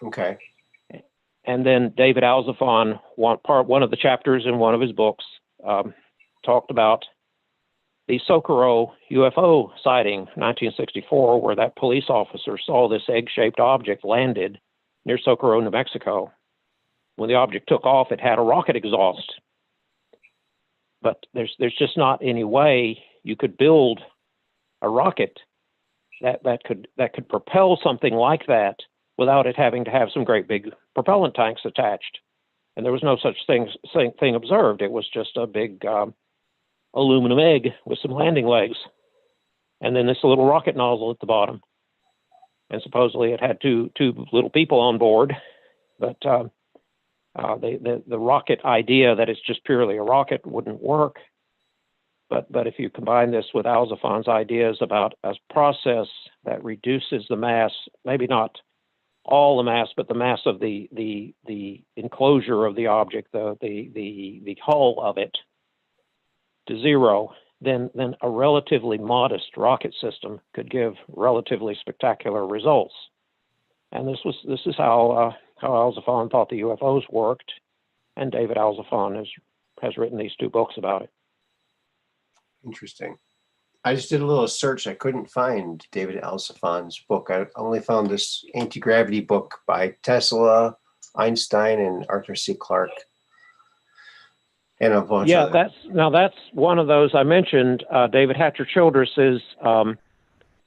Okay. And then David Alzafan, one of the chapters in one of his books, talked about the Socaroe UFO sighting, 1964, where that police officer saw this egg-shaped object landed near Socaroe, New Mexico. When the object took off, it had a rocket exhaust. But there's just not any way you could build a rocket that could propel something like that without it having to have some great big propellant tanks attached. And there was no such thing observed. It was just a big aluminum egg with some landing legs, and then this little rocket nozzle at the bottom. And supposedly it had two little people on board, but the rocket idea that it's just purely a rocket wouldn't work. But if you combine this with Alzafan's ideas about a process that reduces the mass, maybe not all the mass, but the mass of the enclosure of the object, the hull of it, to zero, then a relatively modest rocket system could give relatively spectacular results. And this is how Alzafon thought the UFOs worked, and David Alzafon has written these 2 books about it. Interesting. I just did a little search. I couldn't find David Alzafon's book. I only found this anti-gravity book by Tesla, Einstein, and Arthur C. Clarke. And a bunch of that's one of those I mentioned. David Hatcher Childress's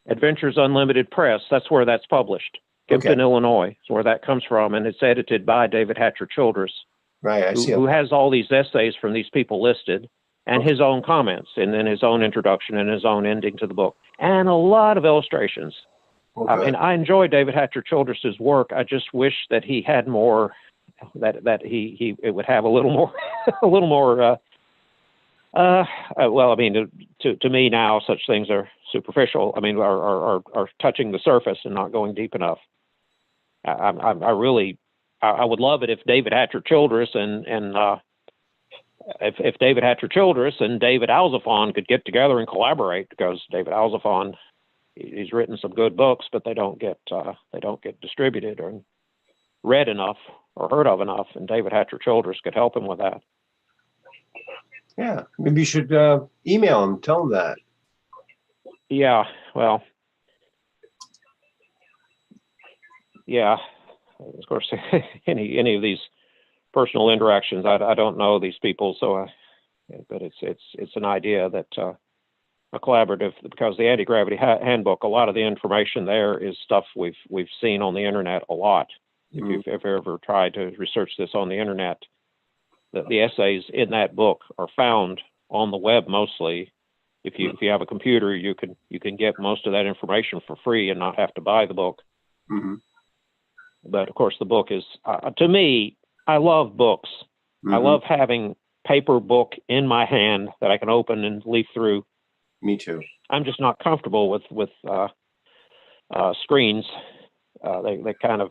Adventures Unlimited Press. That's where that's published. Gibson, Illinois, is where that comes from, and it's edited by David Hatcher Childress, right? I see. Who has all these essays from these people listed, and his own comments, and then his own introduction and his own ending to the book, and a lot of illustrations. And I enjoy David Hatcher Childress's work. I just wish that he had more. That he would have a little more, well, I mean, to me now, such things are superficial. I mean, are touching the surface and not going deep enough. I would love it if David Hatcher Childress and if David Hatcher Childress and David Alzafon could get together and collaborate, because David Alzafon, he's written some good books, but they don't get distributed or read enough or heard of enough, and David Hatcher Childress could help him with that. Yeah, maybe you should email him, tell him that. Yeah, well, yeah, of course, any of these personal interactions, I don't know these people, so but it's an idea that a collaborative, because the anti-gravity handbook, a lot of the information there is stuff we've seen on the internet a lot. If you've ever tried to research this on the internet, the essays in that book are found on the web mostly. If you have a computer, you can get most of that information for free and not have to buy the book. Mm-hmm. But of course, the book is to me. I love books. Mm-hmm. I love having paper book in my hand that I can open and leaf through. Me too. I'm just not comfortable with screens. They kind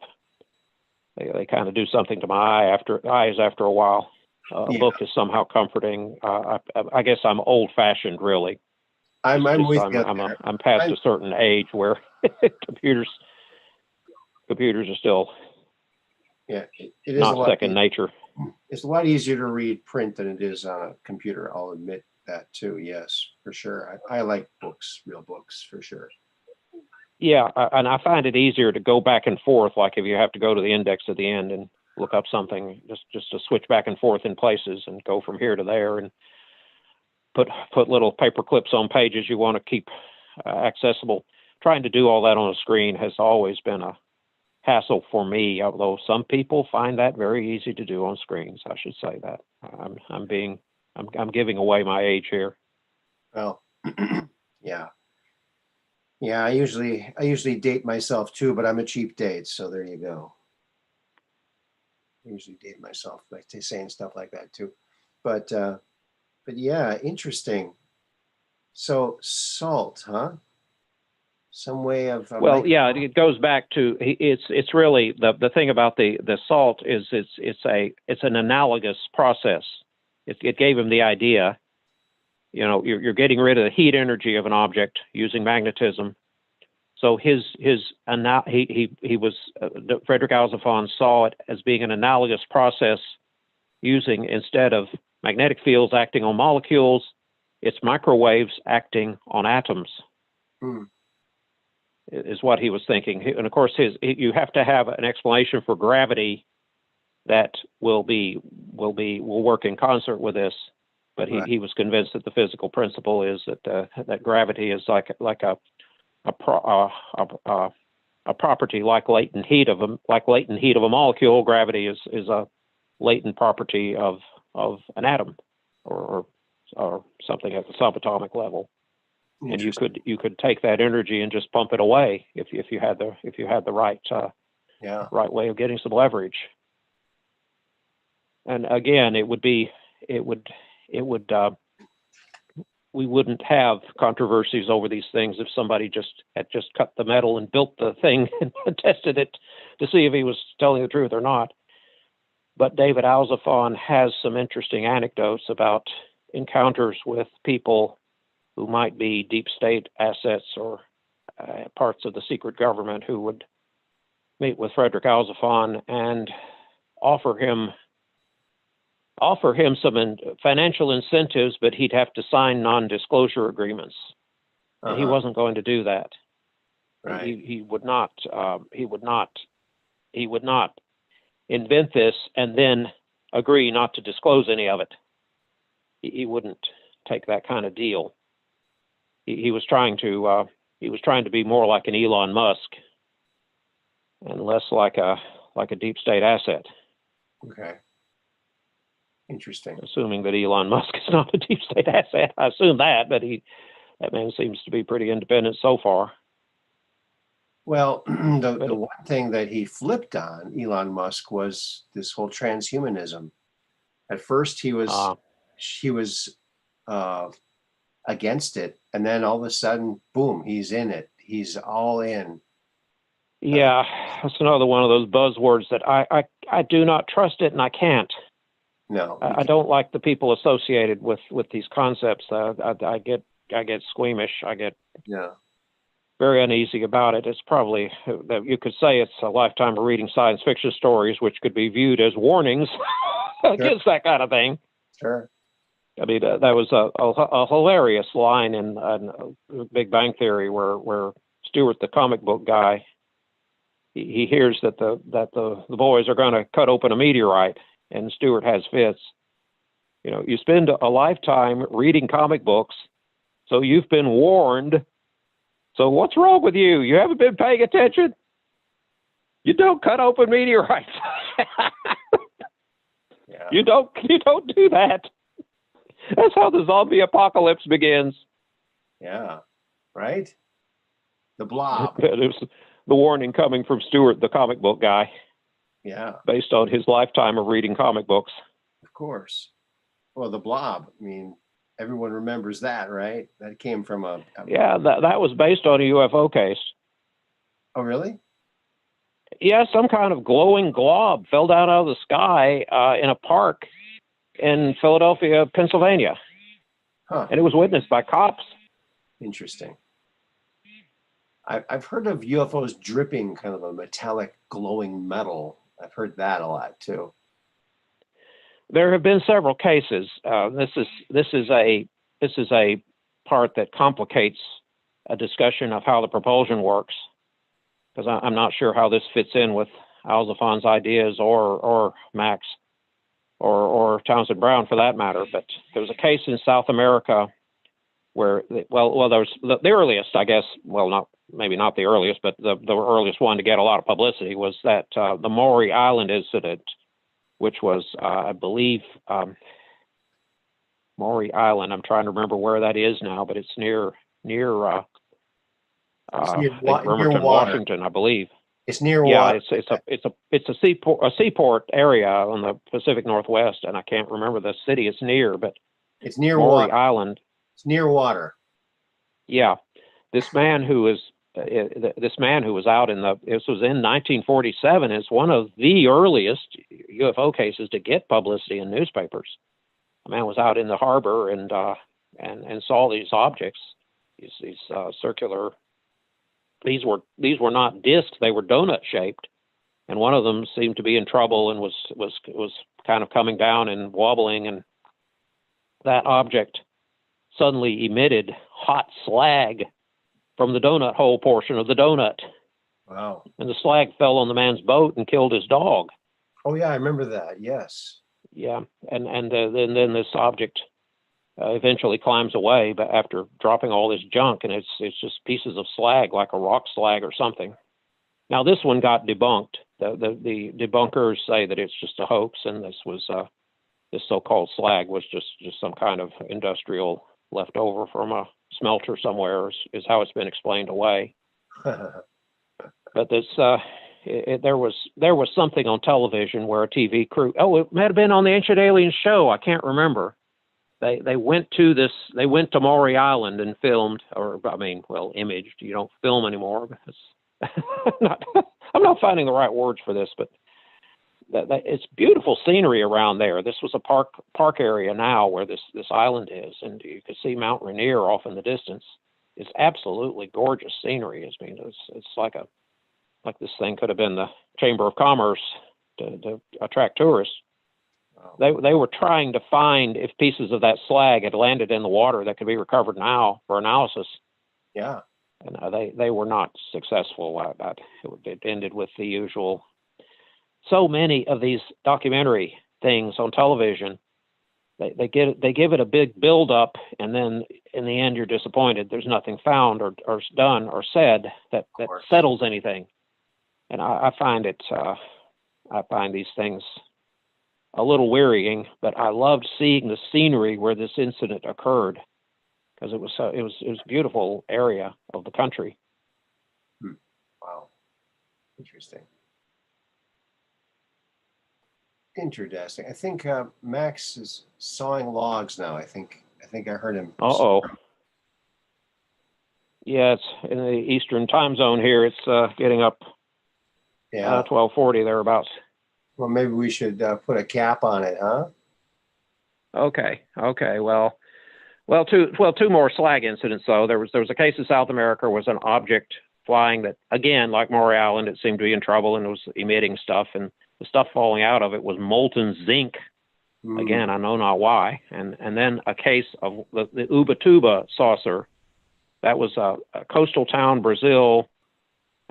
of do something to my eyes after a while. A book is somehow comforting. I guess I'm old-fashioned, really. I'm with you. I'm past a certain age where computers are still it is not second nature. It's a lot easier to read print than it is on a computer. I'll admit that too. Yes, for sure. I like books, real books, for sure. Yeah, and I find it easier to go back and forth, like if you have to go to the index at the end and look up something, just to switch back and forth in places and go from here to there and put little paper clips on pages you want to keep accessible. Trying to do all that on a screen has always been a hassle for me, although some people find that very easy to do on screens. I should say that. I'm giving away my age here. Well, yeah. Yeah, I usually date myself too, but I'm a cheap date, so there you go. I usually date myself by saying stuff like that too. But yeah, interesting. So salt, huh? Some way of well, yeah, it goes back to it's really the thing about the salt is it's an analogous process. It gave him the idea. You know, you're getting rid of the heat energy of an object using magnetism. So Frederick Alzafon saw it as being an analogous process, using, instead of magnetic fields acting on molecules, it's microwaves acting on atoms. Is what he was thinking. And of course, you have to have an explanation for gravity that will work in concert with this. But he was convinced that the physical principle is that gravity is like a property like latent heat of a molecule. Gravity is a latent property of an atom or something at the subatomic level. And you could take that energy and just pump it away if you had the right right way of getting some leverage. And again, we wouldn't have controversies over these things if somebody had cut the metal and built the thing and tested it to see if he was telling the truth or not. But David Alzafon has some interesting anecdotes about encounters with people who might be deep state assets or parts of the secret government who would meet with Frederick Alzafon and offer him some financial incentives, but he'd have to sign non-disclosure agreements. And he wasn't going to do that. Right. He would not. He would not invent this and then agree not to disclose any of it. He wouldn't take that kind of deal. He was trying to be more like an Elon Musk and less like a deep state asset. Okay. Interesting. Assuming that Elon Musk is not a deep state asset, I assume that, but that man seems to be pretty independent so far. Well, the one thing that he flipped on, Elon Musk, was this whole transhumanism. At first, he was against it, and then all of a sudden, boom, he's in it. He's all in. Yeah, that's another one of those buzzwords that I do not trust it, and I can't. No, I don't like the people associated with these concepts. I get squeamish. I get very uneasy about it. It's probably that you could say it's a lifetime of reading science fiction stories, which could be viewed as warnings against that kind of thing. Sure. I mean, that was a hilarious line in Big Bang Theory where Stewart, the comic book guy, he hears that the boys are going to cut open a meteorite, and Stewart has fits. You know, you spend a lifetime reading comic books, so you've been warned. So what's wrong with you? You haven't been paying attention? You don't cut open meteorites. Yeah. You don't do that. That's how the zombie apocalypse begins. Yeah. Right? The Blob. It was the warning coming from Stewart, the comic book guy. Yeah. Based on his lifetime of reading comic books. Of course. Well, the Blob. I mean, everyone remembers that, right? That came from a Yeah, that was based on a UFO case. Oh, really? Yeah, some kind of glowing glob fell down out of the sky in a park in Philadelphia, Pennsylvania. Huh. And it was witnessed by cops. Interesting. I've heard of UFOs dripping kind of a metallic glowing metal. I've heard that a lot too. There have been several cases. This is a part that complicates a discussion of how the propulsion works, because I'm not sure how this fits in with Alzafon's ideas or Max or Townsend Brown for that matter. But there was a case in South America where, there was the earliest, I guess, maybe not the earliest, but the earliest one to get a lot of publicity was that the Maury Island incident, which was, I believe, Maury Island. I'm trying to remember where that is now, but it's near Bremerton, Washington, I believe. It's near water. water. It's a seaport area on the Pacific Northwest, and I can't remember the city it's near, but it's near Maury water. Island. It's near water. Yeah, this man who was out this was in 1947, is one of the earliest UFO cases to get publicity in newspapers. A man was out in the harbor and saw these objects, these circular. These were not discs; they were donut shaped, and one of them seemed to be in trouble and was kind of coming down and wobbling, and that object suddenly emitted hot slag from the donut hole portion of the donut. Wow. And the slag fell on the man's boat and killed his dog. Oh, yeah, I remember that. Yes. Yeah. And then this object eventually climbs away, but after dropping all this junk, and it's just pieces of slag, like a rock slag or something. Now, this one got debunked. The debunkers say that it's just a hoax, and this so-called slag was just some kind of industrial leftover from a smelter somewhere, is how it's been explained away. But this, there was something on television where a TV crew, it might have been on the Ancient Aliens show, I can't remember. They went to Maury Island and filmed, imaged. You don't film anymore. I'm not finding the right words for this, but it's beautiful scenery around there. This was a park area now where this island is, and you could see Mount Rainier off in the distance. It's absolutely gorgeous scenery. I mean, it's like this thing could have been the Chamber of Commerce to attract tourists. Wow. They were trying to find if pieces of that slag had landed in the water that could be recovered now for analysis. Yeah. And they were not successful. It ended with the usual. So many of these documentary things on television, they give it a big build up, and then in the end you're disappointed. There's nothing found or done or said that settles anything. And I find these things a little wearying, but I loved seeing the scenery where this incident occurred, because it was a beautiful area of the country. Wow. Interesting. Interesting. I think Max is sawing logs now. I think I heard him. Uh-oh. Yeah, it's in the Eastern time zone here. It's getting up 12:40 thereabouts. Well, maybe we should put a cap on it, huh? Okay. Well, two more slag incidents though. There was a case in South America was an object flying that, again, like Maury Island, it seemed to be in trouble and it was emitting stuff, and the stuff falling out of it was molten zinc. Again, I know not why. And then a case of the Ubatuba saucer. That was a coastal town, Brazil.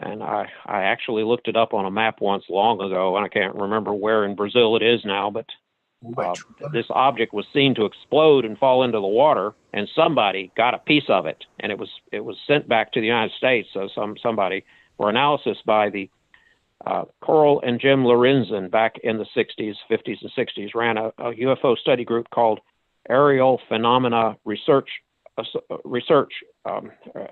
And I actually looked it up on a map once long ago, and I can't remember where in Brazil it is now, but this object was seen to explode and fall into the water, and somebody got a piece of it, and it was sent back to the United States. So somebody, for analysis by the Coral and Jim Lorenzen back in the 60s, 50s, and 60s, ran a UFO study group called Aerial Phenomena Research,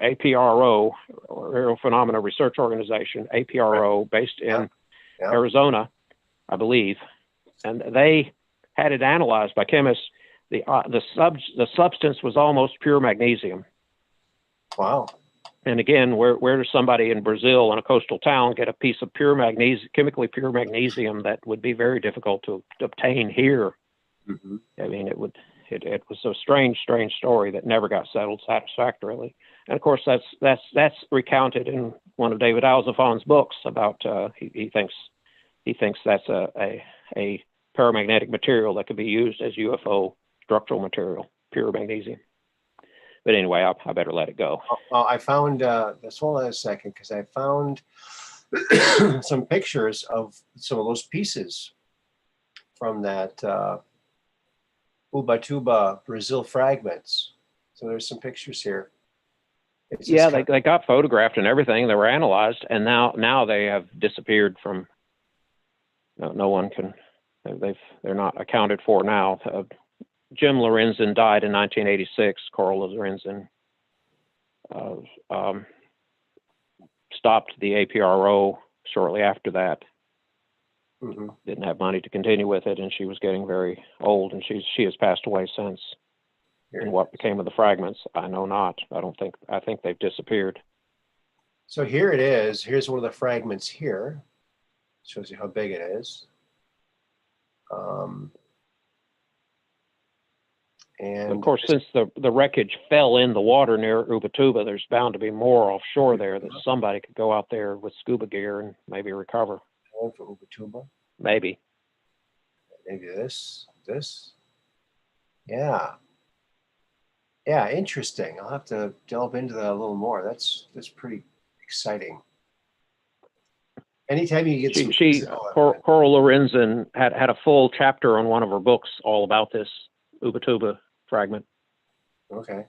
APRO, or Aerial Phenomena Research Organization, APRO, based in Arizona, I believe. And they had it analyzed by chemists. The substance was almost pure magnesium. Wow. And again, where does somebody in Brazil in a coastal town get a piece of pure magnesium, chemically pure magnesium that would be very difficult to obtain here? Mm-hmm. I mean, it was a strange story that never got settled satisfactorily. And of course, that's recounted in one of David Alzafon's books about he thinks that's a paramagnetic material that could be used as UFO structural material, pure magnesium. But anyway, I better let it go. I found just hold on a second, because I found some pictures of some of those pieces from that Ubatuba Brazil fragments. So there's some pictures here. They got photographed and everything. They were analyzed, and now they have disappeared from. No one can. They're not accounted for now. Jim Lorenzen died in 1986. Coral Lorenzen stopped the APRO shortly after that. Mm-hmm. Didn't have money to continue with it, and she was getting very old, and she has passed away since. And what became of the fragments, I know not. I think they've disappeared. So here it is. Here's one of the fragments here. Shows you how big it is. And of course, since the wreckage fell in the water near Ubatuba, there's bound to be more offshore there that somebody could go out there with scuba gear and maybe recover. For Ubatuba? Maybe this. Yeah, interesting. I'll have to delve into that a little more. That's pretty exciting. Anytime you get Coral Lorenzen had a full chapter on one of her books all about this Ubatuba fragment. Okay.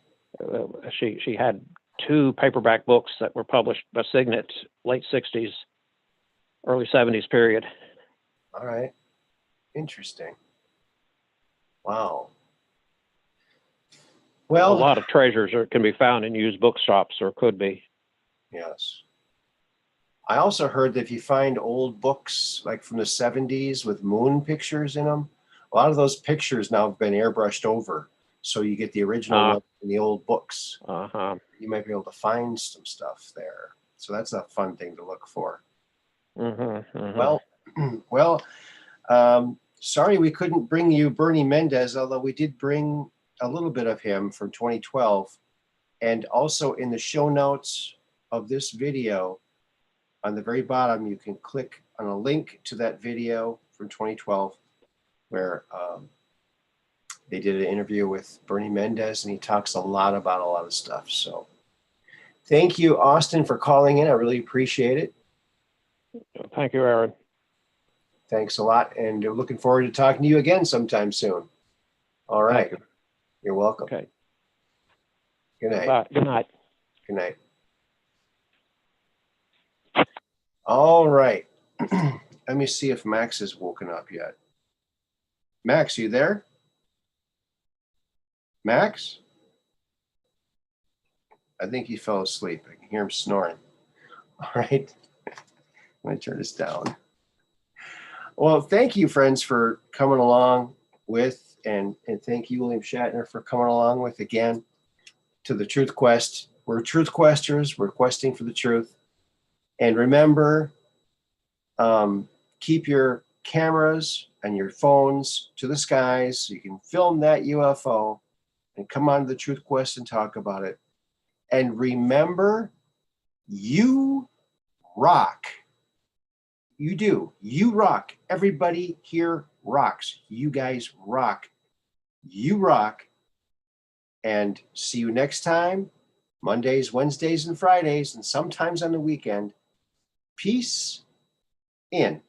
She had 2 paperback books that were published by Signet, late 60s, early 70s period. All right. Interesting. Wow. Well, a lot of treasures can be found in used bookshops, or could be. Yes. I also heard that if you find old books like from the 70s with moon pictures in them, a lot of those pictures now have been airbrushed over. So you get the original one in the old books. Uh-huh. You might be able to find some stuff there. So that's a fun thing to look for. Mm-hmm, mm-hmm. Well, Sorry we couldn't bring you Bernie Mendez, although we did bring a little bit of him from 2012. And also in the show notes of this video, on the very bottom, you can click on a link to that video from 2012 where they did an interview with Bernie Mendez, and he talks a lot about a lot of stuff. So thank you, Austin, for calling in. I really appreciate it. Thank you, Aaron. Thanks a lot, and we're looking forward to talking to you again sometime soon. All right. Thank you. You're welcome. Okay. Good night. Bye. Good night. Good night. All right. Let me see if Max has woken up yet. Max, you there? Max? I think he fell asleep. I can hear him snoring. All right. I'm going to turn this down. Well, thank you, friends, for coming along with, and thank you, William Shatner, for coming along with again to the Truth Quest. We're truth questers. We're questing for the truth. And remember, keep your cameras and your phones to the skies so you can film that UFO and come on to the Truth Quest and talk about it. And remember, you rock. You do. You rock. Everybody here rocks. You guys rock. You rock. And see you next time, Mondays, Wednesdays, and Fridays, and sometimes on the weekend. Peace in.